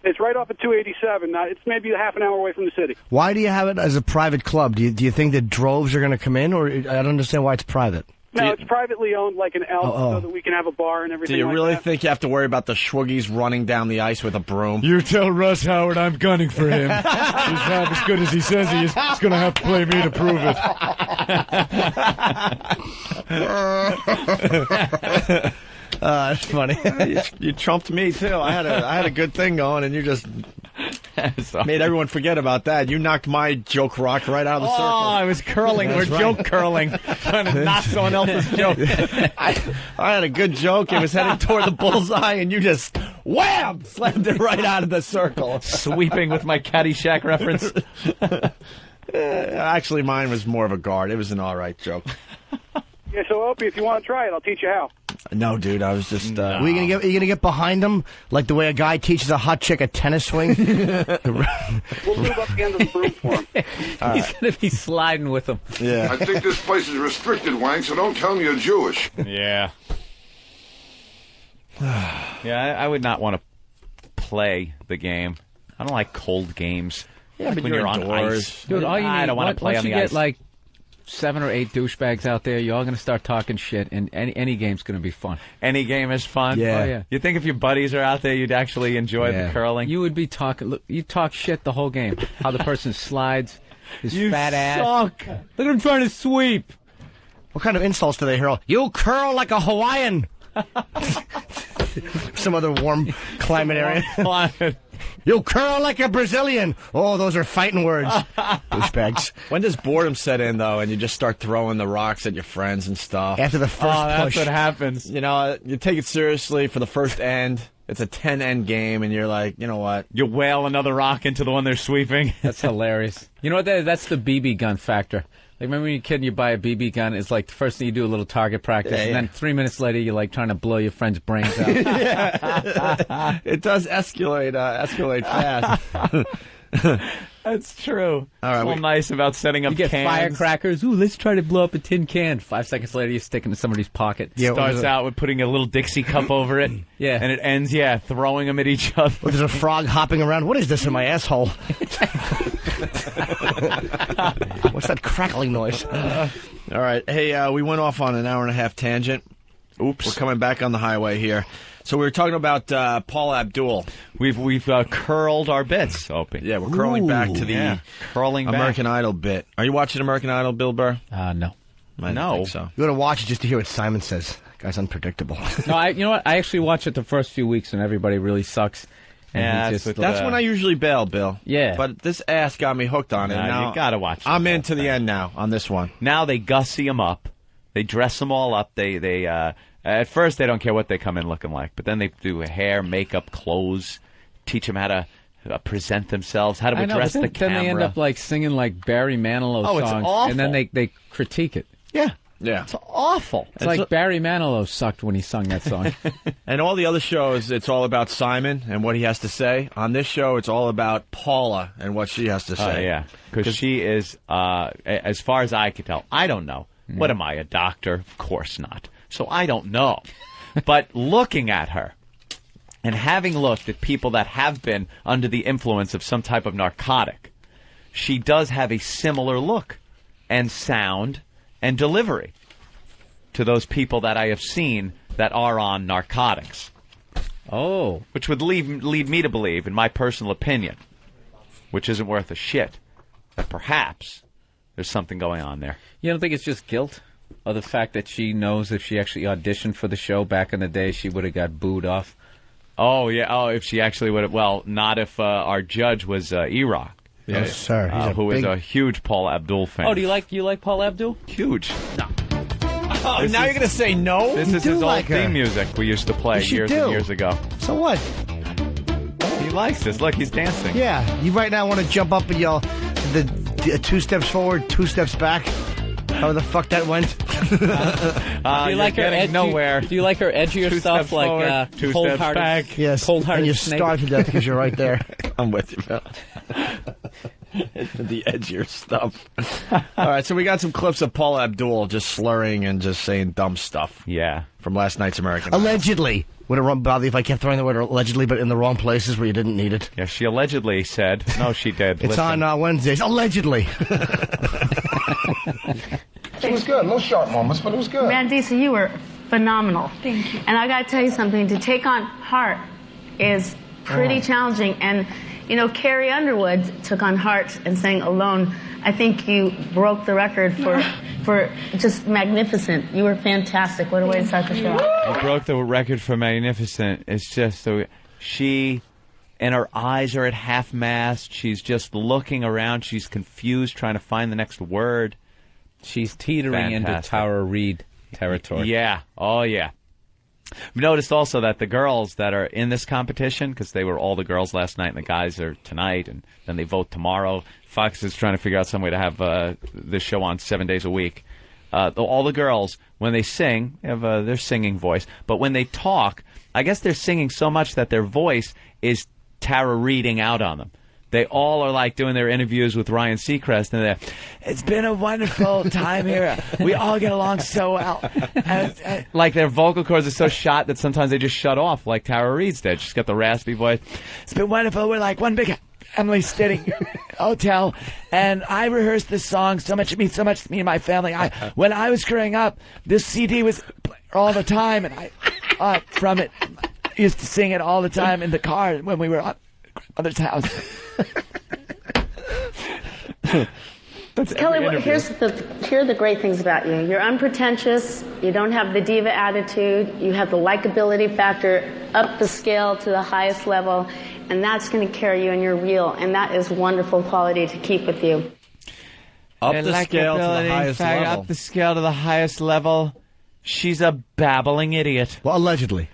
It's right off of 287. It's maybe a half an hour away from the city. Why do you have it as a private club? Do you think that droves are going to come in, or I don't understand why it's private? No, it's privately owned like an elk, so that we can have a bar and everything. Do you like really that. think you have to worry about the Schwoogies running down the ice with a broom? You tell Russ Howard I'm gunning for him. He's not as good as he says he is. He's going to have to play me to prove it. That's funny. You trumped me too. I had a good thing going, and you just made everyone forget about that. You knocked my joke rock right out of the circle. Oh, I was curling. We're joke curling, trying to knock someone else's joke. I had a good joke. It was heading toward the bullseye, and you just wham slammed it right out of the circle, sweeping with my Caddyshack reference. Actually, mine was more of a guard. It was an all right joke. Yeah, so Opie, if you want to try it, I'll teach you how. No, dude, I was just. Are you gonna get behind him like the way a guy teaches a hot chick a tennis swing? We'll move up the end of the broom for him. He's going to be sliding with him. Yeah. I think this place is restricted, Wank, so don't tell me you're Jewish. Yeah. Yeah, I would not want to play the game. I don't like cold games. Yeah, like but when you're on indoors. ice. Dude, all you need, I don't want to play once on the you get ice. like 7 or 8 douchebags out there, you're all going to start talking shit, and any game's going to be fun. Any game is fun. Yeah. Oh, yeah. You think if your buddies are out there, you'd actually enjoy the curling? You would be talking. Look, you talk shit the whole game. How the person slides, his You fat ass. suck. Look at him trying to sweep. What kind of insults do they hear? You curl like a Hawaiian. Some other warm climate area. You curl like a Brazilian. Oh, those are fighting words. Douchebags. When does boredom set in, though, and you just start throwing the rocks at your friends and stuff? After the first that's push. what happens. You know, you take it seriously for the first end. It's a 10-end game, and you're like, you know what? You whale another rock into the one they're sweeping. That's hilarious. You know what that is? That's the BB gun factor. Like, remember when you're a kid and you buy a BB gun, it's like the first thing you do a little target practice, and then 3 minutes later you're like trying to blow your friend's brains out. It does escalate fast. That's true. All right, It's nice about setting up You get cans. firecrackers. Ooh, let's try to blow up a tin can. 5 seconds later, you stick it in somebody's pocket. Starts out with putting a little Dixie cup over it. Yeah. And it ends, throwing them at each other. Or there's a frog hopping around. What is this in my asshole? What's that crackling noise? All right. Hey, we went off on an hour-and-a-half tangent. Oops. We're coming back on the highway here. So we were talking about Paul Abdul. We've curled our bits, Opie. Yeah, we're curling back to the curling American Idol bit. Are you watching American Idol, Bill Burr? No. I don't think so. You got to watch it just to hear what Simon says. Guy's unpredictable. No, you know what? I actually watch it the first few weeks and everybody really sucks. And That's when I usually bail, Bill. Yeah. But this ass got me hooked on it. Nah, Now you gotta watch it. I'm into the end now on this one. Now they gussy them up. They dress them all up. They at first they don't care what they come in looking like, but then they do hair, makeup, clothes, teach them how to present themselves, how to address the camera. Then they end up like singing like Barry Manilow songs. It's awful. And then they critique it. Yeah. Yeah. It's awful. It's like Barry Manilow sucked when he sung that song. And all the other shows, it's all about Simon and what he has to say. On this show, it's all about Paula and what she has to say. Yeah, because she is, as far as I can tell, I don't know. What am I, a doctor? Of course not. So I don't know. But looking at her and having looked at people that have been under the influence of some type of narcotic, she does have a similar look and sound and delivery to those people that I have seen that are on narcotics. Oh. Which would lead me to believe, in my personal opinion, which isn't worth a shit, that perhaps there's something going on there. You don't think it's just guilt? Or the fact that she knows if she actually auditioned for the show back in the day, she would have got booed off? Oh, yeah. Oh, if she actually would have. Well, not if our judge was E-Rock. Yes, sir. Who is a huge Paul Abdul fan. Oh, do you like Paul Abdul? Huge. No. Oh, now you're going to say no? This is his old theme music we used to play Yes, you years do. and years ago. So what? He likes this. Look, he's dancing. Yeah, you right now want to jump up and yell the 2 steps forward, 2 steps back. How the fuck that went? Do you like her nowhere. Do you like her edgier 2 stuff steps like forward, 2 steps cold-hearted? back? Yes, Cold-hearted and you snake. starve to death because you're right there. I'm with you, Bill. The edgier stuff. All right, so we got some clips of Paula Abdul just slurring and just saying dumb stuff. Yeah. From last night's American Idol. Allegedly. Would it bother you if I kept throwing the word allegedly, but in the wrong places where you didn't need it? Yeah, she allegedly said. No, she did. It's on Wednesdays. Allegedly. It was good. No sharp moments, but it was good. Mandisa, you were phenomenal. Thank you. And I got to tell you something. To take on Heart is pretty challenging. And, you know, Carrie Underwood took on Heart and sang Alone. I think you broke the record for just magnificent. You were fantastic. What a way to start the show. You broke the record for magnificent. It's just so she and her eyes are at half mast. She's just looking around. She's confused, trying to find the next word. She's teetering into Tara Reid territory. Yeah. Oh, yeah. We noticed also that the girls that are in this competition, because they were all the girls last night and the guys are tonight, and then they vote tomorrow. Fox is trying to figure out some way to have this show on 7 days a week. All the girls, when they sing, have their singing voice. But when they talk, I guess they're singing so much that their voice is Tara Reiding out on them. They all are like doing their interviews with Ryan Seacrest, and they're, it's been a wonderful time here. We all get along so well. Like their vocal cords are so shot that sometimes they just shut off, like Tara Reid's did. She's got the raspy voice. It's been wonderful. We're like one big family sitting hotel, and I rehearsed this song so much. It means so much to me and my family. When I was growing up, this CD was all the time, and I from it used to sing it all the time in the car when we were at grandmother's house. Kelly, here are the great things about you. You're unpretentious. You don't have the diva attitude. You have the likability factor up the scale to the highest level, and that's going to carry you, and you're real, and that is wonderful quality to keep with you. Up the scale to the highest level. Up the scale to the highest level. She's a babbling idiot. Well, allegedly.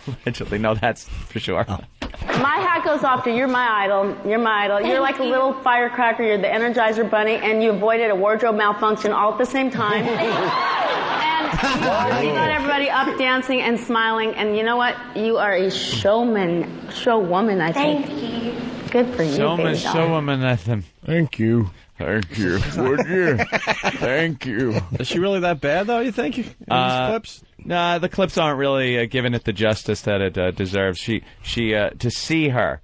Allegedly. No, that's for sure. My hat goes off to you're my idol. You're my idol. You're like a little firecracker. You're the Energizer Bunny, and you avoided a wardrobe malfunction all at the same time. And you got everybody up dancing and smiling. And you know what? You are a showwoman, I think. Thank you. Good for you, baby doll. Showwoman, I think. Thank you. Thank you. Would you? Thank you. Is she really that bad, though, you think, in these clips? Nah, the clips aren't really giving it the justice that it deserves. She to see her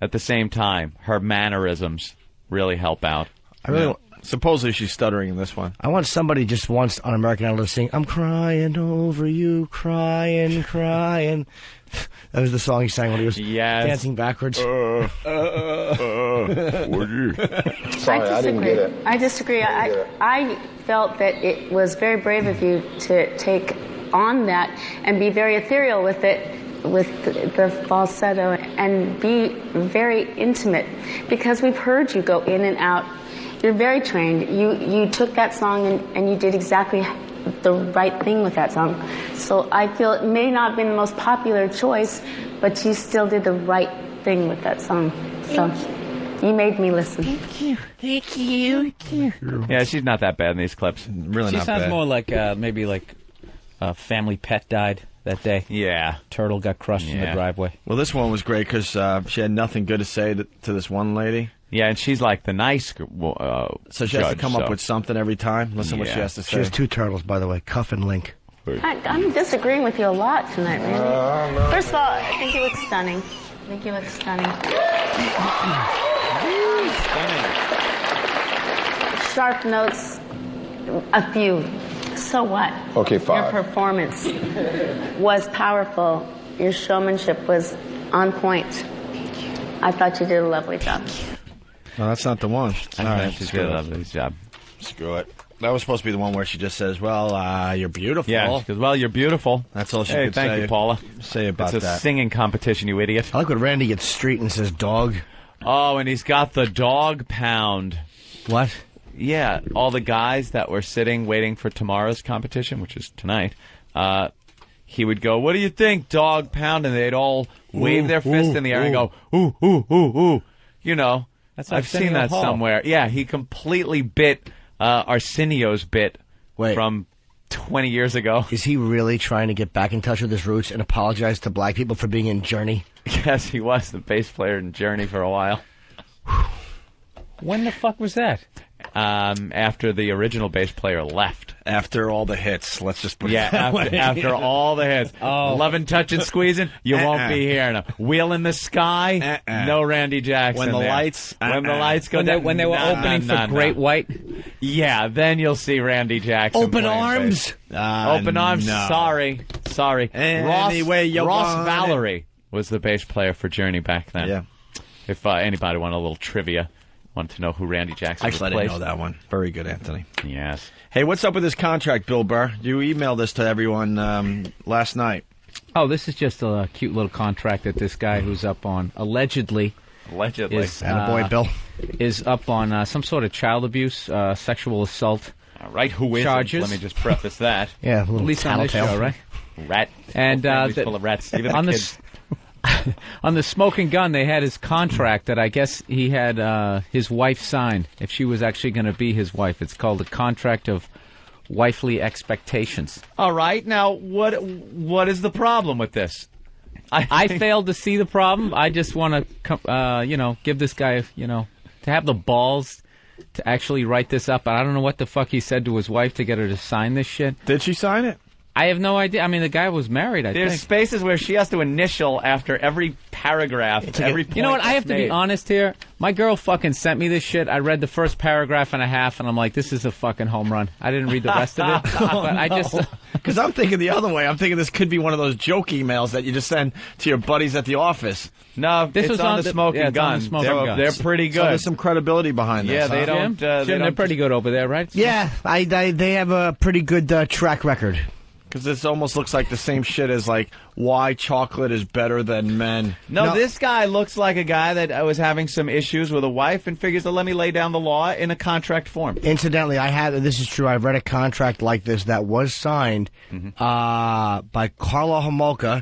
at the same time, her mannerisms really help out. I really supposedly she's stuttering in this one. I want somebody just once on American Idol to sing, I'm crying over you, crying, crying. That was the song he sang when he was dancing backwards. Sorry, I didn't get it. I disagree. I felt that it was very brave of you to take on that and be very ethereal with it, with the falsetto, and be very intimate, because we've heard you go in and out. You're very trained. You took that song and you did exactly the right thing with that song. So I feel it may not have been the most popular choice, but you still did the right thing with that song. So you made me listen. Thank you. Thank you. Thank you. Yeah, she's not that bad in these clips. Really She not sounds bad. more like maybe like a family pet died that day. Yeah. Turtle got crushed in the driveway. Well, this one was great because she had nothing good to say to this one lady. Yeah, and she's like the nice so she has to come up with something every time. Listen what she has to say. She has 2 turtles, by the way, Cuff and Link. I'm disagreeing with you a lot tonight, Randy. First of all, I think you look stunning. Sharp notes, a few. So what? Okay, 5. Your performance was powerful. Your showmanship was on point. I thought you did a lovely job. No, that's not the one. All right, she did a lovely job. Screw it. That was supposed to be the one where she just says, well, you're beautiful. Yeah, she goes, well, you're beautiful. That's all she could could say. Thank you, Paula. Say about it's a that. singing competition, you idiot. I like when Randy gets street and says dog. Oh, and he's got the dog pound. What? Yeah, all the guys that were sitting waiting for tomorrow's competition, which is tonight, he would go, "What do you think, dog pound?" And they'd all wave their fist in the air and go, "Ooh, ooh, ooh, ooh." You know, I've seen that somewhere. Yeah, he completely bit Arsenio's bit from 20 years ago. Is he really trying to get back in touch with his roots and apologize to black people for being in Journey? Yes, he was the bass player in Journey for a while. When the fuck was that? After the original bass player left. After all the hits, let's just put it that way. After all the hits. Loving, touching, squeezing, you won't be hearing them. Wheel in the Sky, no Randy Jackson. When the there. lights, when the lights go down. When they were opening for Great White? Yeah, then you'll see Randy Jackson. Open Arms? Open Arms, no. Sorry. Anyway, Ross Valerie was the bass player for Journey back then. Yeah. If anybody wanted a little trivia, wanted to know who Randy Jackson was. Actually, I didn't know that one. Very good, Anthony. Yes. Hey, what's up with this contract, Bill Burr? You emailed this to everyone last night. Oh, this is just a cute little contract that this guy who's up on, allegedly, Attaboy, Bill. is up on some sort of child abuse, sexual assault. All right, who is charges. Let me just preface that. Yeah, a little at least on this show, right? Rat. And full of rats. Even on the the kids. on the Smoking Gun, they had his contract that I guess he had his wife sign if she was actually going to be his wife. It's called a contract of wifely expectations. All right, now what is the problem with this? I failed to see the problem. I just want to, give this guy, to have the balls to actually write this up. I don't know what the fuck he said to his wife to get her to sign this shit. Did she sign it? I have no idea. I mean, the guy was married, I think. There's spaces where she has to initial after every paragraph, every point. You know what? I have to made. be honest here. My girl fucking sent me this shit. I read the first paragraph and a half, and I'm like, this is a fucking home run. I didn't read the rest of it. But I just... Because I'm thinking the other way. I'm thinking this could be one of those joke emails that you just send to your buddies at the office. No, this was on the Smoking Gun. They're pretty good. So there's some credibility behind this. Yeah, they don't. They're pretty good over there, right? Yeah, they have a pretty good track record. Because this almost looks like the same shit as, like, why chocolate is better than men. No, this guy looks like a guy that was having some issues with a wife and figures to let me lay down the law in a contract form. Incidentally, this is true, I've read a contract like this that was signed by Carla Homolka.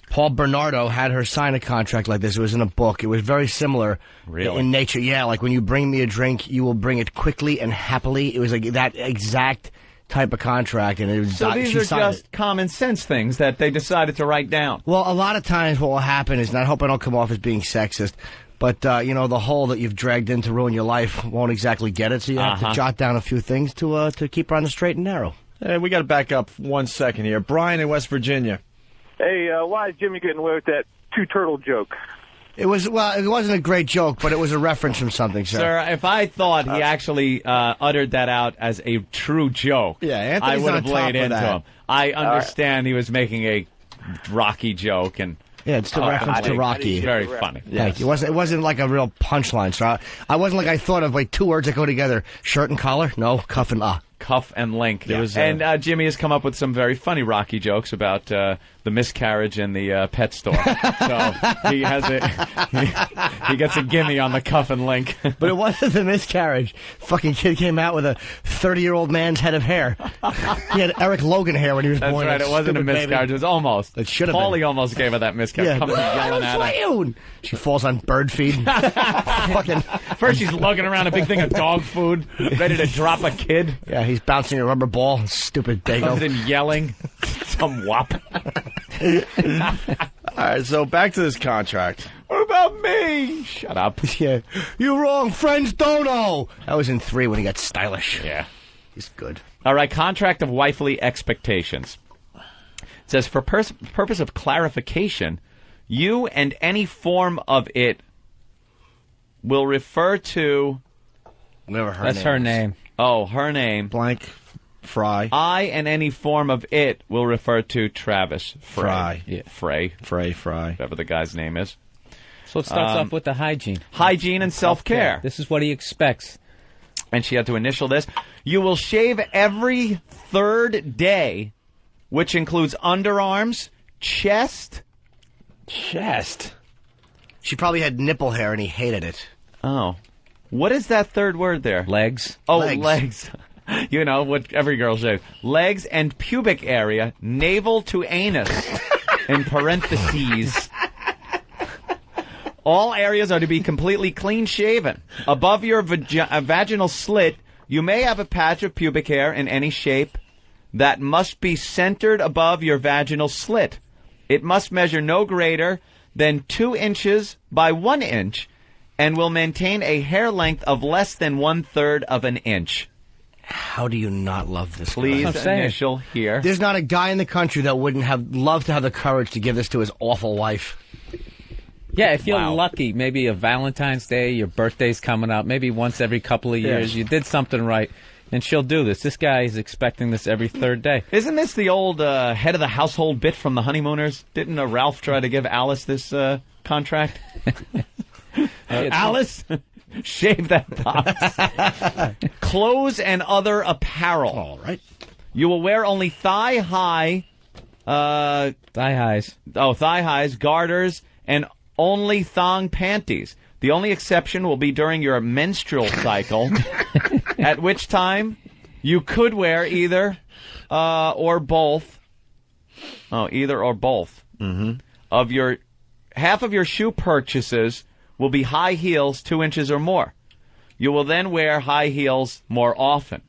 Paul Bernardo had her sign a contract like this. It was in a book. It was very similar in nature. Yeah, like when you bring me a drink, you will bring it quickly and happily. It was like that exact type of contract, and it was so these are just common sense things that they decided to write down. Well, a lot of times what will happen is, and I hope I don't come off as being sexist, but the hole that you've dragged in to ruin your life won't exactly get it, so you have to jot down a few things to keep her on the straight and narrow. Hey, we got to back up 1 second here. Brian in West Virginia. Hey, why is Jimmy getting away with that two-turtle joke? It wasn't a great joke, but it was a reference from something, sir. Sir, if I thought he actually uttered that out as a true joke, I would have laid into him. I understand he was making a Rocky joke, and yeah, it's the reference to Rocky. Very funny. Yes. Thank you. It wasn't like a real punchline, sir. I wasn't like I thought of like two words that go together: shirt and collar. No, cuff and Cuff and link. Yeah. And Jimmy has come up with some very funny Rocky jokes about the miscarriage in the pet store. So he has he gets a gimme on the cuff and link. But it wasn't the miscarriage. Fucking kid came out with a 30-year-old man's head of hair. He had Eric Logan hair when he was born. That's right. It wasn't a miscarriage. Baby. It was almost. It should have been. Paulie almost gave her that miscarriage. Yeah. Coming yelling at her. She falls on bird feed. Fucking. First she's lugging around a big thing of dog food, ready to drop a kid. Yeah, he's bouncing a rubber ball. Stupid dago. Comes in yelling. Some wop. All right, so back to this contract. What about me? Shut up. Yeah. You're wrong. Friends don't know. That was in 3 when he got stylish. Yeah. He's good. All right, contract of wifely expectations. It says, for purpose of clarification, you and any form of it will refer to... That's her name. Oh, her name. Blank Fry. I and any form of it will refer to Travis Fry. Yeah. Fray, whatever the guy's name is. So it starts off with the hygiene. Hygiene and self-care. This is what he expects. And she had to initial this. You will shave every 3rd day, which includes underarms, chest. She probably had nipple hair and he hated it. Oh. What is that third word there? Legs. Oh, legs. You know, what every girl says. Legs and pubic area, navel to anus, in parentheses. All areas are to be completely clean-shaven. Above your vaginal slit, you may have a patch of pubic hair in any shape that must be centered above your vaginal slit. It must measure no greater than 2 inches by 1 inch and will maintain a hair length of less than 1/3 of an inch. How do you not love this guy? Please initial here. There's not a guy in the country that wouldn't have loved to have the courage to give this to his awful wife. Yeah, if you're lucky, maybe a Valentine's Day, your birthday's coming up, maybe once every couple of years, you did something right, and she'll do this. This guy is expecting this every third day. Isn't this the old head of the household bit from The Honeymooners? Didn't Ralph try to give Alice this contract? Alice, shave that box. Clothes and other apparel. All right. You will wear only thigh-high... thigh highs. Oh, thigh-highs, garters, and only thong panties. The only exception will be during your menstrual cycle, at which time you could wear either or both. Oh, either or both. Mm-hmm. Half of your shoe purchases will be high heels 2 inches or more. You will then wear high heels more often.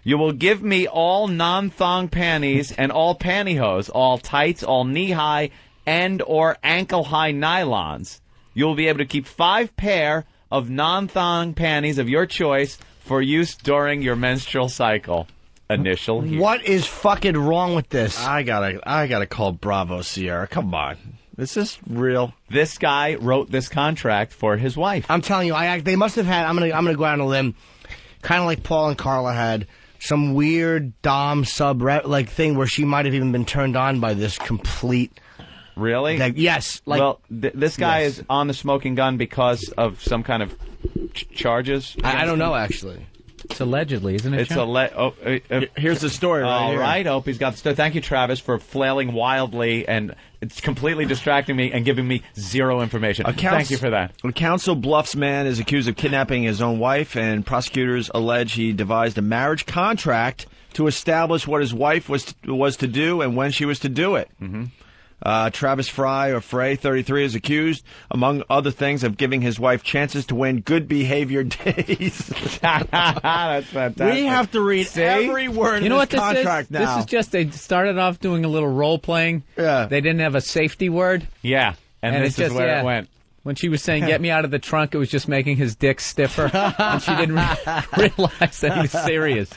You will give me all non-thong panties and all pantyhose, all tights, all knee-high and or ankle-high nylons. You will be able to keep 5 pair of non-thong panties of your choice for use during your menstrual cycle. Initial here. What is fucking wrong with this? I gotta call Bravo Sierra. Come on. Is this real? This guy wrote this contract for his wife. I'm telling you, they must have had. I'm gonna go out on a limb, kind of like Paul and Carla had some weird dom sub thing where she might have even been turned on by this complete. Really? Yes. Well, this guy is on the smoking gun because of some kind of charges. I don't know actually. It's allegedly, isn't it? It's here's the story. All right, Opie's got the story. Thank you, Travis, for flailing wildly, and it's completely distracting me and giving me zero information. Thank you for that. A Council Bluffs man is accused of kidnapping his own wife, and prosecutors allege he devised a marriage contract to establish what his wife was to do and when she was to do it. Mm-hmm. Travis Frey, 33, is accused, among other things, of giving his wife chances to win good behavior days. That's fantastic. We have to read every word of this contract now. This is just, they started off doing a little role-playing. Yeah. They didn't have a safety word. Yeah, and this is where it went. When she was saying, get me out of the trunk, it was just making his dick stiffer. And she didn't realize that he was serious.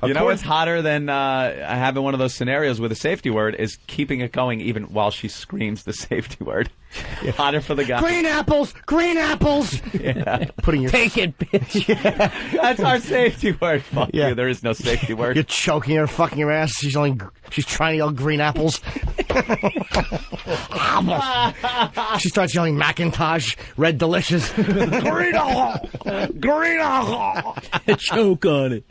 You know what's hotter than having one of those scenarios with a safety word is keeping it going even while she screams the safety word. Yeah. Hotter for the guy. Green apples! Green apples! Yeah. Take it, bitch. Yeah. That's our safety word. Fuck you. There is no safety word. You're choking her, fucking her ass. She's trying to yell green apples. She starts yelling Macintosh, Red Delicious. Green apple! Green apple! Choke on it.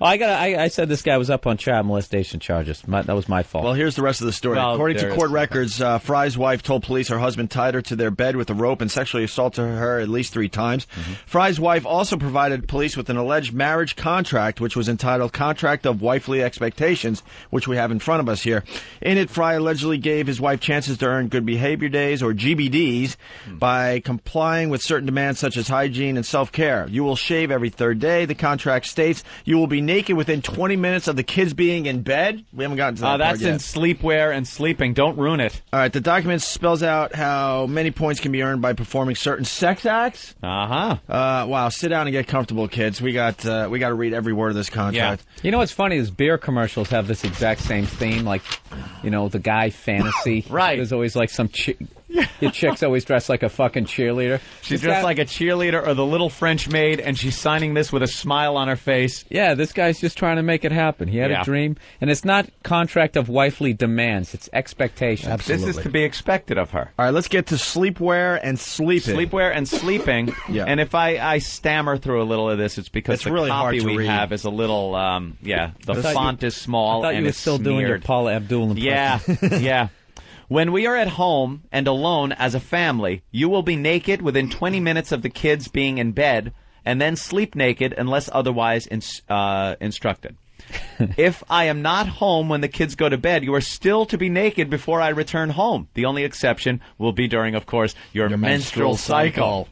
I said this guy was up on child molestation charges. That was my fault. Well, here's the rest of the story. According to court records, Fry's wife told police her husband tied her to their bed with a rope and sexually assaulted her at least 3 times. Mm-hmm. Fry's wife also provided police with an alleged marriage contract, which was entitled Contract of Wifely Expectations, which we have in front of us here. In it, Fry allegedly gave his wife chances to earn good behavior days, or GBDs, by complying with certain demands such as hygiene and self-care. You will shave every 3rd day. The contract states you will be naked within 20 minutes of the kids being in bed. We haven't gotten to that part that's yet. in sleepwear and sleeping. Don't ruin it. All right, the document spells out how many points can be earned by performing certain sex acts. Wow, sit down and get comfortable, kids. We got to read every word of this contract. Yeah. You know what's funny is beer commercials have this exact same theme, like, the guy fantasy. Right. There's always like some your chick's always dressed like a fucking cheerleader. She's dressed like a cheerleader or the little French maid, and she's signing this with a smile on her face. Yeah, this guy's just trying to make it happen. He had a dream, and it's not contract of wifely demands. It's expectations. Absolutely. This is to be expected of her. All right, let's get to sleepwear and sleeping. Sleepwear and sleeping. Yeah. And if I stammer through a little of this, it's because the really copy hard to we read. have is a little, the font is small I thought and you were it's still doing your smeared. Paula Abdul impression. Yeah, yeah. When we are at home and alone as a family, you will be naked within 20 minutes of the kids being in bed, and then sleep naked unless otherwise instructed. If I am not home when the kids go to bed, you are still to be naked before I return home. The only exception will be during, of course, your menstrual cycle.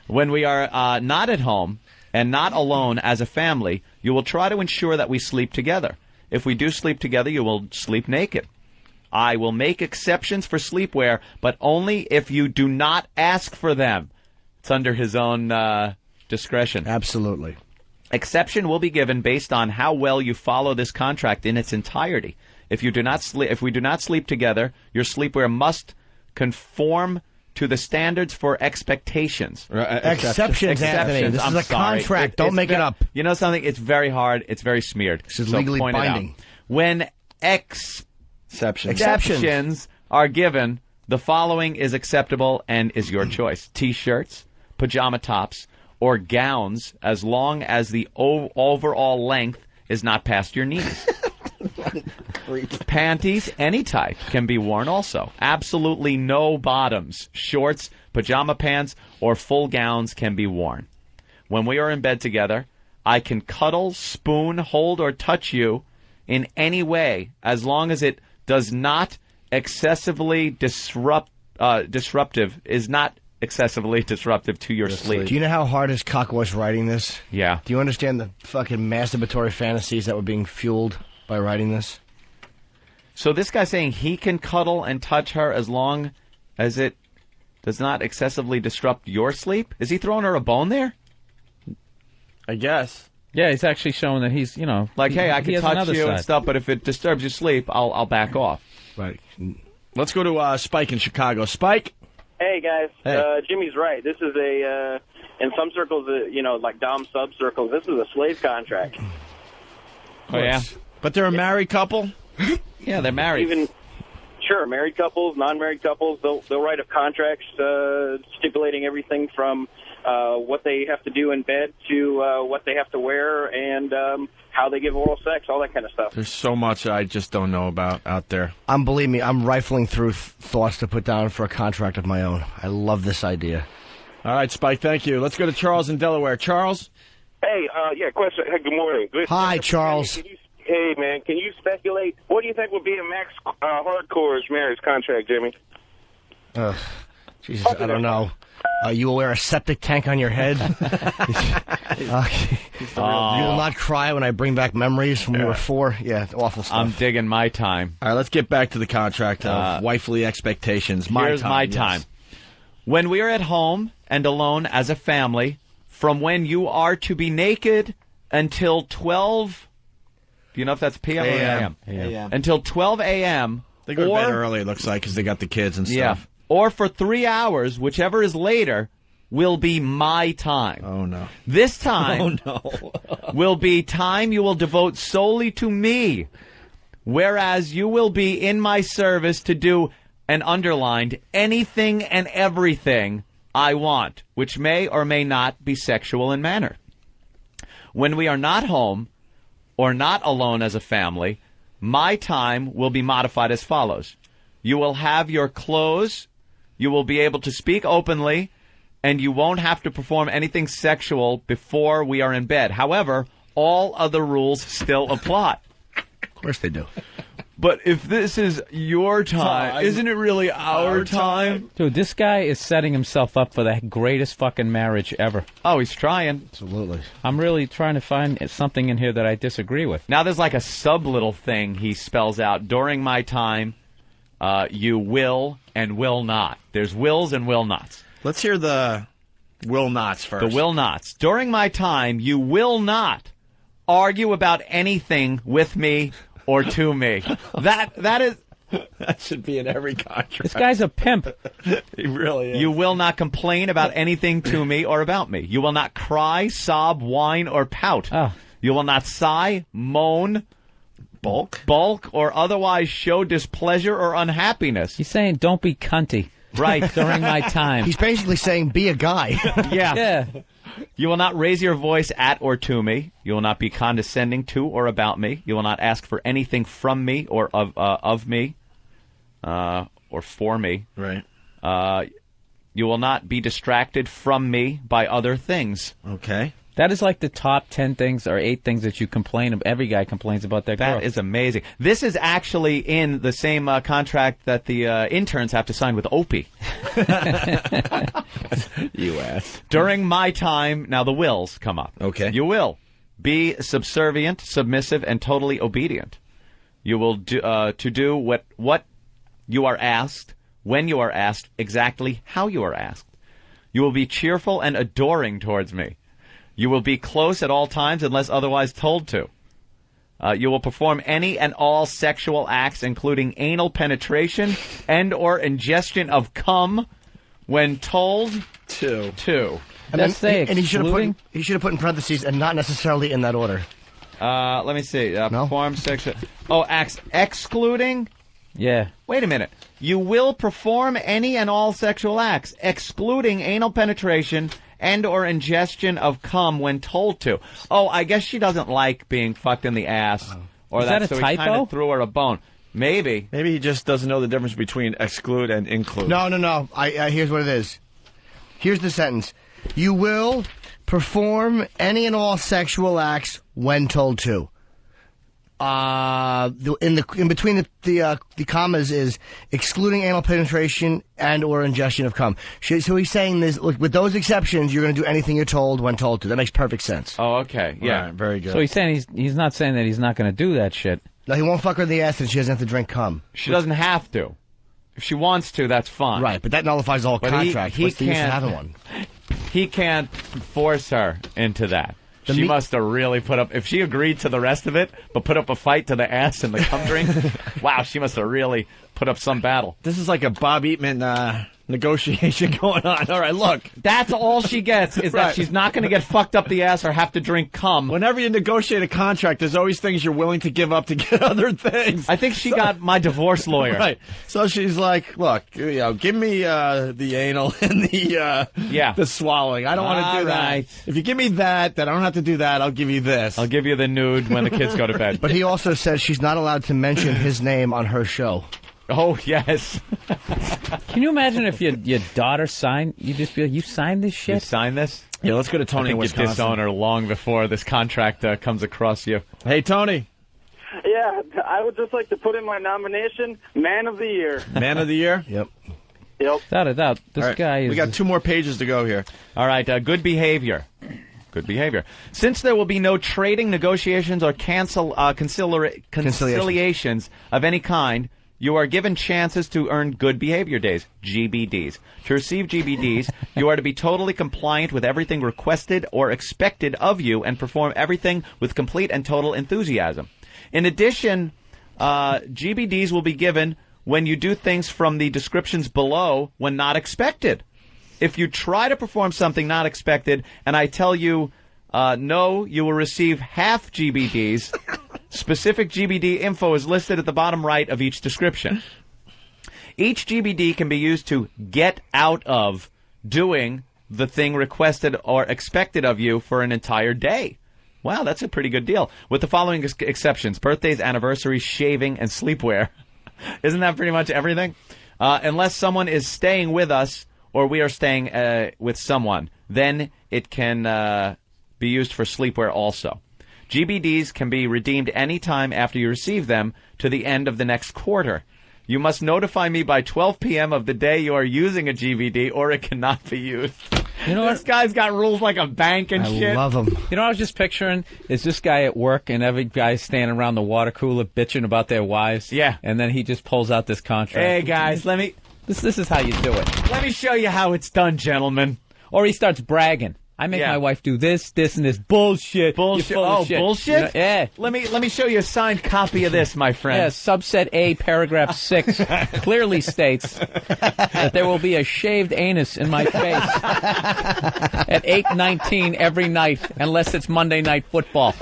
When we are not at home and not alone as a family, you will try to ensure that we sleep together. If we do sleep together, you will sleep naked. I will make exceptions for sleepwear, but only if you do not ask for them. It's under his own discretion. Absolutely. Exception will be given based on how well you follow this contract in its entirety. If we do not sleep together, your sleepwear must conform to the standards for expectations. Exceptions, Anthony. This is a contract. Don't make it up. You know something? It's very hard. It's very smeared. This is legally binding. When exceptions are given, the following is acceptable and is your choice. T-shirts, pajama tops, or gowns, as long as the overall length is not past your knees. Panties, any type, can be worn also. Absolutely no bottoms, shorts, pajama pants, or full gowns can be worn. When we are in bed together, I can cuddle, spoon, hold, or touch you in any way, as long as it does not excessively disruptive to your sleep. Do you know how hard his cock was writing this? Yeah. Do you understand the fucking masturbatory fantasies that were being fueled by writing this? So this guy's saying he can cuddle and touch her as long as it does not excessively disrupt your sleep? Is he throwing her a bone there? I guess. Yeah, he's actually showing that he's, like, hey, I can touch you and stuff, but if it disturbs your sleep, I'll back off. Right. Let's go to Spike in Chicago. Spike? Hey, guys. Hey. Jimmy's right. This is in some circles, like Dom sub circles, this is a slave contract. Oh, yeah? But they're a married couple? Yeah, they're married. Sure, married couples, non-married couples, they'll write up contracts stipulating everything from what they have to do in bed to what they have to wear and how they give oral sex, all that kind of stuff. There's so much I just don't know about out there. Believe me, I'm rifling through thoughts to put down for a contract of my own. I love this idea. All right, Spike, thank you. Let's go to Charles in Delaware. Charles? Hey, question. Hey, good morning. Hi, Charles. Hey, man, can you speculate? What do you think would be a max hardcore's marriage contract, Jimmy? Jesus, I don't know. You will wear a septic tank on your head. You will not cry when I bring back memories from when we were 4. Yeah, awful stuff. I'm digging my time. All right, let's get back to the contract of wifely expectations. Here's my time. When we are at home and alone as a family, from when you are to be naked until 12... Do you know if that's p.m. or a.m.? A.m. Until 12 a.m. They go to bed early, it looks like, because they got the kids and stuff. Yeah. Or for 3 hours, whichever is later, will be my time. Oh, no. This time will be time you will devote solely to me, whereas you will be in my service to do, and underlined, anything and everything I want, which may or may not be sexual in manner. When we are not home or not alone as a family, my time will be modified as follows. You will have your clothes, you will be able to speak openly, and you won't have to perform anything sexual before we are in bed. However, all other rules still apply. Of course they do. But if this is your time, isn't it really our time? Dude, this guy is setting himself up for the greatest fucking marriage ever. Oh, he's trying. Absolutely. I'm really trying to find something in here that I disagree with. Now there's like a sub-little thing he spells out. During my time, you will and will not. There's wills and will nots. Let's hear the will nots first. The will nots. During my time, you will not argue about anything with me or to me. That is... That should be in every contract. This guy's a pimp. He really is. You will not complain about anything to me or about me. You will not cry, sob, whine, or pout. Oh. You will not sigh, moan, bulk, or otherwise show displeasure or unhappiness. He's saying don't be cunty. Right. During my time. He's basically saying be a guy. Yeah. You will not raise your voice at or to me. You will not be condescending to or about me. You will not ask for anything from me or of me. or for me. Right. You will not be distracted from me by other things. Okay. That is like the top 10 things or 8 things that you complain about. Every guy complains about that girl. That is amazing. This is actually in the same contract that the interns have to sign with Opie. You ass. During my time, now the wills come up. Okay. You will be subservient, submissive, and totally obedient. You will do what you are asked, when you are asked, exactly how you are asked. You will be cheerful and adoring towards me. You will be close at all times unless otherwise told to. You will perform any and all sexual acts, including anal penetration and or ingestion of cum, when told to. And he should have put in parentheses, and not necessarily in that order. Let me see. Perform sexual. Oh, acts excluding. Yeah. Wait a minute. You will perform any and all sexual acts, excluding anal penetration and or ingestion of cum when told to. Oh, I guess she doesn't like being fucked in the ass. Or Is that a so typo? he kind of threw her a bone. Maybe. Maybe he just doesn't know the difference between exclude and include. No. Here's what it is. Here's the sentence. You will perform any and all sexual acts when told to. In between the commas is excluding anal penetration and or ingestion of cum. So he's saying this. Look, with those exceptions, you're going to do anything you're told when told to. That makes perfect sense. Oh, okay. Yeah. Right, very good. So he's saying he's not saying that he's not going to do that shit. No, he won't fuck her in the ass and she doesn't have to drink cum. She doesn't have to. If she wants to, that's fine. Right, but that nullifies the whole contract. He What's the use of can't having one? He can't force her into that. She must have really put up, if she agreed to the rest of it, but put up a fight to the ass and the cum drink, wow, she must have really put up some battle. This is like a Bob Eatman negotiation going on. All right, look. That's all she gets, is that she's not going to get fucked up the ass or have to drink cum. Whenever you negotiate a contract, there's always things you're willing to give up to get other things. I think she got my divorce lawyer. Right. So she's like, look, give me the anal and the swallowing. I don't want to do that. If you give me that, then I don't have to do that. I'll give you this. I'll give you the nude when the kids go to bed. But he also says she's not allowed to mention his name on her show. Oh, yes. Can you imagine if your daughter signed, you'd just be like, you signed this shit? You signed this? Yeah, let's go to Tony in Wisconsin. You disown her long before this contract comes across you. Hey, Tony. Yeah, I would just like to put in my nomination, Man of the Year. Man of the Year? Yep. Without a doubt. This guy is... We got 2 more pages to go here. All right, good behavior. Good behavior. Since there will be no trading, negotiations, or conciliations of any kind, you are given chances to earn good behavior days, GBDs. To receive GBDs, you are to be totally compliant with everything requested or expected of you and perform everything with complete and total enthusiasm. In addition, GBDs will be given when you do things from the descriptions below when not expected. If you try to perform something not expected and I tell you no, you will receive half GBDs. Specific GBD info is listed at the bottom right of each description. Each GBD can be used to get out of doing the thing requested or expected of you for an entire day. Wow, that's a pretty good deal. With the following exceptions: birthdays, anniversaries, shaving, and sleepwear. Isn't that pretty much everything? Unless someone is staying with us or we are staying with someone, then it can be used for sleepwear also. GBDs can be redeemed any time after you receive them to the end of the next quarter. You must notify me by 12 p.m. of the day you are using a GBD or it cannot be used. You know this guy's got rules like a bank and shit. I love him. You know what I was just picturing? Is this guy at work and every guy's standing around the water cooler bitching about their wives? Yeah. And then he just pulls out this contract. Hey, guys, let me... This is how you do it. Let me show you how it's done, gentlemen. Or he starts bragging. I make my wife do this, and this. Bullshit. Bullshit. Shit. Bullshit? You know, yeah. Let me show you a signed copy of this, my friend. Yeah, subset A, paragraph 6 clearly states that there will be a shaved anus in my face at 8:19 every night, unless it's Monday Night Football.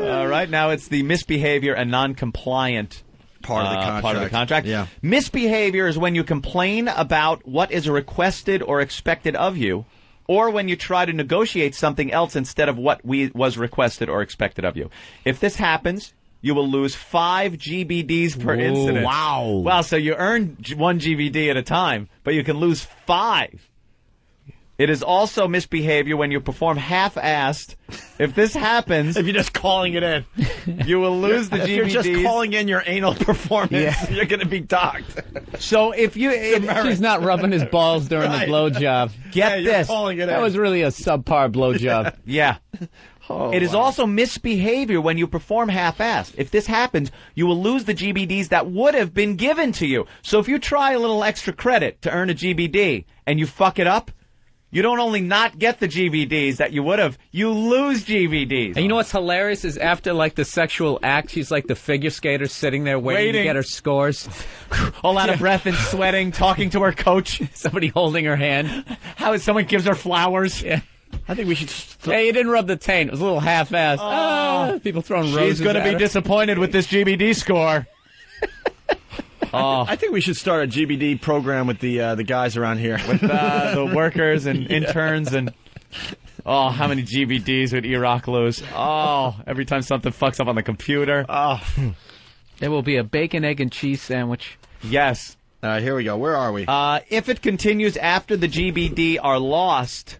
All right, now it's the misbehavior and non-compliant part of the contract. Yeah. Misbehavior is when you complain about what is requested or expected of you, or when you try to negotiate something else instead of what was requested or expected of you. If this happens, you will lose 5 GBDs per incident. Wow. Wow, so you earn 1 GBD at a time, but you can lose 5. It is also misbehavior when you perform half-assed. If this happens... if you're just calling it in. You will lose the GBDs. If you're just calling in your anal performance, you're going to be docked. So if you... She's not rubbing his balls during the blowjob. Get this. That was really a subpar blowjob. Yeah. It is also misbehavior when you perform half-assed. If this happens, you will lose the GBDs that would have been given to you. So if you try a little extra credit to earn a GBD and you fuck it up, you don't only not get the GBDs that you would have, you lose GBDs. And you know what's hilarious is after, like, the sexual act, she's like the figure skater sitting there waiting to get her scores. All out of breath and sweating, talking to her coach. Somebody holding her hand. How someone gives her flowers. Yeah. I think we should... Hey, you didn't rub the taint. It was a little half-assed. People throwing roses. She's going to be disappointed with this GBD score. I think we should start a GBD program with the guys around here. With the workers and interns and... Oh, how many GBDs would Iraq lose? Oh, every time something fucks up on the computer. Oh. There will be a bacon, egg, and cheese sandwich. Yes. All right, here we go. Where are we? If it continues after the GBD are lost,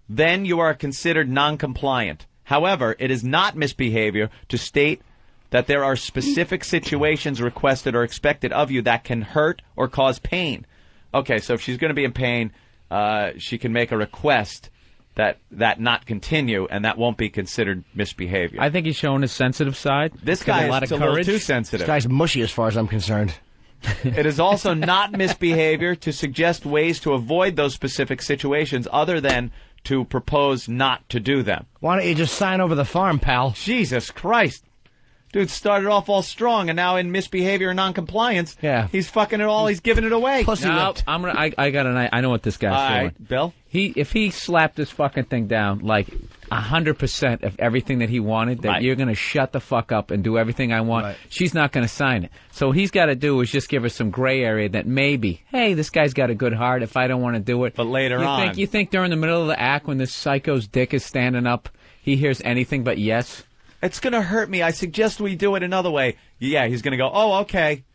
then you are considered non-compliant. However, it is not misbehavior to state that there are specific situations requested or expected of you that can hurt or cause pain. Okay, so if she's going to be in pain, she can make a request that not continue, and that won't be considered misbehavior. I think he's showing his sensitive side. This guy is a little too sensitive. This guy's mushy as far as I'm concerned. It is also not misbehavior to suggest ways to avoid those specific situations other than to propose not to do them. Why don't you just sign over the farm, pal? Jesus Christ. Dude started off all strong, and now in misbehavior and noncompliance, he's fucking it all. He's giving it away. No, I know what this guy's all doing. right, Bill? If he slapped this fucking thing down, like 100% of everything that he wanted, that you're going to shut the fuck up and do everything I want, she's not going to sign it. So he's got to do is just give her some gray area that maybe, hey, this guy's got a good heart if I don't want to do it. But later on. You think during the middle of the act when this psycho's dick is standing up, he hears anything but yes? It's going to hurt me. I suggest we do it another way. Yeah, he's going to go, oh, okay.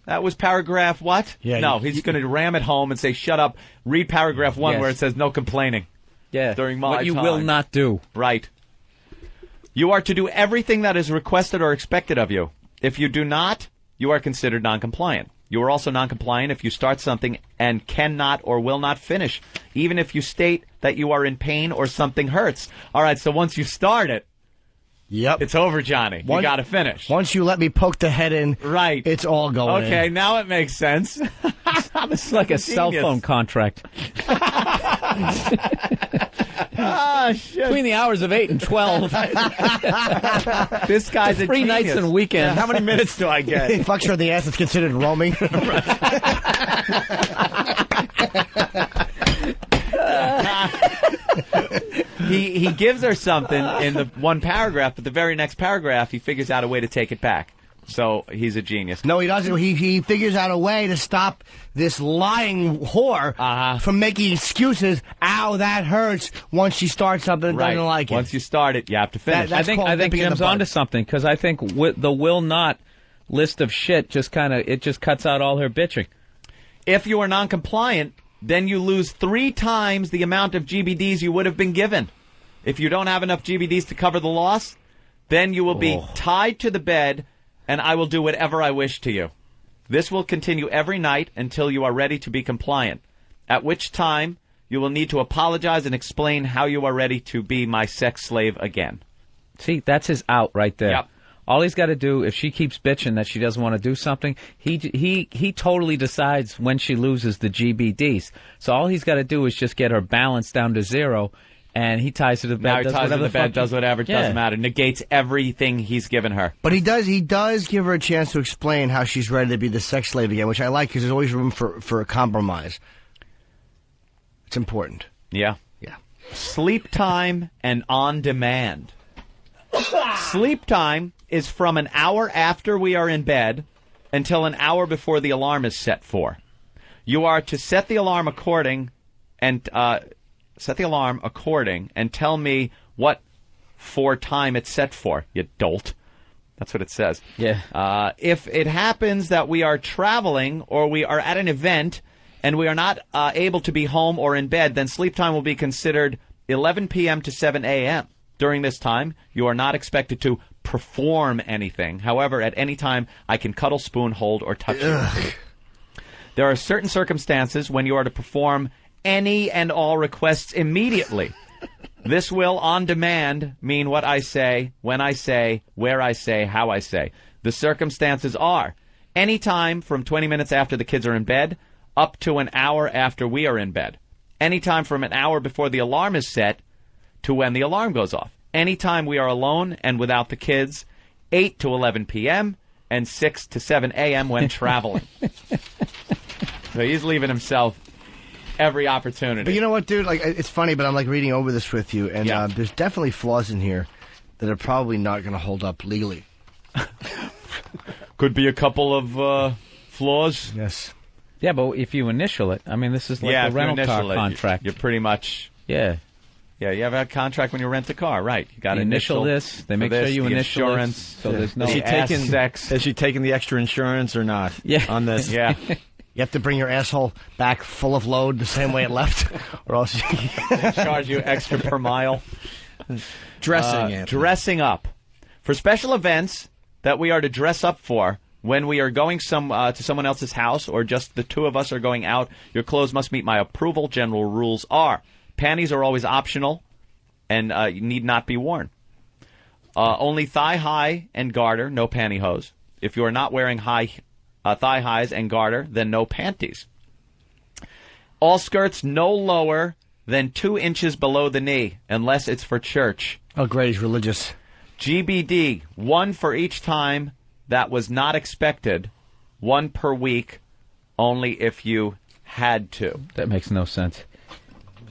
That was paragraph what? Yeah, no, he's going to ram it home and say, shut up. Read paragraph 1 where it says no complaining. Yeah, during my what you time. will not do. Right. You are to do everything that is requested or expected of you. If you do not, you are considered non-compliant. You are also non-compliant if you start something and cannot or will not finish, even if you state that you are in pain or something hurts. All right, so once you start it, it's over, Johnny. You got to finish. Once you let me poke the head in, it's all going in. Okay, now it makes sense. It's like a cell phone contract. Shit. Between the hours of 8 and 12. This guy's a free genius. nights and weekends. How many minutes do I get? He fucks her in the ass. It's considered roaming. He gives her something in the one paragraph, but the very next paragraph he figures out a way to take it back. So he's a genius. No, he doesn't. He figures out a way to stop this lying whore from making excuses. Ow, that hurts. Once she starts something and doesn't like it. Once you start it, you have to finish. I think Jim's onto something, because I think the will not list of shit just cuts out all her bitching. If you are non-compliant, then you lose 3 times the amount of GBDs you would have been given. If you don't have enough GBDs to cover the loss, then you will be tied to the bed, and I will do whatever I wish to you. This will continue every night until you are ready to be compliant, at which time you will need to apologize and explain how you are ready to be my sex slave again. See, that's his out right there. Yep. All he's got to do, if she keeps bitching that she doesn't want to do something, he totally decides when she loses the GBDs. So all he's got to do is just get her balance down to 0, and he ties to the bed. Now he ties to the bed, does whatever, it doesn't matter. Negates everything he's given her. But he does give her a chance to explain how she's ready to be the sex slave again, which I like, because there's always room for a compromise. It's important. Yeah. Yeah. Sleep time and on demand. Sleep time is from an hour after we are in bed until an hour before the alarm is set for. You are to set the alarm according and tell me what time it's set for, you dolt. That's what it says. Yeah. If it happens that we are traveling or we are at an event and we are not able to be home or in bed, then sleep time will be considered 11 p.m. to 7 a.m. During this time, you are not expected to perform anything. However, at any time, I can cuddle, spoon, hold, or touch you. There are certain circumstances when you are to perform any and all requests immediately. This will, on demand, mean what I say, when I say, where I say, how I say. The circumstances are any time from 20 minutes after the kids are in bed up to an hour after we are in bed. Any time from an hour before the alarm is set to when the alarm goes off. Any time we are alone and without the kids, 8 to 11 p.m. and 6 to 7 a.m. when traveling. So he's leaving himself every opportunity. But you know what, dude? Like, it's funny, but I'm like reading over this with you, and there's definitely flaws in here that are probably not going to hold up legally. Could be a couple of flaws. Yes. Yeah, but if you initial it, I mean, this is like a rental car contract. You're pretty much... Yeah. Yeah, you have a contract when you rent a car, right? You got to initial this. They make sure you initial insurance. So there's no sex. Has she taken the extra insurance or not? Yeah. On this? Yeah. You have to bring your asshole back full of load the same way it left, or else they charge you extra per mile. Dressing up. For special events that we are to dress up for, when we are going to someone else's house or just the two of us are going out, your clothes must meet my approval. General rules are: panties are always optional and need not be worn. Only thigh-high and garter, no pantyhose. If you are not wearing thigh-highs and garter, then no panties. All skirts no lower than 2 inches below the knee, unless it's for church. Oh, great, he's religious. GBD, 1 for each time that was not expected, 1 per week, only if you had to. That makes no sense.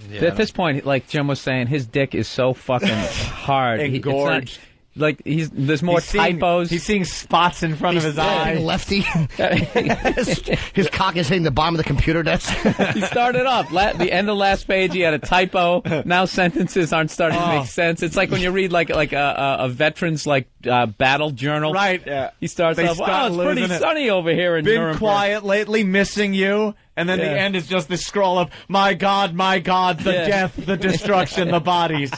Yeah, at this point, like Jim was saying, his dick is so fucking hard. Engorged. Like there's more typos. He's seeing spots in front of his eye. Lefty. His cock is hitting the bottom of the computer desk. He started off the end of last page. He had a typo. Now sentences aren't starting to make sense. It's like when you read like a veteran's battle journal. Right. Yeah. He starts off. Wow, it's pretty sunny over here in Been Nuremberg. Quiet lately, missing you. And then the end is just this scroll of my God, the death, the destruction, the bodies.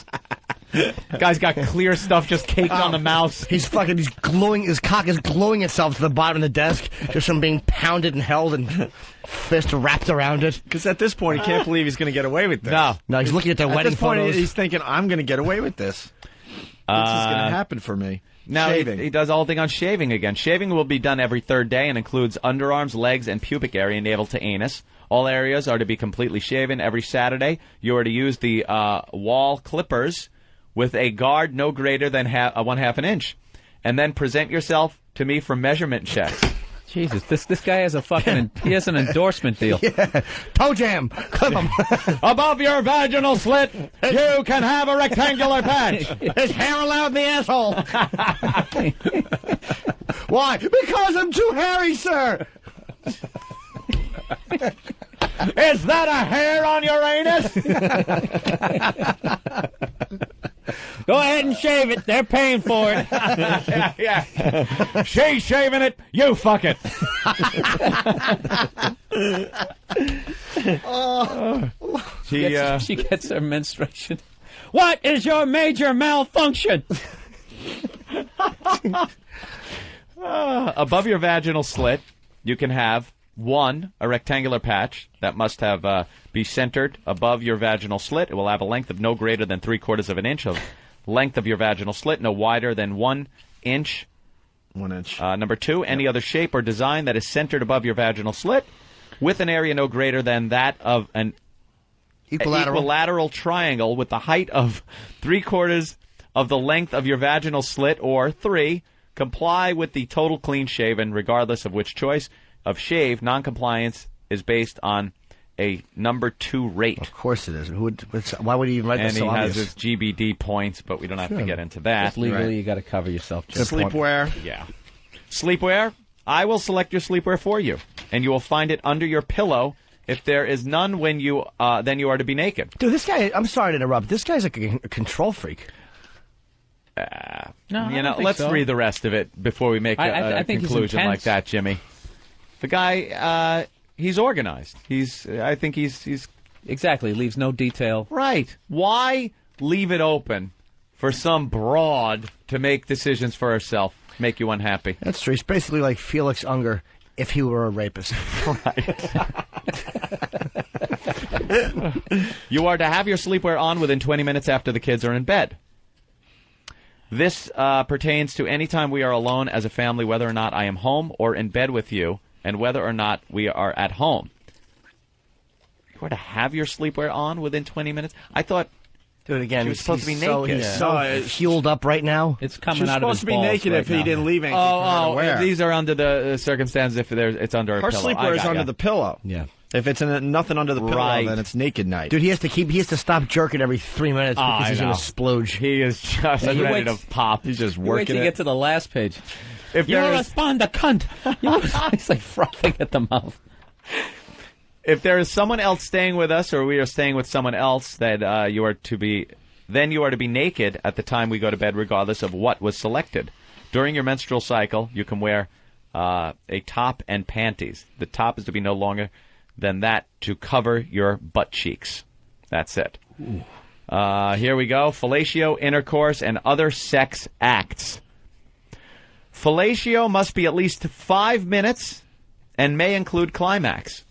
Guy's got clear stuff just caked on the mouse. He's gluing, his cock is gluing itself to the bottom of the desk just from being pounded and held and fist wrapped around it. Because at this point, he can't believe he's going to get away with this. No, he's looking at their wedding photos. At this point, he's thinking, I'm going to get away with this. This is going to happen for me. Now, he does all thing on shaving again. Shaving will be done every 3rd day and includes underarms, legs, and pubic area, navel to anus. All areas are to be completely shaven. Every Saturday, you are to use the wall clippers with a guard no greater than 1/2 an inch, and then present yourself to me for measurement checks. Jesus, this guy has he has an endorsement deal. Yeah. Toe jam, clip him. Above your vaginal slit, you can have a rectangular patch. His hair allowed in the asshole. Why? Because I'm too hairy, sir. Is that a hair on your anus? Go ahead and shave it. They're paying for it. Yeah. She's shaving it. You fuck it. She gets her menstruation. What is your major malfunction? Above your vaginal slit, you can have 1, a rectangular patch that must have be centered above your vaginal slit. It will have a length of no greater than 3/4 of an inch of length of your vaginal slit, no wider than 1 inch. 1 inch. Number 2, any other shape or design that is centered above your vaginal slit with an area no greater than that of an equilateral triangle with the height of 3/4 of the length of your vaginal slit, or 3, comply with the total clean shaven, regardless of which choice of shave. Non-compliance is based on a number 2 rate. Of course it is. Why would he even write that so obvious? And he has his GBD points, but we don't have to get into that. Just legally, you got to cover yourself. Sleepwear. Yeah. Sleepwear. I will select your sleepwear for you, and you will find it under your pillow. If there is none when you, then you are to be naked. Dude, this guy, I'm sorry to interrupt. This guy's like a control freak. I don't think let's so. read the rest of it before we make I a think he's conclusion like intense. that, Jimmy. The guy, he's organized. I think he's exactly leaves no detail. Right. Why leave it open for some broad to make decisions for herself, make you unhappy? That's true. He's basically like Felix Unger if he were a rapist. You are to have your sleepwear on within 20 minutes after the kids are in bed. This pertains to any time we are alone as a family, whether or not I am home or in bed with you, and whether or not we are at home. You are to have your sleepwear on within 20 minutes? I thought... Do it again. She was supposed to be So, naked. he's so fueled up right now. It's coming She was out of his supposed to be balls naked right if he now. didn't leave anything for her to wear. These are under the circumstances if it's under a Her pillow. sleepwear is under the pillow. Yeah. If it's nothing under the pillow, Right. then it's naked night. Dude, he has to stop jerking every 3 minutes because he's going to splooge. He is just you ready wait- to pop. He's just You wait till working you it. get to the last page. If You're there a is- spawn a cunt. It's like frothing at the mouth. If there is someone else staying with us, or we are staying with someone else, that you are to be naked at the time we go to bed, regardless of what was selected. During your menstrual cycle, you can wear a top and panties. The top is to be no longer than that to cover your butt cheeks. That's it. Here we go. Fellatio, intercourse, and other sex acts. Fellatio must be at least 5 minutes and may include climax.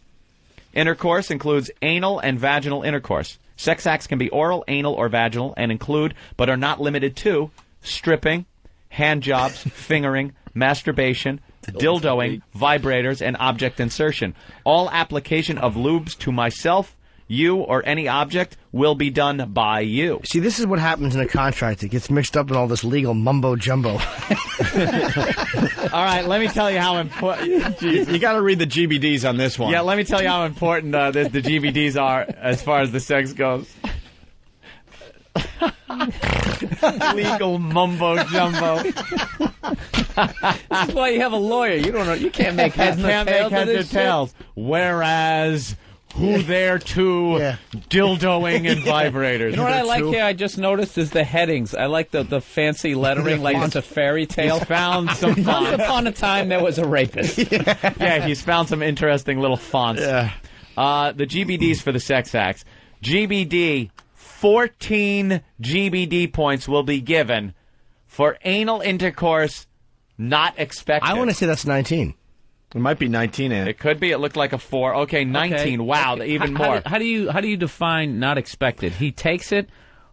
Intercourse includes anal and vaginal intercourse. Sex acts can be oral, anal, or vaginal and include, but are not limited to, stripping, hand jobs, fingering, masturbation, dildoing, vibrators, and object insertion. All application of lubes to myself, you, or any object will be done by you. See, this is what happens in a contract. It gets mixed up in all this legal mumbo-jumbo. All right, let me tell you how important... You got to read the GBDs on this one. Yeah, let me tell you how important the GBDs are as far as the sex goes. Legal mumbo-jumbo. This is why you have a lawyer. You don't know. You can't make heads and tails. Whereas... Who there to dildoing and vibrators. You know what I like here? I just noticed is the headings. I like the fancy lettering, like it's a fairy tale. He's found some fonts. Once upon a time, there was a rapist. Yeah, he's found some interesting little fonts. Yeah. The GBDs for the sex acts. GBD, 14 GBD points will be given for anal intercourse not expected. I want to say that's 19. It might be 19, Ant. It could be. It looked like a 4. Okay, 19. Okay. Wow, even more. How do you define not expected? He takes it,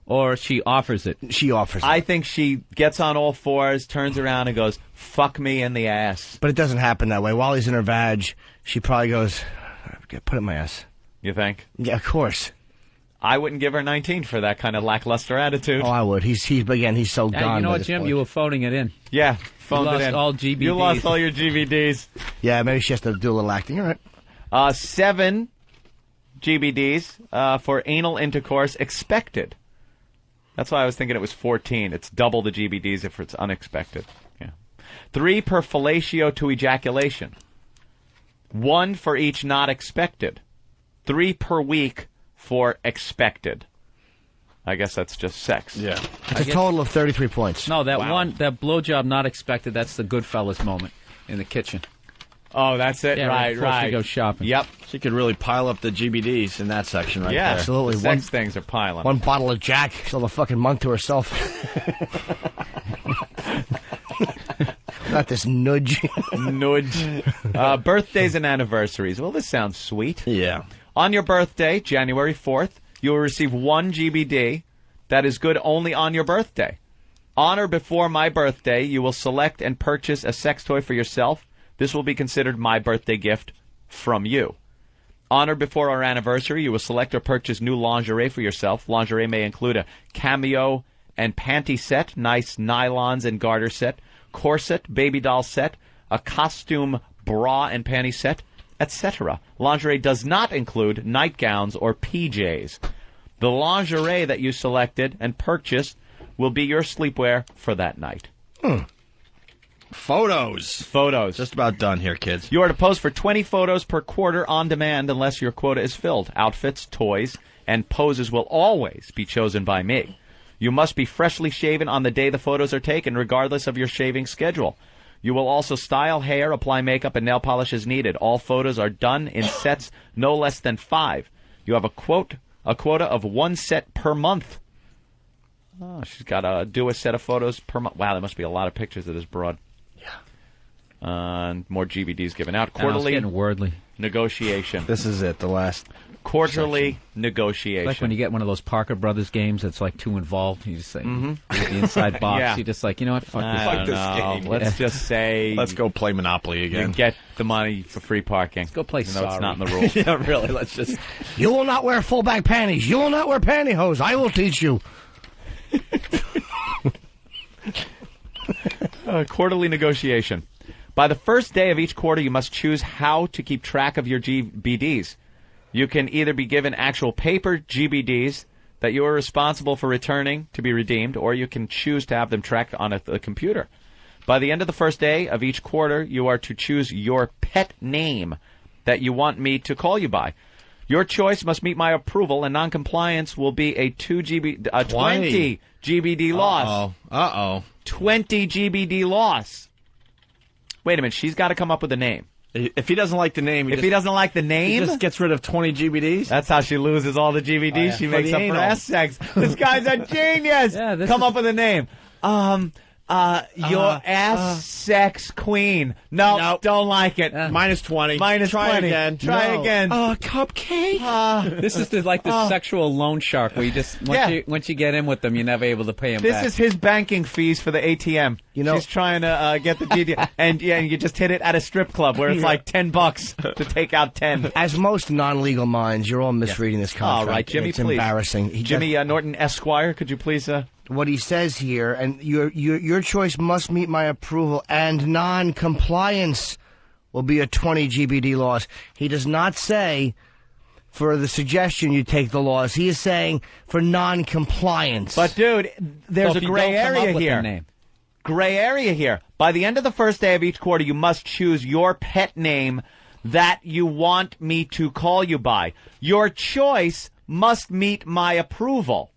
or she offers it? She offers it. I think she gets on all fours, turns around, and goes, "Fuck me in the ass." But it doesn't happen that way. While he's in her vag, she probably goes, "Put it in my ass." You think? Yeah, of course. I wouldn't give her 19 for that kind of lackluster attitude. Oh, I would. He's so gone. You know by what, this Jim? point. You were phoning it in. Yeah, phoned You lost it in. all GBDs. You lost all your GBDs. Yeah, maybe she has to do a little acting. All right. 7 GBDs for anal intercourse expected. That's why I was thinking it was 14. It's double the GBDs if it's unexpected. Yeah. 3 per fellatio to ejaculation. 1 for each not expected. 3 per week for expected. I guess that's just sex. Yeah. It's a total of 33 points. No, that blowjob not expected, that's the Goodfellas moment in the kitchen. Oh, that's it? Yeah, right. before she goes shopping. Yep. She could really pile up the GBDs in that section right Yeah, there. Absolutely. The sex things are piling. One bottle of Jack. She'll have a fucking month to herself. Not this nudge. Nudge. Birthdays and anniversaries. Well, this sounds sweet. Yeah. On your birthday, January 4th, you will receive 1 GBD that is good only on your birthday. On or before my birthday, you will select and purchase a sex toy for yourself. This will be considered my birthday gift from you. On or before our anniversary, you will select or purchase new lingerie for yourself. Lingerie may include a cameo and panty set, nice nylons and garter set, corset, baby doll set, a costume bra and panty set, etc. Lingerie does not include nightgowns or PJs. The lingerie that you selected and purchased will be your sleepwear for that night. Photos. Just about done here, kids. You are to post for 20 photos per quarter on demand unless your quota is filled. Outfits, toys, and poses will always be chosen by me. You must be freshly shaven on the day the photos are taken, regardless of your shaving schedule. You will also style hair, apply makeup, and nail polish as needed. All photos are done in sets no less than 5. You have a quota of 1 set per month. Oh, she's got to do a set of photos per month. Wow, there must be a lot of pictures of this broad. More GBDs given out. Quarterly getting wordly. Negotiation. This is it, the last quarterly section. negotiation. It's like when you get one of those Parker Brothers games that's like too involved. You just say, with the inside box, Yeah. you just like, you know what, fuck this game. Let's just say... Let's go play Monopoly again. You get the money for free parking. Let's go play Sorry. It's not in the rules. Yeah, really, let's just... You will not wear full-back panties. You will not wear pantyhose. I will teach you. Quarterly negotiation. By the first day of each quarter, you must choose how to keep track of your GBDs. You can either be given actual paper GBDs that you are responsible for returning to be redeemed, or you can choose to have them tracked on a computer. By the end of the first day of each quarter, you are to choose your pet name that you want me to call you by. Your choice must meet my approval, and noncompliance will be a 20 GBD loss. 20 GBD loss. Wait a minute, she's got to come up with a name. If he doesn't like the name, he just gets rid of 20 GBDs. That's how she loses all the GBDs she makes up for ass sex. This guy's a genius. Come up with a name. Your ass sex queen. Nope, don't like it. Minus 20. Minus Try 20. again. Try again. Cupcake. This is like the sexual loan shark where you just once you get in with them, you're never able to pay them back. This is his banking fees for the ATM. You know, she's trying to get the DD, and you just hit it at a strip club where it's like $10 to take out 10. As most non-legal minds, you're all misreading this contract. All right, Jimmy, it's please. Embarrassing. Jimmy Norton Esquire, could you please? What he says here, and your choice must meet my approval, and non-compliance will be a 20 GBD loss. He does not say for the suggestion you take the loss. He is saying for non-compliance. But, dude, there's a gray area here. Gray area here. By the end of the first day of each quarter, you must choose your pet name that you want me to call you by. Your choice must meet my approval.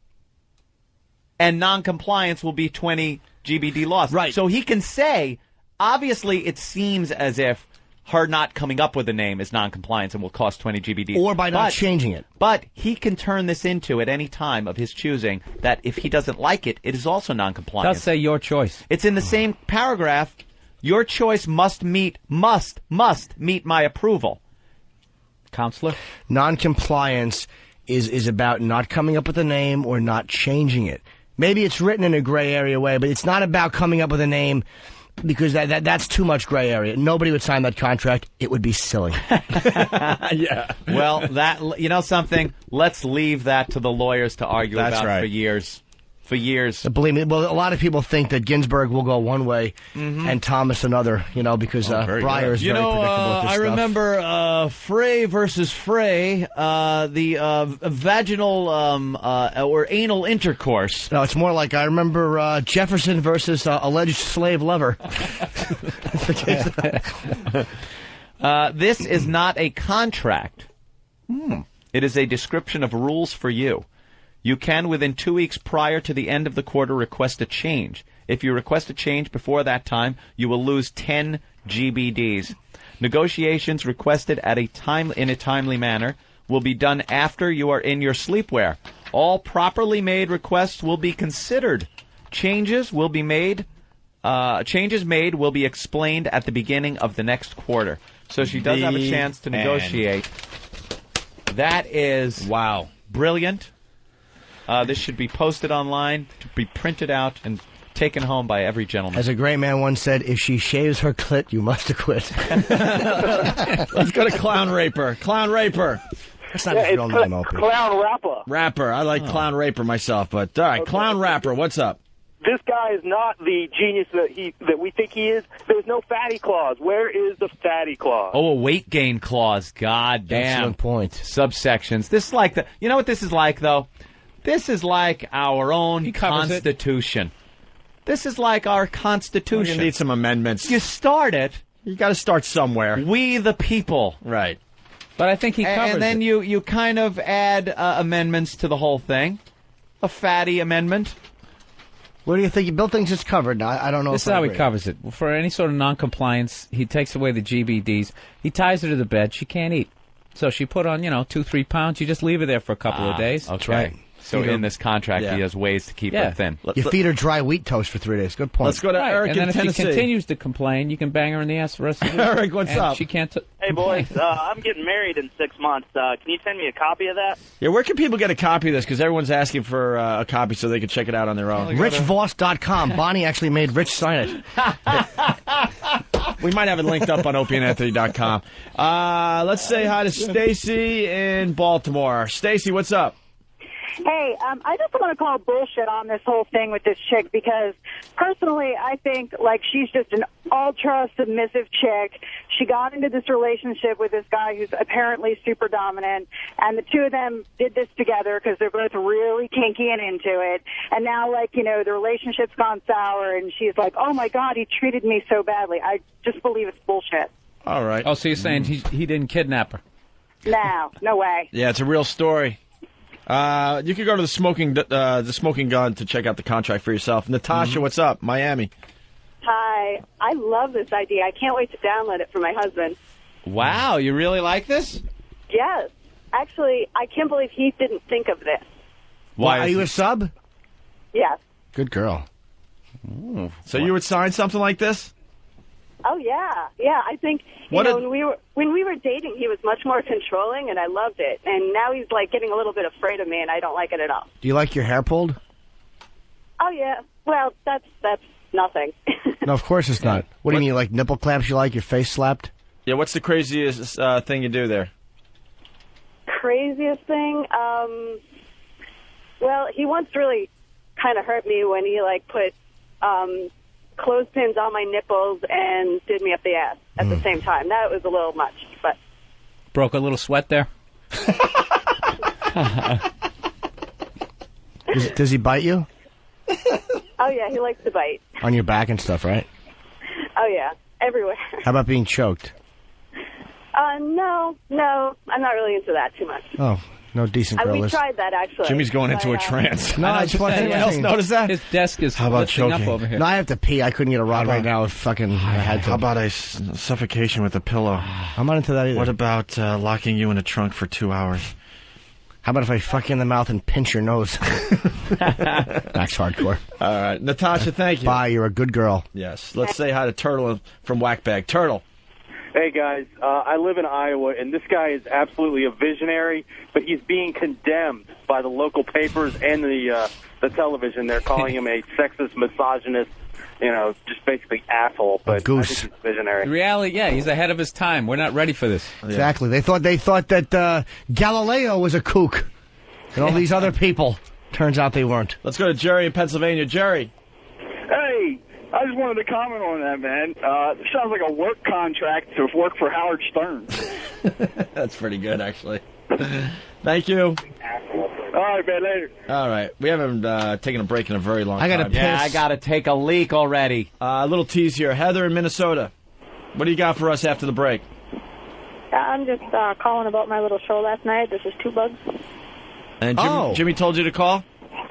And non-compliance will be 20 GBD loss. Right. So he can say, obviously it seems as if her not coming up with a name is non-compliance and will cost 20 GBD. Or by not changing it. But he can turn this into, at any time of his choosing, that if he doesn't like it, it is also non-compliance. Does say your choice. It's in the same paragraph. Your choice must meet my approval. Counselor? Non-compliance is about not coming up with a name or not changing it. Maybe it's written in a gray area way, but it's not about coming up with a name because that's too much gray area. Nobody would sign that contract. It would be silly. Yeah. Well, you know something? Let's leave that to the lawyers to argue about for years. For years. Believe me, well, a lot of people think that Ginsburg will go one way and Thomas another, because Breyer is very predictable with this I stuff. remember Frey versus Frey, the vaginal or anal intercourse. No, it's more like I remember Jefferson versus alleged slave lover. This is not a contract. It is a description of rules for you. You can, within 2 weeks prior to the end of the quarter, request a change. If you request a change before that time, you will lose 10 GBDs. Negotiations requested in a timely manner will be done after you are in your sleepwear. All properly made requests will be considered. Changes will be made. Changes made will be explained at the beginning of the next quarter. So she does have a chance to negotiate. That is brilliant. This should be posted online, to be printed out, and taken home by every gentleman. As a great man once said, if she shaves her clit, you must acquit. Let's go to Clown Raper. Clown Raper. That's not his real name, Opie. Clown Rapper. Rapper. I like Clown Raper myself, but all right, Okay. Clown Rapper, what's up? This guy is not the genius that we think he is. There's no fatty clause. Where is the fatty clause? Oh, a weight gain clause. God damn. Excellent point. Subsections. This is like you know what this is like, though? This is like our own Constitution. This is like our Constitution. You need some amendments. You start it. You got to start somewhere. We the people. Right. But I think he covers And then you kind of add amendments to the whole thing. A fatty amendment. What do you think? Bill thinks it's covered. I don't know. This if is I how he agree. covers it. For any sort of non-compliance, he takes away the GBDs. He ties her to the bed. She can't eat. So she put on, 2-3 pounds. You just leave her there for a couple of days. Okay. Right. So in this contract, he has ways to keep her thin. You feed her dry wheat toast for 3 days. Good point. Let's go to Eric and then in Tennessee. if she continues to complain, you can bang her in the ass the rest of the week. Eric, what's and up? She can't. Hey, boys, I'm getting married in 6 months. Can you send me a copy of that? Yeah, where can people get a copy of this? Because everyone's asking for a copy so they can check it out on their own. RichVoss.com. Bonnie actually made Rich sign it. We might have it linked up on opieandanthony.com. Let's say hi to Stacy in Baltimore. Stacy, what's up? Hey, I just want to call bullshit on this whole thing with this chick because personally I think she's just an ultra submissive chick. She got into this relationship with this guy who's apparently super dominant, and the two of them did this together because they're both really kinky and into it. And now, the relationship's gone sour, and she's like, oh my God, he treated me so badly. I just believe it's bullshit. All right. Oh, so you're saying he didn't kidnap her? No way. Yeah, it's a real story. You can go to the Smoking Gun to check out the contract for yourself. Natasha, what's up? Miami. Hi. I love this idea. I can't wait to download it for my husband. Wow, you really like this? Yes. Actually, I can't believe he didn't think of this. Why? Are you a sub? Yes. Good girl. Ooh. So you would sign something like this? Oh, yeah. Yeah, I think, when we were dating, he was much more controlling, and I loved it. And now he's, getting a little bit afraid of me, and I don't like it at all. Do you like your hair pulled? Oh, yeah. Well, that's nothing. No, of course it's not. What do you mean, like nipple clamps you like, your face slapped? Yeah, what's the craziest thing you do there? Craziest thing? Well, he once really kind of hurt me when he, put clothespins on my nipples and did me up the ass at the same time. That was a little much, but... Broke a little sweat there? Does he bite you? Oh, yeah, he likes to bite. On your back and stuff, right? Oh, yeah, everywhere. How about being choked? No, I'm not really into that too much. Oh, no decent girl. We tried that, actually. Jimmy's going into a trance. No, I just want anyone else notice that? His desk is How about lifting choking? up over here. No, I have to pee. I couldn't get a rod right now if I had to. How about a suffocation with a pillow? I'm not into that either. What about locking you in a trunk for 2 hours? How about if I fuck you in the mouth and pinch your nose? That's hardcore. All right. Natasha, thank you. Bye, you're a good girl. Yes. Let's say hi to Turtle from Whackbag. Turtle. Hey, guys, I live in Iowa, and this guy is absolutely a visionary, but he's being condemned by the local papers and the television. They're calling him a sexist, misogynist, just basically asshole. But goose. I think he's visionary. The reality, he's ahead of his time. We're not ready for this. Exactly. They thought that Galileo was a kook, and all these other people. Turns out they weren't. Let's go to Jerry in Pennsylvania. Jerry. Hey, I just wanted to comment on that, man. It sounds like a work contract to work for Howard Stern. That's pretty good, actually. Thank you. All right, man, later. All right. We haven't taken a break in a very long time. I got to take a leak already. A little tease here. Heather in Minnesota. What do you got for us after the break? I'm just calling about my little show last night. This is Two Bugs. And Jimmy told you to call?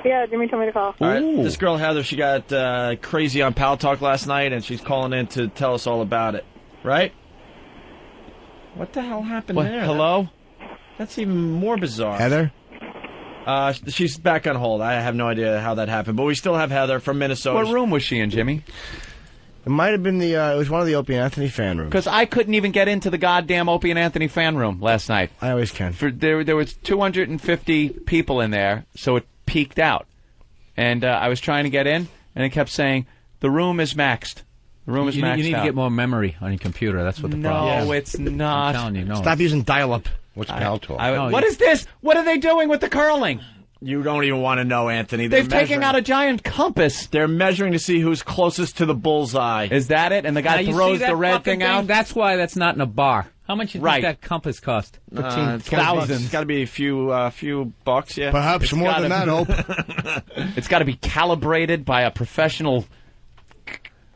Yeah, Jimmy told me to call. All right. This girl, Heather, she got crazy on Pal Talk last night, and she's calling in to tell us all about it. Right? What the hell happened there? Hello? That's even more bizarre. Heather? She's back on hold. I have no idea how that happened, but we still have Heather from Minnesota. What room was she in, Jimmy? It might have been it was one of the Opie and Anthony fan rooms. Because I couldn't even get into the goddamn Opie and Anthony fan room last night. I always can. There was 250 people in there, so it peaked out. And I was trying to get in, and it kept saying, the room is maxed. The room is maxed out. You need to get more memory on your computer. That's what the problem is. No, it's not. I'm telling you, no. Stop using dial-up. What's Pal Talk? What is this? What are they doing with the curling? You don't even want to know, Anthony. They've taken out a giant compass. They're measuring to see who's closest to the bullseye. Is that it? And the guy throws the red thing out? That's why that's not in a bar. How much do you think that compass cost? $15,000. It's got to be a few bucks, yeah. Perhaps more than that, Hope. It's got to be calibrated by a professional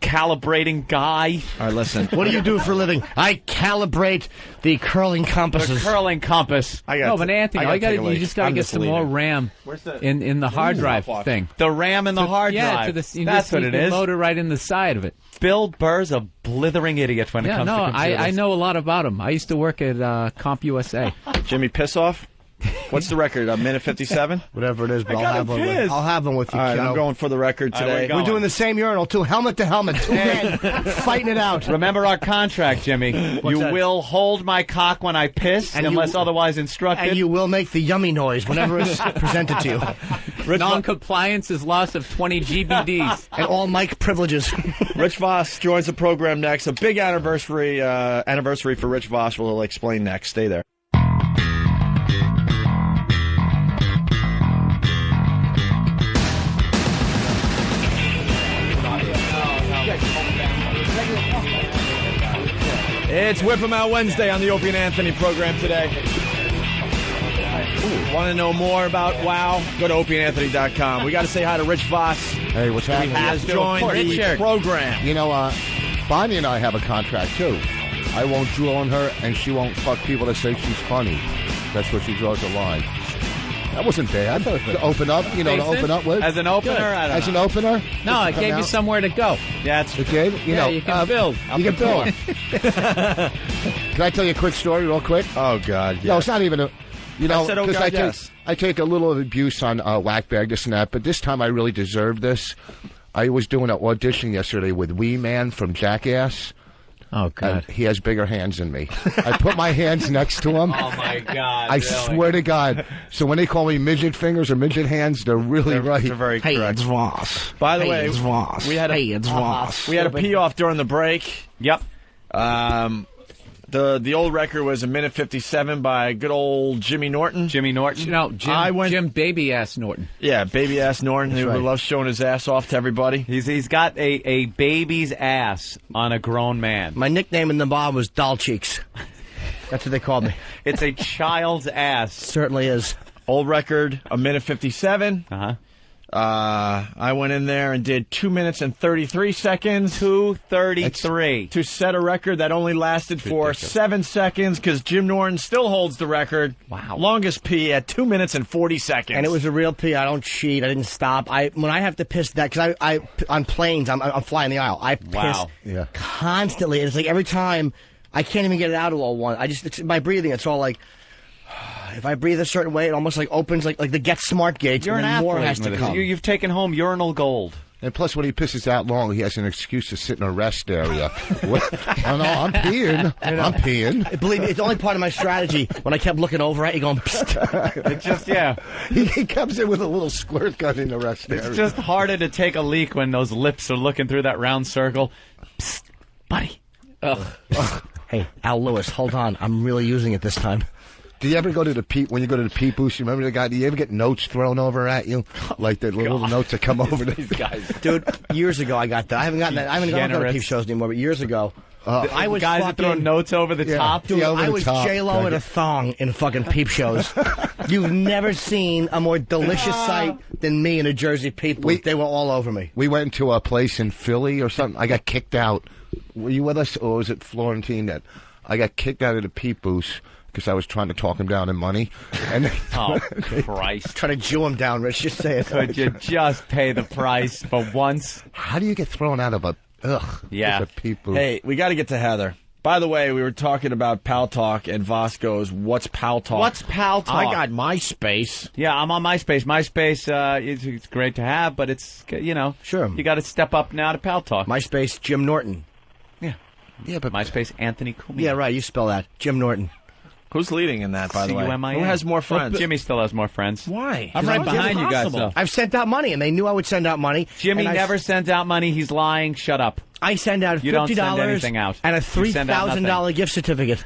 calibrating guy. All right, listen. What do you do for a living? I calibrate the curling compasses. The curling compass. No, but Anthony, you just got to get some more RAM in the hard drive thing. The RAM in the hard drive. That's what it is. Load it right in the side of it. Bill Burr's a blithering idiot when it comes to computers. I know a lot about him. I used to work at CompUSA. Jimmy Pissoff? What's the record? A minute 57? Whatever it is, but I'll have them with you, All right, kiddo. I'm going for the record today. We're doing the same urinal, too. Helmet to helmet. Two men fighting it out. Remember our contract, Jimmy. You will hold my cock when I piss, unless otherwise instructed. And you will make the yummy noise whenever it's presented to you. Non-compliance is loss of 20 GBDs. And all mic privileges. Rich Voss joins the program next. A big anniversary for Rich Voss. We'll explain next. Stay there. It's Whip 'em Out Wednesday on the Opie and Anthony program today. Want to know more about WOW? Go to opieandanthony.com. We got to say hi to Rich Voss. Hey, what's happening? He has joined the program. You know, Bonnie and I have a contract, too. I won't drool on her, and she won't fuck people that say she's funny. That's where she draws the line. That wasn't bad. To open up, to open up with. As an opener? As an opener? No, it gave you somewhere to go. Yeah, it did? You can build. You can build. Can I tell you a quick story real quick? Oh, God, yes. No, it's not even a... I said, oh, God, yes. I take a little abuse on Whackbag, this and that, but this time I really deserve this. I was doing an audition yesterday with Wee Man from Jackass. Oh, God. And he has bigger hands than me. I put my hands next to him. Oh, my God. I swear to God. So when they call me midget fingers or midget hands, they're really right. They're very correct. Hey, it's Voss. By the way, it's Voss. We had a pee off during the break. Yep. The old record was a minute 57 by good old Jimmy Norton. No, Jim Baby Ass Norton. Yeah, Baby Ass Norton, who loves showing his ass off to everybody. He's got a baby's ass on a grown man. My nickname in the bar was Doll Cheeks. That's what they called me. It's a child's ass. Certainly is. Old record, a minute 57. Uh-huh. I went in there and did 2 minutes and 33 seconds. 2:33. To set a record that only lasted for 7 seconds because Jim Norton still holds the record. Wow. Longest pee at 2 minutes and 40 seconds. And it was a real pee. I don't cheat. I didn't stop. When I have to piss that, because I on planes, I'm flying the aisle. I piss constantly. And it's like every time, I can't even get it out all one. It's my breathing. It's all like... If I breathe a certain way, it almost like opens like the Get Smart gate. You're an athlete. More has to come. You've taken home urinal gold. And plus, when he pisses out long, he has an excuse to sit in a rest area. Oh, no, I'm peeing. I'm peeing. Believe me, it's only part of my strategy. When I kept looking over at you, going, psst. It's just, yeah. He comes in with a little squirt gun in the rest area. It's just harder to take a leak when those lips are looking through that round circle. Psst, buddy. Ugh. Hey, Al Lewis, hold on. I'm really using it this time. Do you ever go to the pee, when you go to the pee booth, you remember the guy, do you ever get notes thrown over at you? Like the little notes that come over these guys. Dude, years ago I got that. I haven't gotten that. I haven't gone to peep shows anymore, but years ago. I was guys that throw notes over the top. Dude, I was J-Lo in a thong in fucking peep shows. You've never seen a more delicious sight than me in a Jersey peep booth. They were all over me. We went to a place in Philly or something. I got kicked out. Were you with us, or was it Florentine that I got kicked out of the peep booth because I was trying to talk him down in money? And oh, Christ. Trying to Jew him down, Rich. Just say it. Could you just pay the price for once? How do you get thrown out of a... Yeah. Peep booth? Hey, we got to get to Heather. By the way, we were talking about Pal Talk, and Voss goes, what's Pal Talk? What's Pal Talk? I got MySpace. Yeah, I'm on MySpace. MySpace, it's great to have, but it's, Sure. You got to step up now to Pal Talk. MySpace, Jim Norton. Yeah, but MySpace, Anthony Cumia. Yeah, right, you spell that. Jim Norton. Who's leading in that, by the way? C-U-M-I-N. Who has more friends? Well, Jimmy still has more friends. Why? I'm right behind you guys, though. I've sent out money, and they knew I would send out money. Jimmy never sends out money. He's lying. Shut up. I send out $50 you don't send anything out. And a $3,000 gift certificate.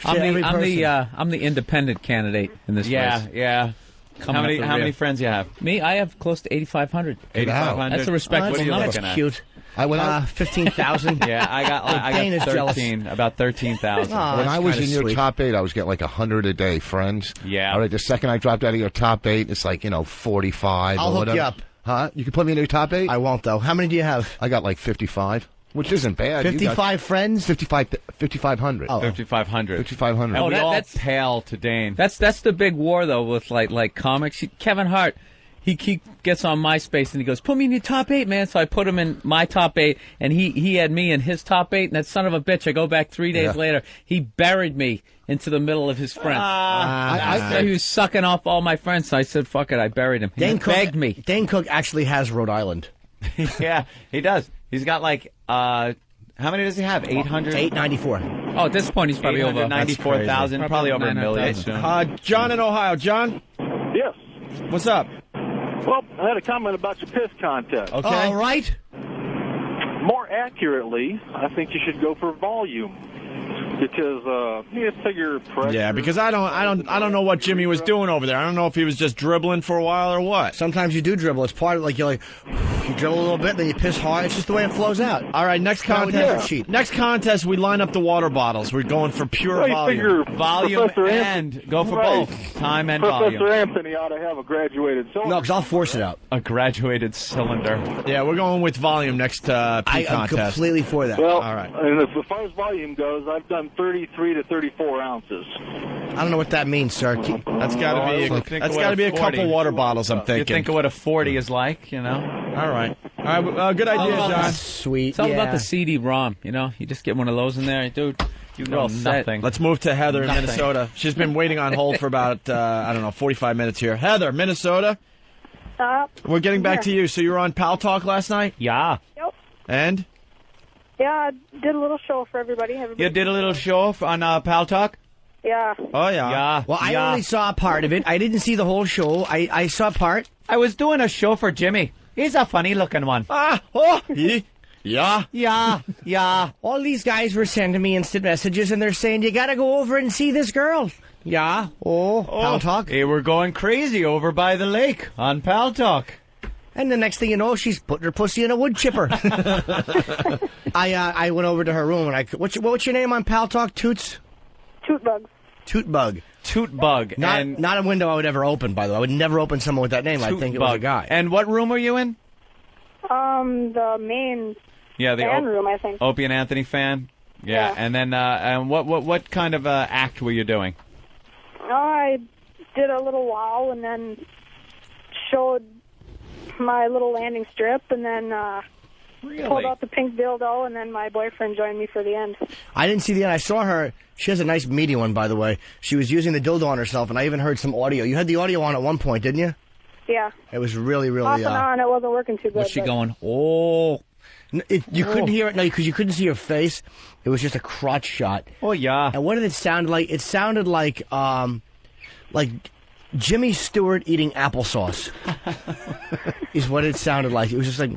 I'm the independent candidate in this race. Yeah. How many friends you have? Me, I have close to 8,500. 8,500. That's a respectable number. That's cute. I went 15,000. Yeah, I got 13. About 13,000. When I was in your top 8, I was getting like 100 a day, friends. Yeah. All right, the second I dropped out of your top 8, it's like 45. I'll or hook whatever. you up. Huh? You can put me in your top 8? I won't though. How many do you have? I got like 55. Which isn't bad. 55 friends? 5,500. Oh. 5,500. 5,500. And we all that's pale to Dane. That's the big war though with like comics. Kevin Hart, he gets on MySpace and he goes, "Put me in your top 8, man." So I put him in my top 8, and he had me in his top 8. And that son of a bitch, I go back 3 days later, he buried me into the middle of his friends. So he was sucking off all my friends. So I said, "Fuck it," I buried him. He begged me. Dane Cook actually has Rhode Island. Yeah, he does. He's got like, how many does he have? 800? 894. Oh, at this point, he's probably over 94,000, probably over a million soon. John in Ohio. John? Yes. What's up? Well, I had a comment about your piss contest. Okay. All right. More accurately, I think you should go for volume. Because you figure pressure. Yeah, because I don't know what Jimmy was doing over there. I don't know if he was just dribbling for a while or what. Sometimes you do dribble. It's part of you dribble a little bit, then you piss hard. It's just the way it flows out. All right, next contest. Next contest, we line up the water bottles. We're going for pure volume. Volume and go for both. Time and volume. Professor Anthony ought to have a graduated cylinder. No, because I'll force it out. A graduated cylinder. Yeah, we're going with volume next contest. I'm completely for that. Well, all right. And as far as volume goes, I've done 33 to 34 ounces. I don't know what that means, sir. That's got to be a couple water bottles, I'm thinking. You think of what a 40 is like, you know? All right. Good idea, John. Sweet. It's all about the CD-ROM, you know? You just get one of those in there, dude. You're all nothing. Let's move to Heather in Minnesota. She's been waiting on hold for about, 45 minutes here. Heather, Minnesota. We're getting back to you. So you were on Pal Talk last night? Yeah. Yep. And? Yeah, I did a little show for everybody. You did a little show on Pal Talk? Yeah. Oh, yeah. Yeah. Well, I only saw a part of it. I didn't see the whole show. I saw part. I was doing a show for Jimmy. He's a funny-looking one. Yeah. All these guys were sending me instant messages, and they're saying, you got to go over and see this girl. Yeah. Pal Talk. Hey, we're going crazy over by the lake on Pal Talk. And the next thing you know, she's putting her pussy in a wood chipper. I went over to her room, and what's your name on Pal Talk, Toots? Tootbug. Tootbug. Tootbug. Not a window I would ever open, by the way. I would never open someone with that name. I'd think it was a guy. And what room were you in? The main fan room, I think. Opie and Anthony fan? Yeah. And then, what kind of act were you doing? I did a little wow, and then showed my little landing strip, and then pulled out the pink dildo, and then my boyfriend joined me for the end. I didn't see the end. I saw her. She has a nice meaty one, by the way. She was using the dildo on herself, and I even heard some audio. You had the audio on at one point, didn't you? Yeah. It was really, really... Off and on, it wasn't working too good. Was she going, oh... You couldn't hear it, no, because you couldn't see her face. It was just a crotch shot. Oh, yeah. And what did it sound like? It sounded like Jimmy Stewart eating applesauce. Is what it sounded like. It was just like...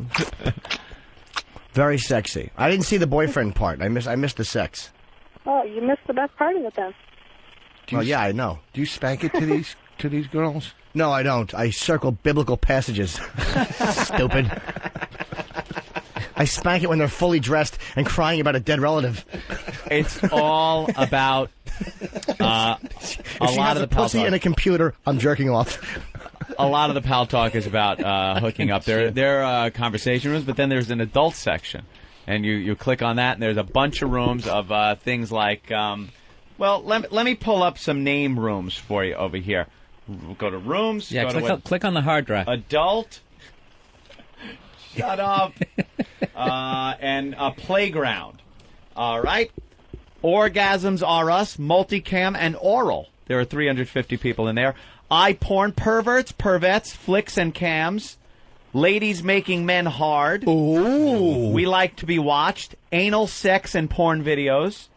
very sexy. I didn't see the boyfriend part. I missed the sex. Oh, you missed the best part of it then. Yeah, I know. Do you spank it to these girls? No, I don't. I circle biblical passages. Stupid. I spank it when they're fully dressed and crying about a dead relative. It's all about a lot of the Pal pussy Talk. and a computer. I'm jerking off. A lot of the Pal Talk is about hooking up. There are conversation rooms, but then there's an adult section. And you click on that, and there's a bunch of rooms of things like... let me pull up some name rooms for you over here. We'll go to rooms. Yeah, click on the hard drive. Adult. Shut up. And a playground. All right. Orgasms Are Us, multicam, and oral. There are 350 people in there. iPorn, pervettes, flicks, and cams. Ladies making men hard. Ooh. We like to be watched. Anal sex and porn videos.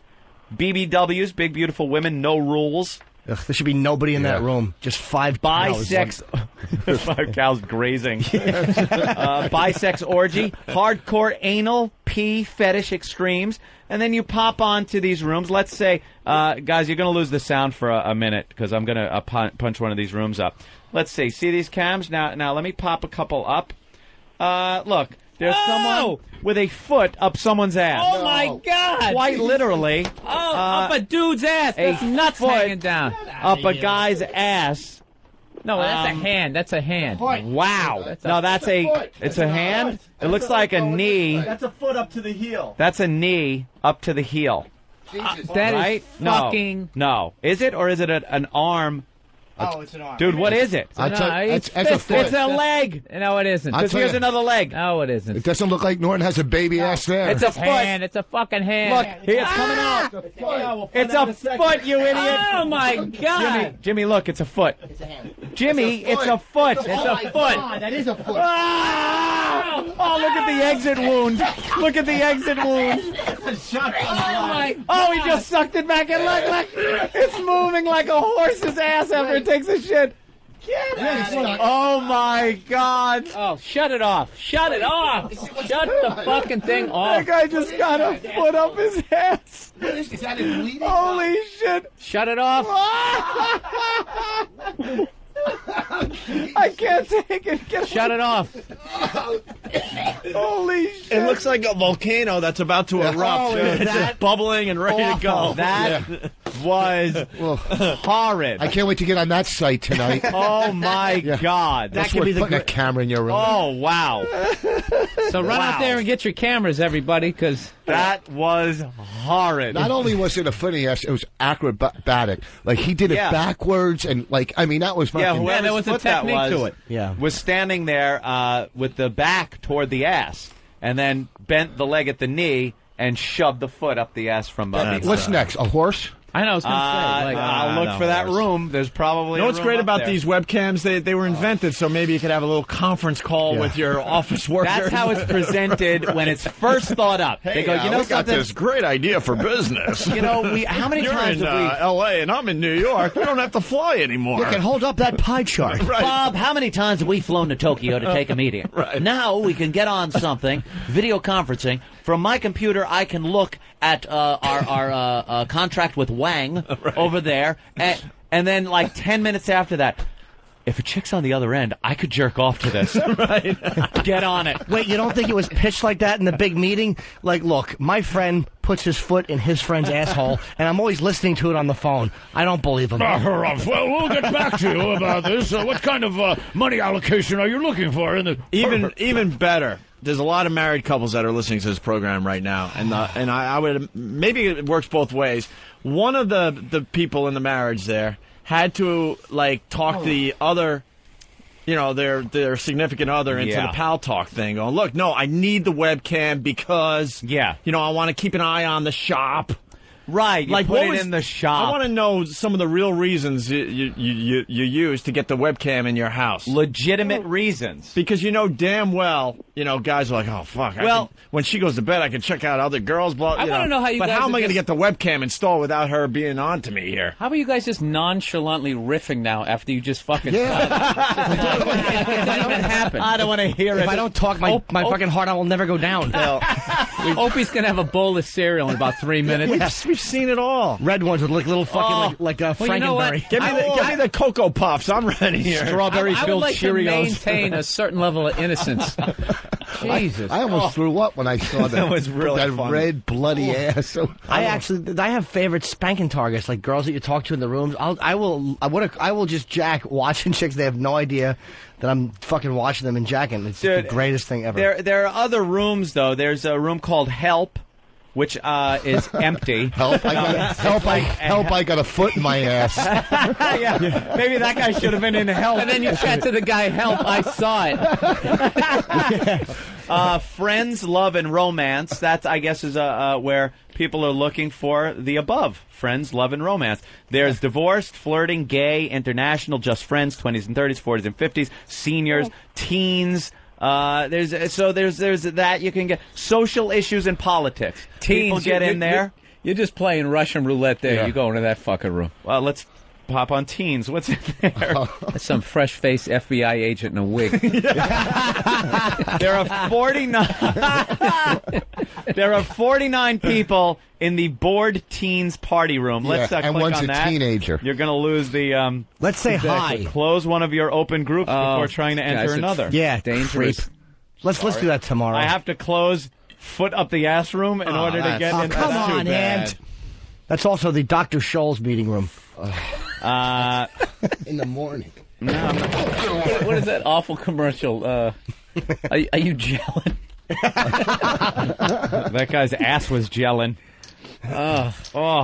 BBWs, big beautiful women, no rules. Ugh, there should be nobody in that room. Just 5 cows. Bisex. 5 cows grazing. Bisex orgy. Hardcore anal pee fetish extremes. And then you pop onto these rooms. Let's say, guys, you're going to lose the sound for a minute because I'm going to punch one of these rooms up. Let's see. See these cams? Now let me pop a couple up. Look. There's someone with a foot up someone's ass. Oh, my God. Quite literally. Up a dude's ass. That's nuts hanging down. Up a guy's ass. No, that's a hand. That's a hand. Wow. That's it's a hand? It looks like a knee. That's a foot up to the heel. That's a knee up to the heel. That right? is fucking... No. Is it, or is it an arm? Oh, it's an arm. Dude, what is it? That's a foot. It's a leg. No, it isn't. Because here's another leg. No, it isn't. It doesn't look like Norton has a baby ass there. It's a foot. Hand. It's a fucking hand. Look, here it's coming out. It's a foot, you idiot. Oh, my God. Jimmy, look, it's a foot. It's a hand. Jimmy, it's a foot. It's a foot. God, that is a foot. Ah! Oh, look at the exit wound. Look at the exit wound. Oh, he just sucked it back in. Look. It's moving like a horse's ass after it takes a shit. Oh, my God. Oh, shut it off. Shut it off. Shut the fucking thing off. That guy just got a foot up his ass. Is that his bleeding? Holy shit. Shut it off. I can't take it. Shut it off. Holy shit. It looks like a volcano that's about to erupt. It's just bubbling and ready to go. That was horrid. I can't wait to get on that site tonight. Oh, my God. That could be putting a camera in your room. Oh, wow. So run out there and get your cameras, everybody, because... That was horrid. Not only was it a foot in the ass, it was acrobatic. Like, he did it backwards, and, like, I mean, that was fucking... Yeah, there was a technique to it. Yeah. Was standing there with the back toward the ass, and then bent the leg at the knee and shoved the foot up the ass from beneath. What's next? A horse? I know, I was going to say. I'll look for that room. There's probably You know what's great about these webcams? They were invented so maybe you could have a little conference call with your office worker. That's how it's presented when it's first thought up. Hey, they go, you know we got this great idea for business. You know, how many times You're in have we... L.A. and I'm in New York. We don't have to fly anymore. You can hold up that pie chart. Right. Bob, how many times have we flown to Tokyo to take a meeting? Right. Now we can get on something, video conferencing. From my computer, I can look at our contract with Wang over there, and then like 10 minutes after that, if a chick's on the other end, I could jerk off to this. Right. Get on it. Wait, you don't think it was pitched like that in the big meeting? Like, look, my friend puts his foot in his friend's asshole, and I'm always listening to it on the phone. I don't believe him. Well, we'll get back to you about this. What kind of money allocation are you looking for? Even better. There's a lot of married couples that are listening to this program right now, and I would maybe it works both ways. One of the people in the marriage there had to like talk the other, you know, their significant other into the pal talk thing. Going, look, no, I need the webcam because you know I want to keep an eye on the shop. Right, you put it in the shop. I want to know some of the real reasons you use to get the webcam in your house. Legitimate reasons. Because you know damn well, you know, guys are like, oh, fuck. Well, when she goes to bed, I can check out other girls. I want to know how you But guys how am I are going to get the webcam installed without her being on to me here? How are you guys just nonchalantly riffing now after you just fucking... Yeah. It doesn't even happen. I don't want to hear it. If I don't talk, my fucking heart, I will never go down. Opie's going to have a bowl of cereal in about 3 minutes. We've seen it all. Red ones with like little fucking like Frankenberry. You know what? Give me the Cocoa Puffs. I'm ready here. I would like to maintain a certain level of innocence. Jesus. I almost threw up when I saw that. That was really that funny. red, bloody ass. So, I have favorite spanking targets, like girls that you talk to in the rooms. I will just jack watching chicks. They have no idea that I'm fucking watching them and jacking. It's the greatest thing ever. There are other rooms though. There's a room called Help, which is empty. Help! I got a foot in my ass. Yeah, maybe that guy should have been in Help. And then you chat to the guy, help, I saw it. Friends, Love, and Romance. That, I guess, is where people are looking for the above. Friends, Love, and Romance. There's divorced, flirting, gay, international, just friends, 20s and 30s, 40s and 50s, seniors, teens. There's that you can get. Social issues and politics. People get in there. You're just playing Russian roulette there. Yeah. You go into that fucking room. Well, let's pop on teens. What's in there? Some fresh-faced FBI agent in a wig. There are 49. There are 49 people in the bored teens party room. Let's click and one's on a that. teenager. You're going to lose the. Let's say hi. Close one of your open groups before trying to enter another. Yeah, dangerous. Creep. Let's do that tomorrow. I have to close foot up the ass room in order to get in. Come on, Ant. That's also the Dr. Scholl's meeting room. In the morning. No, I'm not. What is that awful commercial? Are you gelling? That guy's ass was gelling. All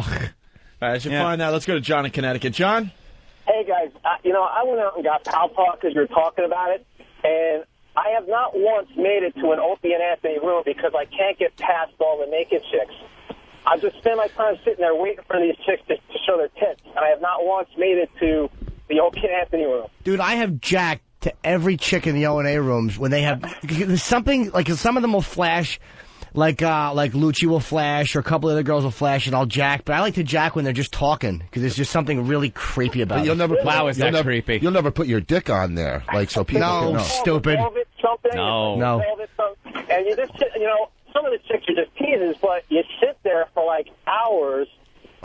right, I should find out. Let's go to John in Connecticut. John? Hey, guys, I went out and got Pal Talk because you were talking about it, and I have not once made it to an Opie and Anthony room because I can't get past all the naked chicks. I just spend my time sitting there waiting for these chicks to show their tits, and I have not once made it to the Opie and Anthony room. Dude, I have jacked to every chick in the O&A rooms when they have there's something like some of them will flash, like Lucci will flash or a couple of other girls will flash, and I'll jack. But I like to jack when they're just talking because there's just something really creepy about it. You'll never creepy. You'll never put your dick on there, like so people can know. Stupid. No. And you just sit, some of the chicks are just teasers, but you sit there for like hours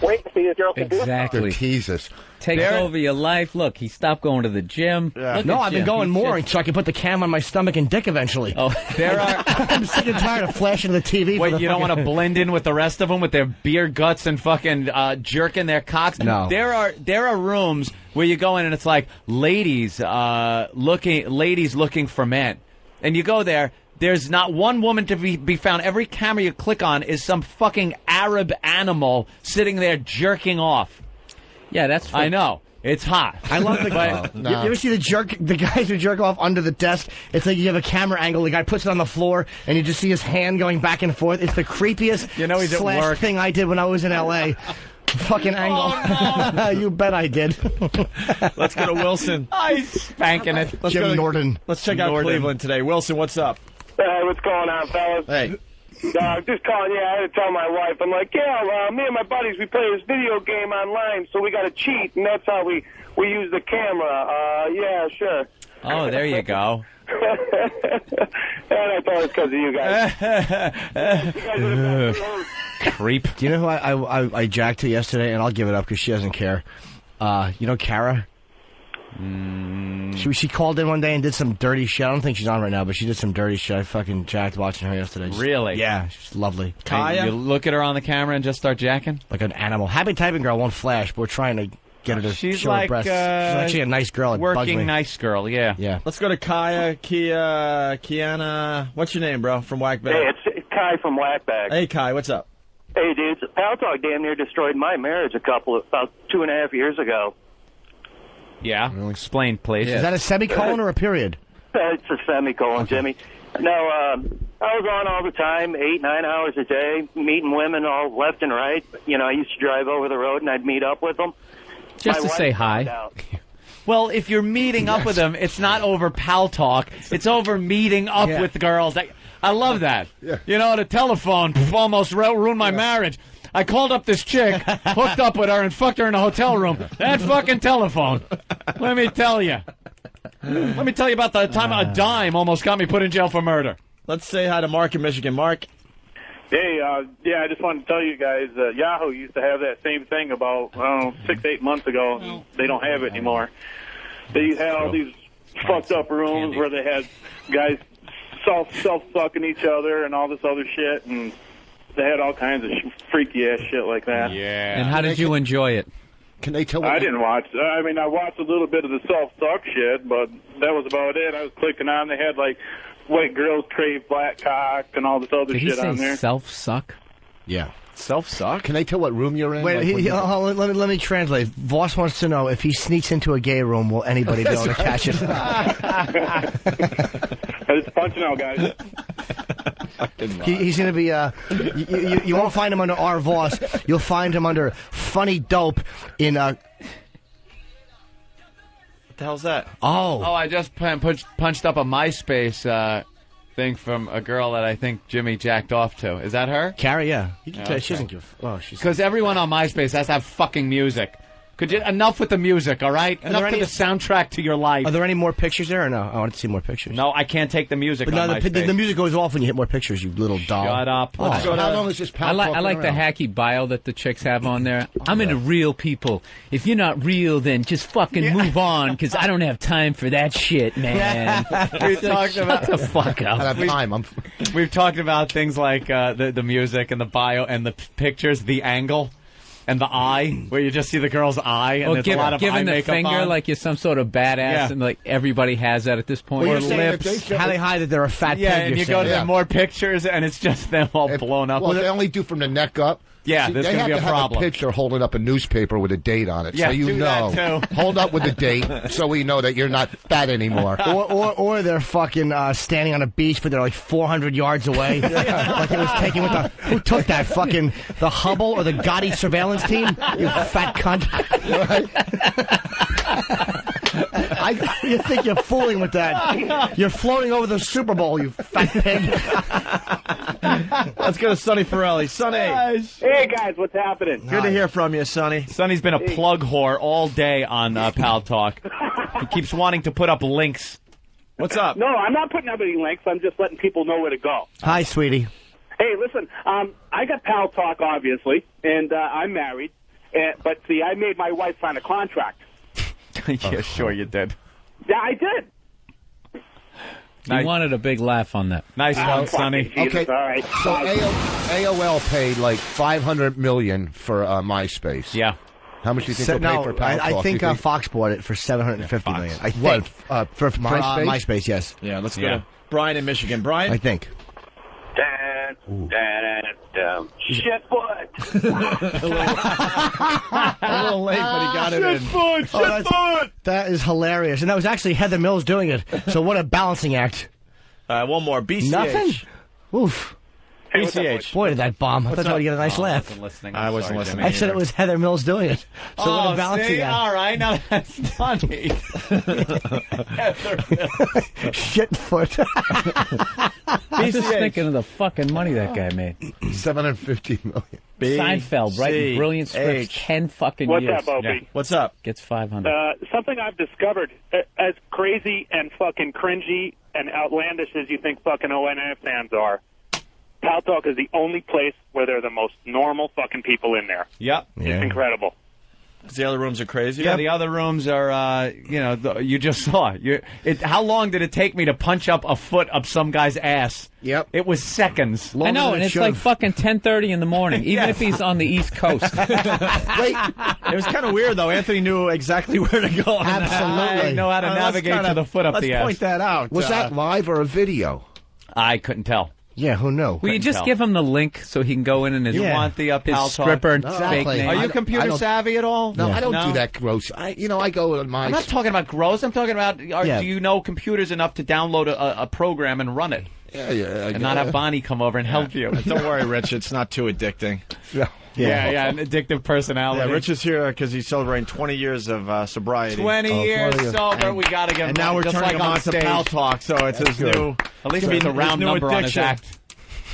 waiting to see the girl can do something. They're teasers. Takes over your life. Look, he stopped going to the gym. Yeah. No, I've been going more so I can put the cam on my stomach and dick eventually. Oh, I'm sick and tired of flashing the TV. Wait, you don't want to blend in with the rest of them with their beer guts and fucking jerking their cocks? No. There are rooms where you go in and it's like ladies looking for men, and you go there. There's not one woman to be found. Every camera you click on is some fucking Arab animal sitting there jerking off. Yeah, that's. I know. It's hot. I love the guy. You ever see the guys who jerk off under the desk? It's like you have a camera angle. The guy puts it on the floor, and you just see his hand going back and forth. It's the creepiest he's at work. thing I did when I was in L.A. Fucking angle. Oh, no. You bet I did. Let's go to Wilson. I'm spanking it. Jim Norton. Let's check out Cleveland today. Wilson, what's up? Hey, what's going on, fellas? Hey. Just calling, I had to tell my wife. I'm like, me and my buddies, we play this video game online, so we got to cheat, and that's how we use the camera. Yeah, sure. Oh, there you go. And I thought it was because of you guys. Creep. Do you know who I jacked to yesterday? And I'll give it up because she doesn't care. Kara? She called in one day and did some dirty shit. I don't think she's on right now, but she did some dirty shit. I fucking jacked watching her yesterday. Really? Yeah, she's lovely. Kaya? You look at her on the camera and just start jacking? Like an animal. Happy Typing Girl won't flash, but we're trying to get her to show her breasts. She's actually a nice girl. It bugs me. Working nice girl, yeah. Yeah. Let's go to Kaya, Kiana. What's your name, bro, from Whackbag? Hey, it's Kai from Whackbag. Hey, Kai, what's up? Hey, dudes, Pal Talk damn near destroyed my marriage about 2.5 years ago. Yeah. Explain, please. Is that a semicolon or a period? It's a semicolon, okay. Jimmy. No, I was on all the time, 8-9 hours a day, meeting women all left and right. I used to drive over the road and I'd meet up with them. Just to say hi. Well, if you're meeting up with them, it's not over Pal Talk. It's over meeting up with girls. I love that. Yeah. The telephone almost ruined my marriage. I called up this chick, hooked up with her, and fucked her in a hotel room. That fucking telephone. Let me tell you. Let me tell you about the time a dime almost got me put in jail for murder. Let's say hi to Mark in Michigan. Mark? Hey, I just wanted to tell you guys, Yahoo used to have that same thing about 6-8 months ago, and they don't have it anymore. They had all these fucked up rooms where they had guys self-sucking each other and all this other shit, and they had all kinds of freaky-ass shit like that. Yeah. And how did you enjoy it? Can they tell? I didn't watch. I mean, I watched a little bit of the self-suck shit, but that was about it. I was clicking on. They had, white girls crave black cock and all this other shit on there. Self-suck? Yeah. Self-suck? Can they tell what room you're in? Wait, let me translate. Voss wants to know if he sneaks into a gay room, will anybody be able to catch it? Just punching out, guys. He's going to be, you won't find him under R. Voss. You'll find him under Funny Dope in, What the hell's that? Oh, I just punched up a MySpace thing from a girl that I think Jimmy jacked off to. Is that her? Carrie, yeah. You can tell she doesn't give. Oh, she's because everyone on MySpace has to have fucking music. Could you enough with the music, all right? Enough with the soundtrack to your life. Are there any more pictures there or no? I want to see more pictures. No, I can't take the music. But on MySpace. the music goes off when you hit more pictures, you little doll. Shut up. Oh. How long is this? I like the hacky bio that the chicks have on there. I'm into real people. If you're not real, then just fucking move on, because I don't have time for that shit, man. We've talked about the fuck up. I have time. We've talked about things like the music and the bio and the pictures, the angle. and the eye, where you just see the girl's eye, and there's a lot of eye giving the makeup finger on. like you're some sort of badass, and like everybody has that at this point. Well, or lips. How they hide that they're a fat Yeah, pig. and you go to the more pictures, and it's just them all blown up. Well, they only do from the neck up. Yeah, See, there's they going to have be a to problem. have a picture holding up a newspaper with a date on it, Yeah, so you do know. that too. Hold up with the date, so we know that you're not fat anymore. Or they're fucking standing on a beach, but they're like 400 yards away. Like it was taken with the... Who took that? Fucking the Hubble or the Gotti surveillance team? You fat cunt. You think you're fooling with that. You're floating over the Super Bowl, you fat pig. Let's go to Sonny Forelli. Sonny. Hey, guys, what's happening? Good to hear from you, Sonny. Sonny's been a plug whore all day on Pal Talk. He keeps wanting to put up links. What's up? No, I'm not putting up any links. I'm just letting people know where to go. Hi, sweetie. Hey, listen, I got Pal Talk, obviously, and I'm married. But, see, I made my wife sign a contract. Yeah, sure you did. Yeah, I did. You wanted a big laugh on that. Nice one, Sonny. Okay, all right. so AOL paid like $500 million for MySpace. Yeah. How much do you think they'll pay for Pal Talk? I think Fox bought it for $750 million. I What, think. for MySpace? MySpace? MySpace, yes. Yeah, let's go to Brian in Michigan. Brian? I think. Shitfoot. A little late, but he got it in. Shitfoot! That is hilarious. And that was actually Heather Mills doing it. So what a balancing act. One more. BCH. Nothing? Oof. BCH. Boy, did that bomb. I thought I would get a nice laugh. I wasn't listening. I said it was Heather Mills doing it. So what a balancing act. All right, now that's funny. Shitfoot. I'm just thinking of the fucking money that guy made. $750 million. Seinfeld, writing brilliant scripts, 10 fucking What's years. up, Opie? Yeah. What's up? Gets 500. Something I've discovered, as crazy and fucking cringy and outlandish as you think fucking ONF fans are, Pal Talk is the only place where they're the most normal fucking people in there. Yep. It's incredible. Because the other rooms are crazy. Yeah, the other rooms are, you just saw. How long did it take me to punch up a foot up some guy's ass? Yep. It was seconds. I know, and it's like fucking 10:30 in the morning, even if he's on the East Coast. Wait, it was kind of weird, though. Anthony knew exactly where to go. Absolutely. I know how to navigate to the foot up the ass. Let's point that out. Was that live or a video? I couldn't tell. Yeah, who knew? Will you just give him the link so he can go in and his, want the his Pal stripper Talk? fake name? Are you computer savvy at all? No, I don't do that gross. I go on my... I'm not talking about gross. I'm talking about, do you know computers enough to download a program and run it? Yeah. And not have Bonnie come over and help you. Don't worry, Rich. It's not too addicting. Yeah, an addictive personality. Yeah, Rich is here because he's celebrating 20 years of sobriety. 20 years sober. We got to get him. And now we're turning him on to Pal Talk, so it's his new... At least it's a round number on his act.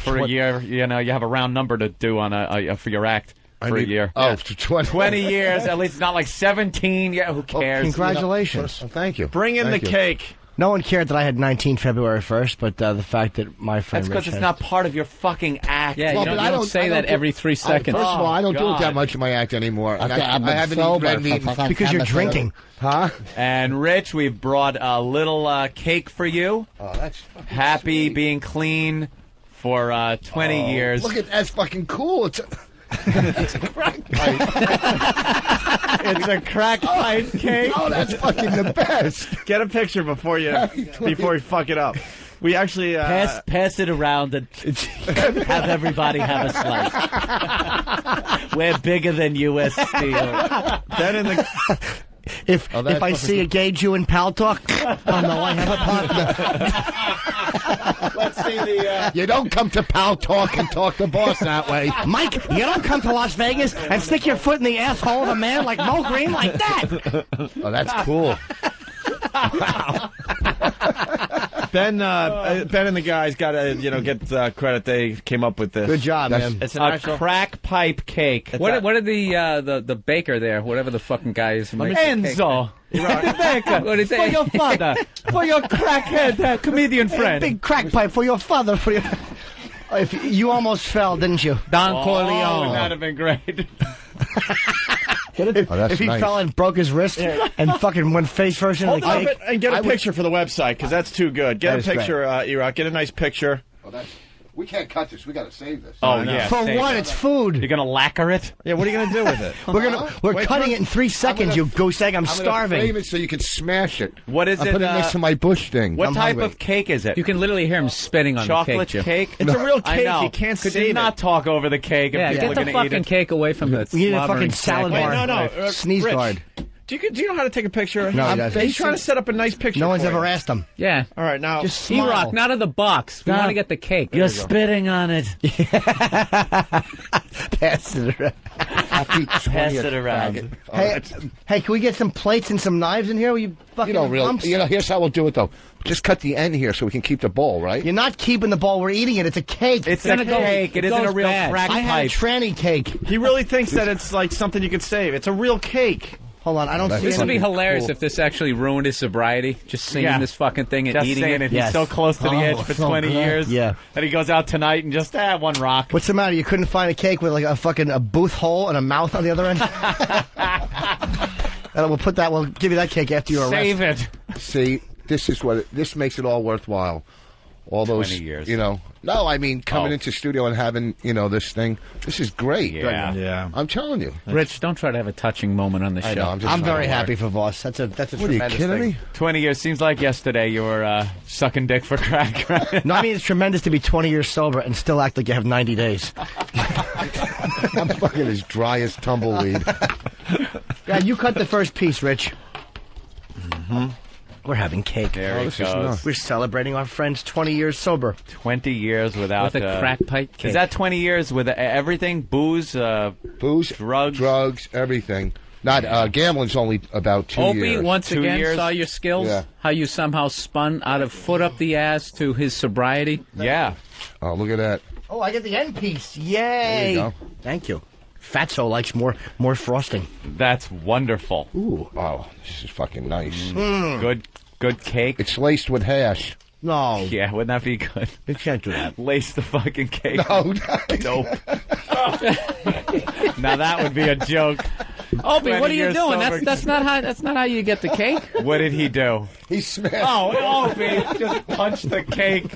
For a year, you have a round number to do on for your act for a year. Oh, 20 years. At least not like 17. Yeah, who cares? Congratulations. Thank you. Bring in the cake. No one cared that I had 19 February 1st, but the fact that my friend That's because Rich it's not part of your fucking act. Yeah, you don't say that every 3 seconds. First of all, I don't do it that much in my act anymore. And I haven't even eaten because you're drinking. Huh? And Rich, we've brought a little cake for you. Oh, that's happy being clean for 20 years. Look at that's fucking cool. It's a crack pipe. It's a crack pipe cake. Oh, that's fucking the best. Get a picture before you fuck it up. We actually pass it around and have everybody have a slice. We're bigger than U.S. Steel. Then in the. If I see a gay Jew in Pal Talk, I'll know I have a partner. Let's see the... You don't come to Pal Talk and talk to Voss that way. Mike, you don't come to Las Vegas and stick your foot in the asshole of a man like Mo Green like that. Oh, that's cool. Ben and the guys got to get credit. They came up with this. Good job, man. It's an a actual crack pipe cake. What did the baker there, whatever the fucking guy is, Enzo. Baker, what did for your father, for your crackhead comedian friend. Big crack pipe for your father. For your. If you almost fell, didn't you? Don Corleone. That'd have been great. If he fell and broke his wrist and fucking went face first into the Hold cake. up and get a picture for the website because that's too good. Get a picture, E-Rock. Get a nice picture. We can't cut this. We got to save this. Oh, yeah. For what? It's food. You're going to lacquer it? Yeah, what are you going to do with it? We're cutting it in 3 seconds, you goose egg. I'm starving. Frame it so you can smash it. What is I'm it? putting it next to my bush thing. What I'm type hungry. of cake is it? You can literally hear him spitting on Chocolate the cake? It's a real I cake. know. You can't Could save you not talk over the cake? Yeah, if get people the are gonna eat fucking it? cake away from the We need a slobbering fucking salad sack. bar. No. Sneeze Rich, guard. Do you know how to take a picture? No, he doesn't. He's trying to set up a nice picture. No one's for ever you. asked him. Yeah. All right, now. Just smile. E-Rock, not of the box. We No. want to get the cake. You're spitting on it. Pass it around. Happy 20th, Pass it around. faggot. Hey, can we get some plates and some knives in here? You fucking lumps? Here's how we'll do it, though. Just cut the end here so we can keep the bowl, right? You're not keeping the ball. We're eating it. It's a cake. It's a cake. It isn't a real crack I had a pipe. tranny cake. He really thinks that it's like something you could save. It's a real cake. Hold on, I don't see This would be anything. hilarious Cool. if this actually ruined his sobriety. Just singing this fucking thing and Just eating saying it. it. He's so close to the edge for so 20 good. years. Yeah. And he goes out tonight and just, one rock. What's the matter? You couldn't find a cake with like a booth hole and a mouth on the other end? And we'll give you that cake after your arrest. Save it. See, this makes it all worthwhile. All those 20 years. No, I mean coming into studio and having this thing. This is great. Yeah. I'm telling you. Rich, don't try to have a touching moment on the I show. know, I'm very happy for Voss. That's a What are you tremendous kidding thing. me? 20 years. Seems like yesterday you were sucking dick for crack. Right? No, I mean it's tremendous to be 20 years sober and still act like you have 90 days. I'm fucking as dry as tumbleweed. Yeah, you cut the first piece, Rich. Mm-hmm. We're having cake. There he goes. We're celebrating our friend's 20 years sober. 20 years without With a crack pipe cake. Is that 20 years with everything? Booze, drugs, everything. Not gambling's only about 2 Opie, years. once 2 again, years? saw your skills. Yeah. How you somehow spun out of foot up the ass to his sobriety. Yeah. Oh, look at that. Oh, I get the end piece. Yay! There you go. Thank you. Fatso likes more frosting. That's wonderful. Ooh. Oh, this is fucking nice. Good cake. It's laced with hash. No. Yeah, wouldn't that be good? You can't do that. Lace the fucking cake. No. Dope. Now that would be a joke. Opie, 20 what are you years doing? sober. That's not how you get the cake. What did he do? He smashed. Oh, Opie, just punch the cake.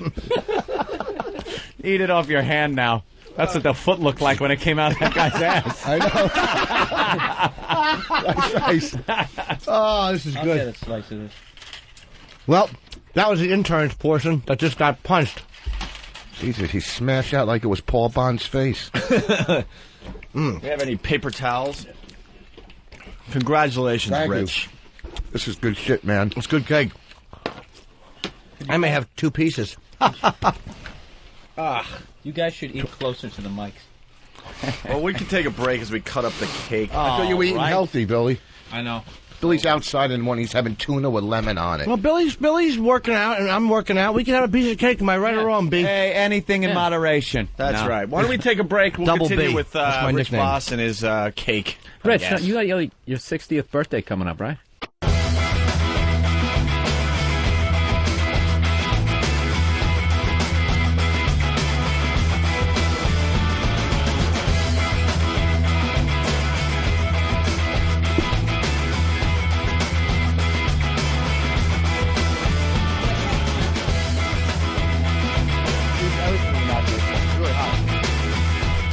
Eat it off your hand now. That's what the foot looked like when it came out of that guy's ass. I know. Nice. Oh, this is I'll good. get a slice of this. Well, that was the intern's portion that just got punched. Jesus, he smashed out like it was Paul Bond's face. Do you have any paper towels? Congratulations, Thank you. Rich. This is good shit, man. It's good cake. I may have 2 pieces. You guys should eat closer to the mics. Well, we can take a break as we cut up the cake. I thought you were eating healthy, Billy. I know. Billy's outside in the morning. He's having tuna with lemon on it. Well, Billy's working out and I'm working out. We can have a piece of cake. Am I right or wrong, B? Hey, anything in moderation. That's right. Why don't we take a break? We'll Double continue B. with That's my Rich nickname. Voss and his cake. I Rich, guess. you got your 60th birthday coming up, right?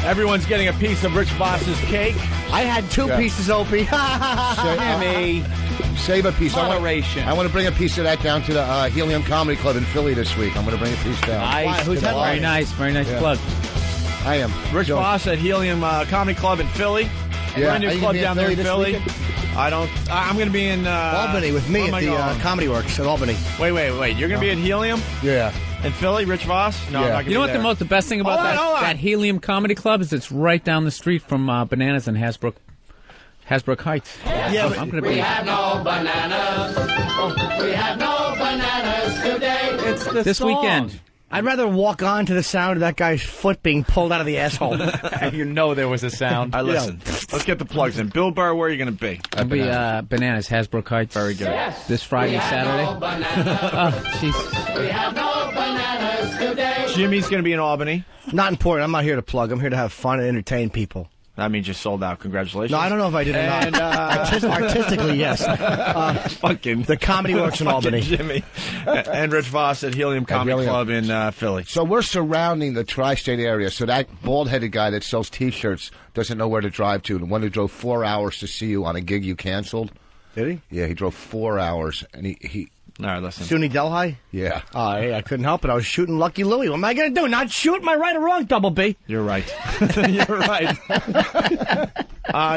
Everyone's getting a piece of Rich Voss's cake. I had 2 pieces, Opie. Jimmy. Save a piece. Moderation. I want to bring a piece of that down to the Helium Comedy Club in Philly this week. I'm going to bring a piece down. Nice. Who's that? Very nice plug. I am. Rich Joe. Voss at Helium Comedy Club in Philly. Yeah. Brand Are new you club gonna be in down there in Philly Philly. this I'm going to be in Albany with me where am at I the going? Comedy Works at Albany. Wait. You're going to be at Helium Yeah. in Philly, Rich Voss? No, I'm Yeah. not going to You know be what there. the best thing about Hold on. that Helium Comedy Club is? It's right down the street from Bananas in Hasbrook Heights. Yeah, I'm going to be. no bananas. We have no bananas today. It's the This song. weekend. I'd rather walk on to the sound of that guy's foot being pulled out of the asshole. You know there was a sound. All right, listen. Let's get the plugs in. Bill Burr, where are you going to be? I'll be Bananas, Hasbrook Heights. Very good. Yes. This Friday, We have Saturday. no bananas. Oh, jeez. We have no bananas today. Jimmy's going to be in Albany. Not important. I'm not here to plug. I'm here to have fun and entertain people. That means you sold out. Congratulations. No, I don't know if I did or not. Artistically, yes. Fucking the Comedy Works in Albany. Jimmy. And Rich Voss at Helium Comedy Club in Philly. So we're surrounding the tri-state area. So that bald-headed guy that sells T-shirts doesn't know where to drive to. The one who drove 4 hours to see you on a gig you canceled. Did he? Yeah, he drove 4 hours, and he All right, listen. SUNY Delhi? Yeah. Oh, hey, I couldn't help it. I was shooting Lucky Louie. What am I going to do? Not shoot? Am I right or wrong, Double B? You're right. You're right.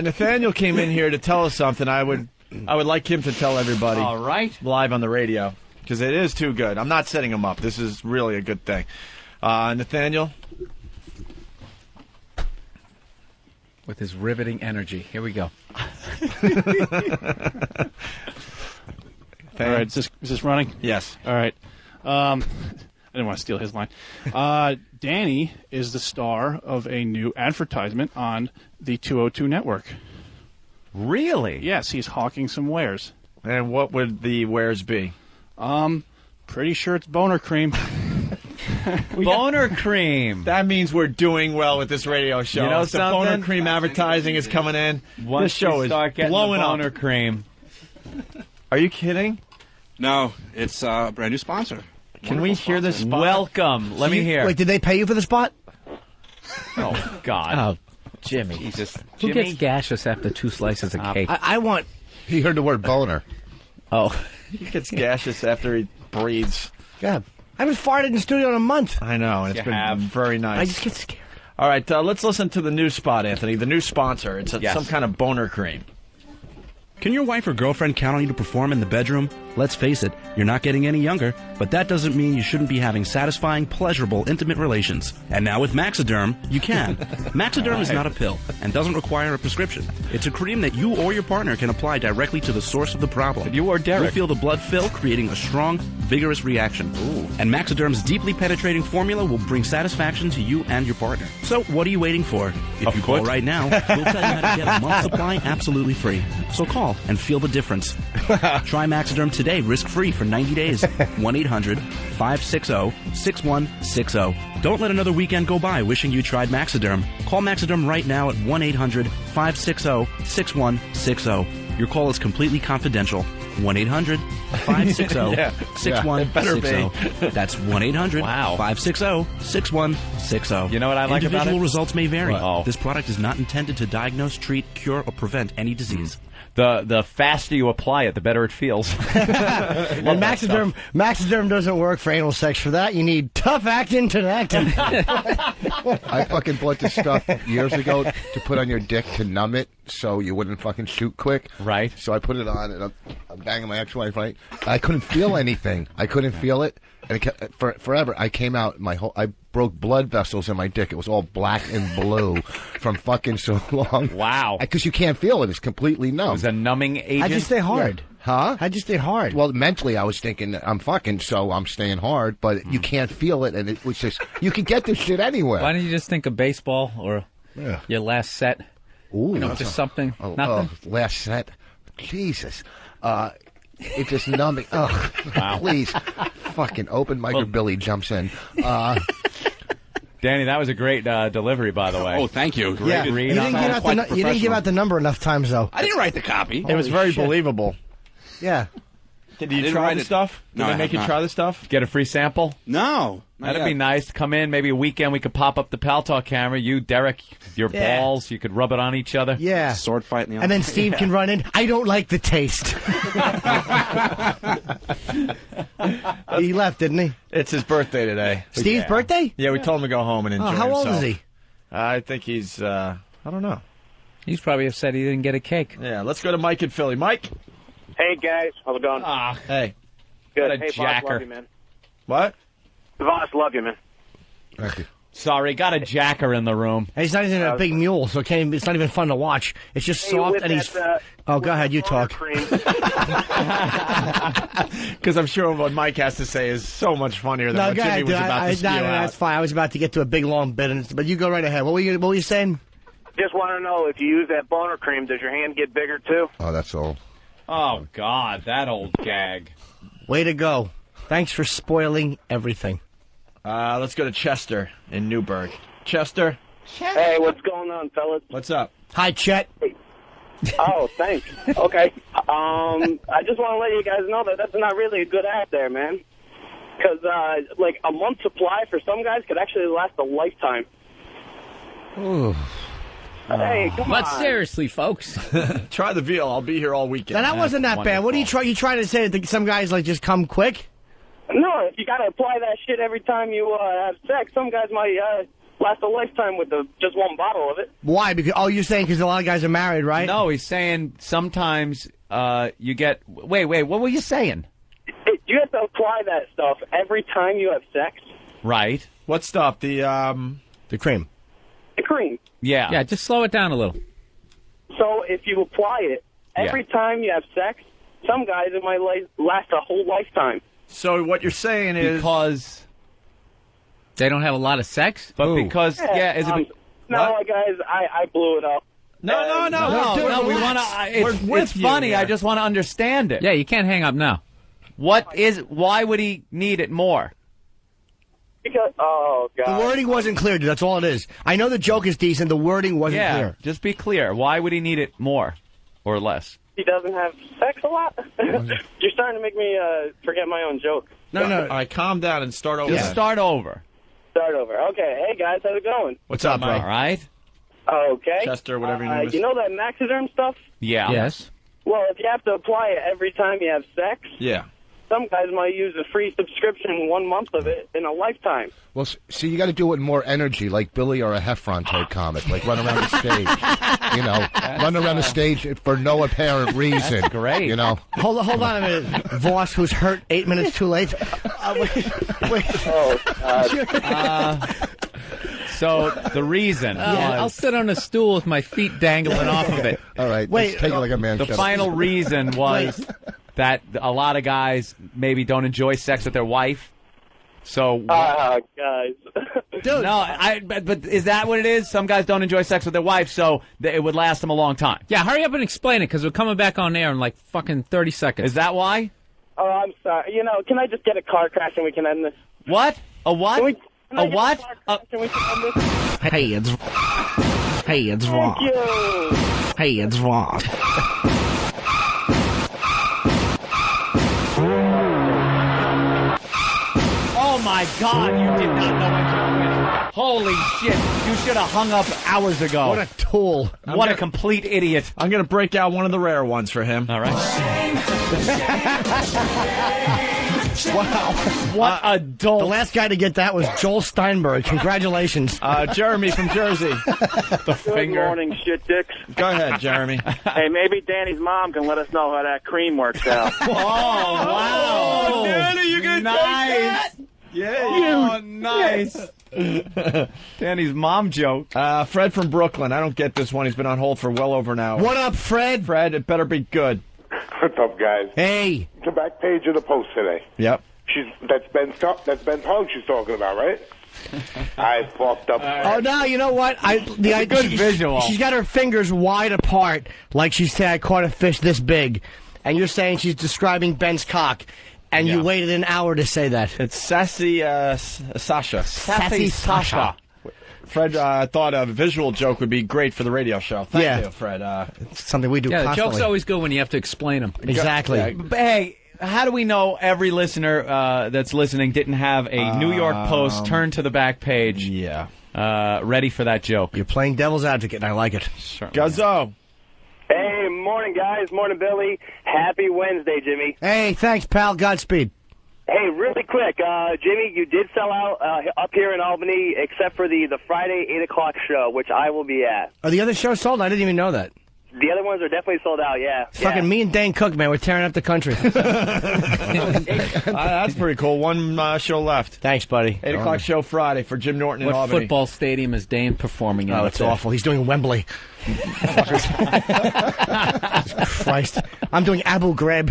Nathaniel came in here to tell us something. I would like him to tell everybody. All right. Live on the radio, because it is too good. I'm not setting him up. This is really a good thing. Nathaniel? With his riveting energy. Here we go. All right, is this running? Yes. All right. I didn't want to steal his line. Danny is the star of a new advertisement on the 202 network. Really? Yes, he's hawking some wares. And what would the wares be? Pretty sure it's boner cream. Boner cream. That means we're doing well with this radio show. You know if the something? boner cream advertising is coming in. Once this show you is start getting blowing the up. boner cream. Are you kidding? No, it's a brand new sponsor. Can we hear this spot? Welcome. Let me hear. Wait, did they pay you for the spot? Oh, God. Oh, Jimmy. Jesus. Who Jimmy? gets gaseous after 2 slices of cake? I want... He heard the word boner. Oh. He gets gaseous after he breathes. God, I haven't farted in the studio in a month. I know, and it's been very nice. I just get scared. All right, let's listen to the new spot, Anthony. The new sponsor. It's some kind of boner cream. Can your wife or girlfriend count on you to perform in the bedroom? Let's face it, you're not getting any younger, but that doesn't mean you shouldn't be having satisfying, pleasurable, intimate relations. And now with Maxiderm, you can. Maxiderm is not a pill and doesn't require a prescription. It's a cream that you or your partner can apply directly to the source of the problem. You or Derek. You'll feel the blood fill, creating a strong, vigorous reaction. Ooh. And Maxiderm's deeply penetrating formula will bring satisfaction to you and your partner. So what are you waiting for? If you call right now, we'll tell you how to get a month's supply absolutely free. So call and feel the difference. Try Maxiderm today, risk-free for 90 days. 1-800-560-6160. Don't let another weekend go by wishing you tried Maxiderm. Call Maxiderm right now at 1-800-560-6160. Your call is completely confidential. 1-800-560-6160. That's 1-800-560-6160. You know what I like about it? Individual results may vary. What? This product is not intended to diagnose, treat, cure, or prevent any disease. The faster you apply it, the better it feels. And Maxiderm doesn't work for anal sex. For that, you need tough actin to actin. I fucking bought this stuff years ago to put on your dick to numb it so you wouldn't fucking shoot quick. Right. So I put it on, and I'm banging my ex-wife, right? I couldn't feel anything. I couldn't feel it. And it kept, forever, I came out, I broke blood vessels in my dick. It was all black and blue from fucking so long. Wow. Because you can't feel it. It's completely numb. It was a numbing agent. How'd you stay hard? Huh? How'd you stay hard? Well, mentally, I was thinking, I'm fucking, so I'm staying hard, but you can't feel it, and it was just, you can get this shit anywhere. Why don't you just think of baseball or your last set? Ooh. Just something. Nothing? Last set. Jesus. It's just numbing. Oh, wow. Please. Fucking open mic or Billy jumps in. Danny, that was a great delivery, by the way. Oh, thank you. Great read. You didn't give out the number enough times, though. I didn't write the copy. It was very believable. Yeah. Did you try the stuff? Did they make you try the stuff? Get a free sample? No. That'd be nice. Come in, maybe a weekend, we could pop up the Pal Talk camera. You, Derek, your balls, you could rub it on each other. Yeah. Sword fight in the And then Steve can run in. I don't like the taste. He left, didn't he? It's his birthday today. Steve's birthday? Yeah, we told him to go home and enjoy how old himself. is he? I think he's, I don't know. He's probably upset he didn't get a cake. Yeah, let's go to Mike in Philly. Mike? Hey, guys. How's it going? Hey. Good. What a Hey, jacker. Voss, love you, man. What? Voss, love you, man. Thank you. Sorry, got a jacker in the room. He's not even a big mule, so it's not even fun to watch. It's just soft, and he's... oh, go ahead, you talk. Because I'm sure what Mike has to say is so much funnier than what Jimmy was about to spew out. That's fine. I was about to get to a big, long bit, but you go right ahead. What were you saying? Just want to know, if you use that boner cream, does your hand get bigger, too? Oh, that's all. Oh, God, that old gag. Way to go. Thanks for spoiling everything. Let's go to Chester in Newburgh. Chester? Hey, what's going on, fellas? What's up? Hi, Chet. Oh, thanks. Okay. I just want to let you guys know that that's not really a good ad there, man. Because, like, a month's supply for some guys could actually last a lifetime. Ooh. Hey, come on. But seriously, folks. Try the veal. I'll be here all weekend. Now, that wasn't that bad. What are you trying to say that some guys, like, just come quick? No, if you got to apply that shit every time you have sex, some guys might last a lifetime with just one bottle of it. Why? Because you're saying because a lot of guys are married, right? No, he's saying sometimes you get... Wait, what were you saying? You have to apply that stuff every time you have sex. Right. What stuff? The cream. The cream. Yeah. Yeah, just slow it down a little. So if you apply it every time you have sex, some guys it might last a whole lifetime. So what you're saying is... Because... They don't have a lot of sex? But because... is it... No, guys, I blew it up. No, we want to... It's funny, I just want to understand it. Yeah, you can't hang up now. Why would he need it more? Because, oh, God. The wording wasn't clear, dude. That's all it is. I know the joke is decent. The wording wasn't clear. Just be clear. Why would he need it more or less? He doesn't have sex a lot? You're starting to make me forget my own joke. No. All right, calm down and start over. Just start over. Start over. Okay. Hey, guys, how's it going? What's up, Mike? All right. Okay. Chester, whatever your name is. You know that Maxiderm stuff? Yeah. Yes. Well, if you have to apply it every time you have sex, yeah, some guys might use a free subscription 1 month of it in a lifetime. Well, see, you got to do it in more energy, like Billy or a Heffron type comic, like run around the stage. Run around the stage for no apparent reason. That's great. Hold on a minute. Voss, who's hurt 8 minutes too late. Wait. Oh, God. So the reason I'll sit on a stool with my feet dangling off of it. All right. Wait. Take it like a man. The final reason was that a lot of guys maybe don't enjoy sex with their wife. So, guys. Dude. No, but is that what it is? Some guys don't enjoy sex with their wife, so it would last them a long time. Yeah, hurry up and explain it, because we're coming back on air in like fucking 30 seconds. Is that why? Oh, I'm sorry. Can I just get a car crash and we can end this? What? A what? A what? Can we end this? Hey, it's Voss. Thank you. Hey, it's Voss. Oh my God! You did not know when to quit. Holy shit! You should have hung up hours ago. What a tool! What a complete idiot! I'm gonna break out one of the rare ones for him. All right. Wow! What a dolt! The last guy to get that was Joel Steinberg. Congratulations, Jeremy from Jersey. Good morning, shit dicks. Go ahead, Jeremy. Hey, maybe Danny's mom can let us know how that cream works out. Oh wow! Oh, Danny, you gonna take that? Yeah, nice. Danny's mom joke. Fred from Brooklyn. I don't get this one. He's been on hold for well over an hour. What up, Fred? Fred, it better be good. What's up, guys? Hey. The back page of the Post today. Yep. That's Ben's hug she's talking about, right? I fucked up. Oh, no, you know what? Good visual. She's got her fingers wide apart, like she said, I caught a fish this big. And you're saying she's describing Ben's cock. And you waited an hour to say that. It's Sassy Sasha. Sassy Sasha. Fred thought a visual joke would be great for the radio show. Thank you, Fred. It's something we do constantly. The joke's always good when you have to explain them. Exactly. Yeah. But hey, how do we know every listener that's listening didn't have a New York Post turn to the back page ready for that joke? You're playing devil's advocate, and I like it. Guzzo. Hey, morning, guys. Morning, Billy. Happy Wednesday, Jimmy. Hey, thanks, pal. Godspeed. Hey, really quick, Jimmy, you did sell out up here in Albany, except for the Friday 8 o'clock show, which I will be at. Are the other shows sold? I didn't even know that. The other ones are definitely sold out, yeah. Fucking me and Dane Cook, man. We're tearing up the country. That's pretty cool. One show left. Thanks, buddy. 8 o'clock show Friday for Jim Norton in What Albany. football stadium is Dane performing in? Oh, it's awful. He's doing Wembley. Christ. I'm doing Abu Ghraib.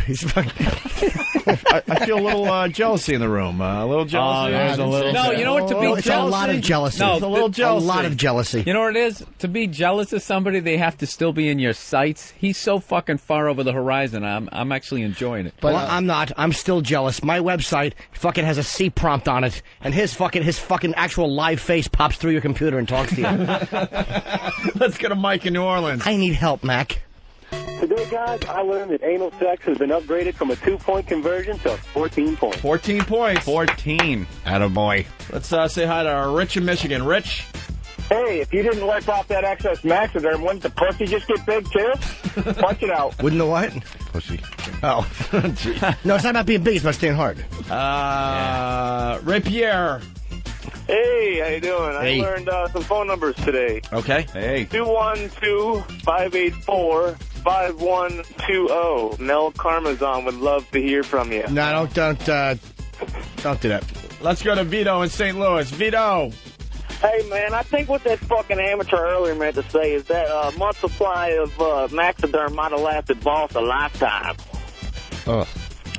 I feel a little jealousy in the room. A little jealousy. There's a little. No, you know what? To be it's jealousy, a lot of jealousy. No, it's a little jealousy. A lot of jealousy. You know what it is? To be jealous of somebody, they have to still be in your sights. fights. He's so fucking far over the horizon. I'm actually enjoying it. But I'm not. I'm still jealous. My website fucking has a C prompt on it, and his fucking actual live face pops through your computer and talks to you. Let's get a mic in New Orleans. I need help, Mac. Today, guys, I learned that anal sex has been upgraded from a 2-point conversion to 14 points. 14 points. 14. Attaboy. Let's say hi to our Rich in Michigan. Rich? Hey, if you didn't wipe off that excess Maxiderm, wouldn't the pussy just get big, too? Punch it out. Wouldn't the what? Pussy. Oh. No, it's not about being big. It's about staying hard. Ray Pierre. Hey, how you doing? Hey. I learned some phone numbers today. Okay. Hey. 212-584-5120. Mel Carmazon would love to hear from you. No, don't do that. Let's go to Vito in St. Louis. Vito. Hey, man, I think what that fucking amateur earlier meant to say is that a month supply of Maxiderm might have lasted Voss a lifetime. Oh.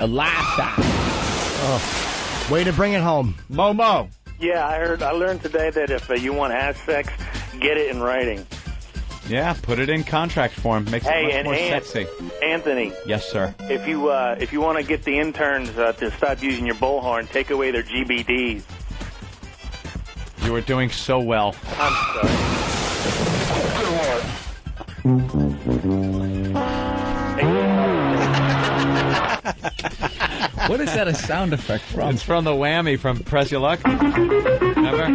A lifetime. Oh. Way to bring it home. Momo. Yeah, I learned today that if you want to have sex, get it in writing. Yeah, put it in contract form. Makes it much more sexy. Anthony. Yes, sir. If you want to get the interns to stop using your bullhorn, take away their GBDs. You are doing so well. I'm sorry. What is that a sound effect from? It's from the whammy from Press Your Luck. Remember?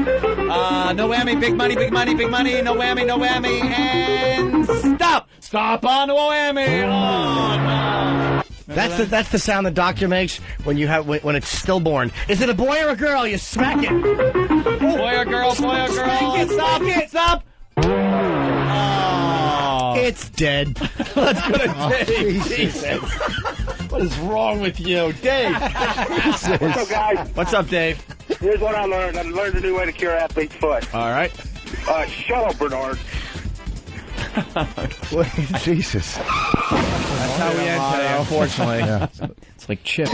No whammy, big money, big money, big money. No whammy, no whammy. And stop! Stop on the whammy! Oh, no. That's the sound the doctor makes when it's stillborn. Is it a boy or a girl? You smack it. Boy or girl, boy or girl. Stop it! Stop! Oh. It's dead. Let's go to Dave. Jesus. What is wrong with you? Dave. What's up, guys? What's up, Dave? Here's what I learned. I learned a new way to cure athlete's foot. All right. Shut up, Bernard. Jesus. That's how we end today, unfortunately. It's like Chip.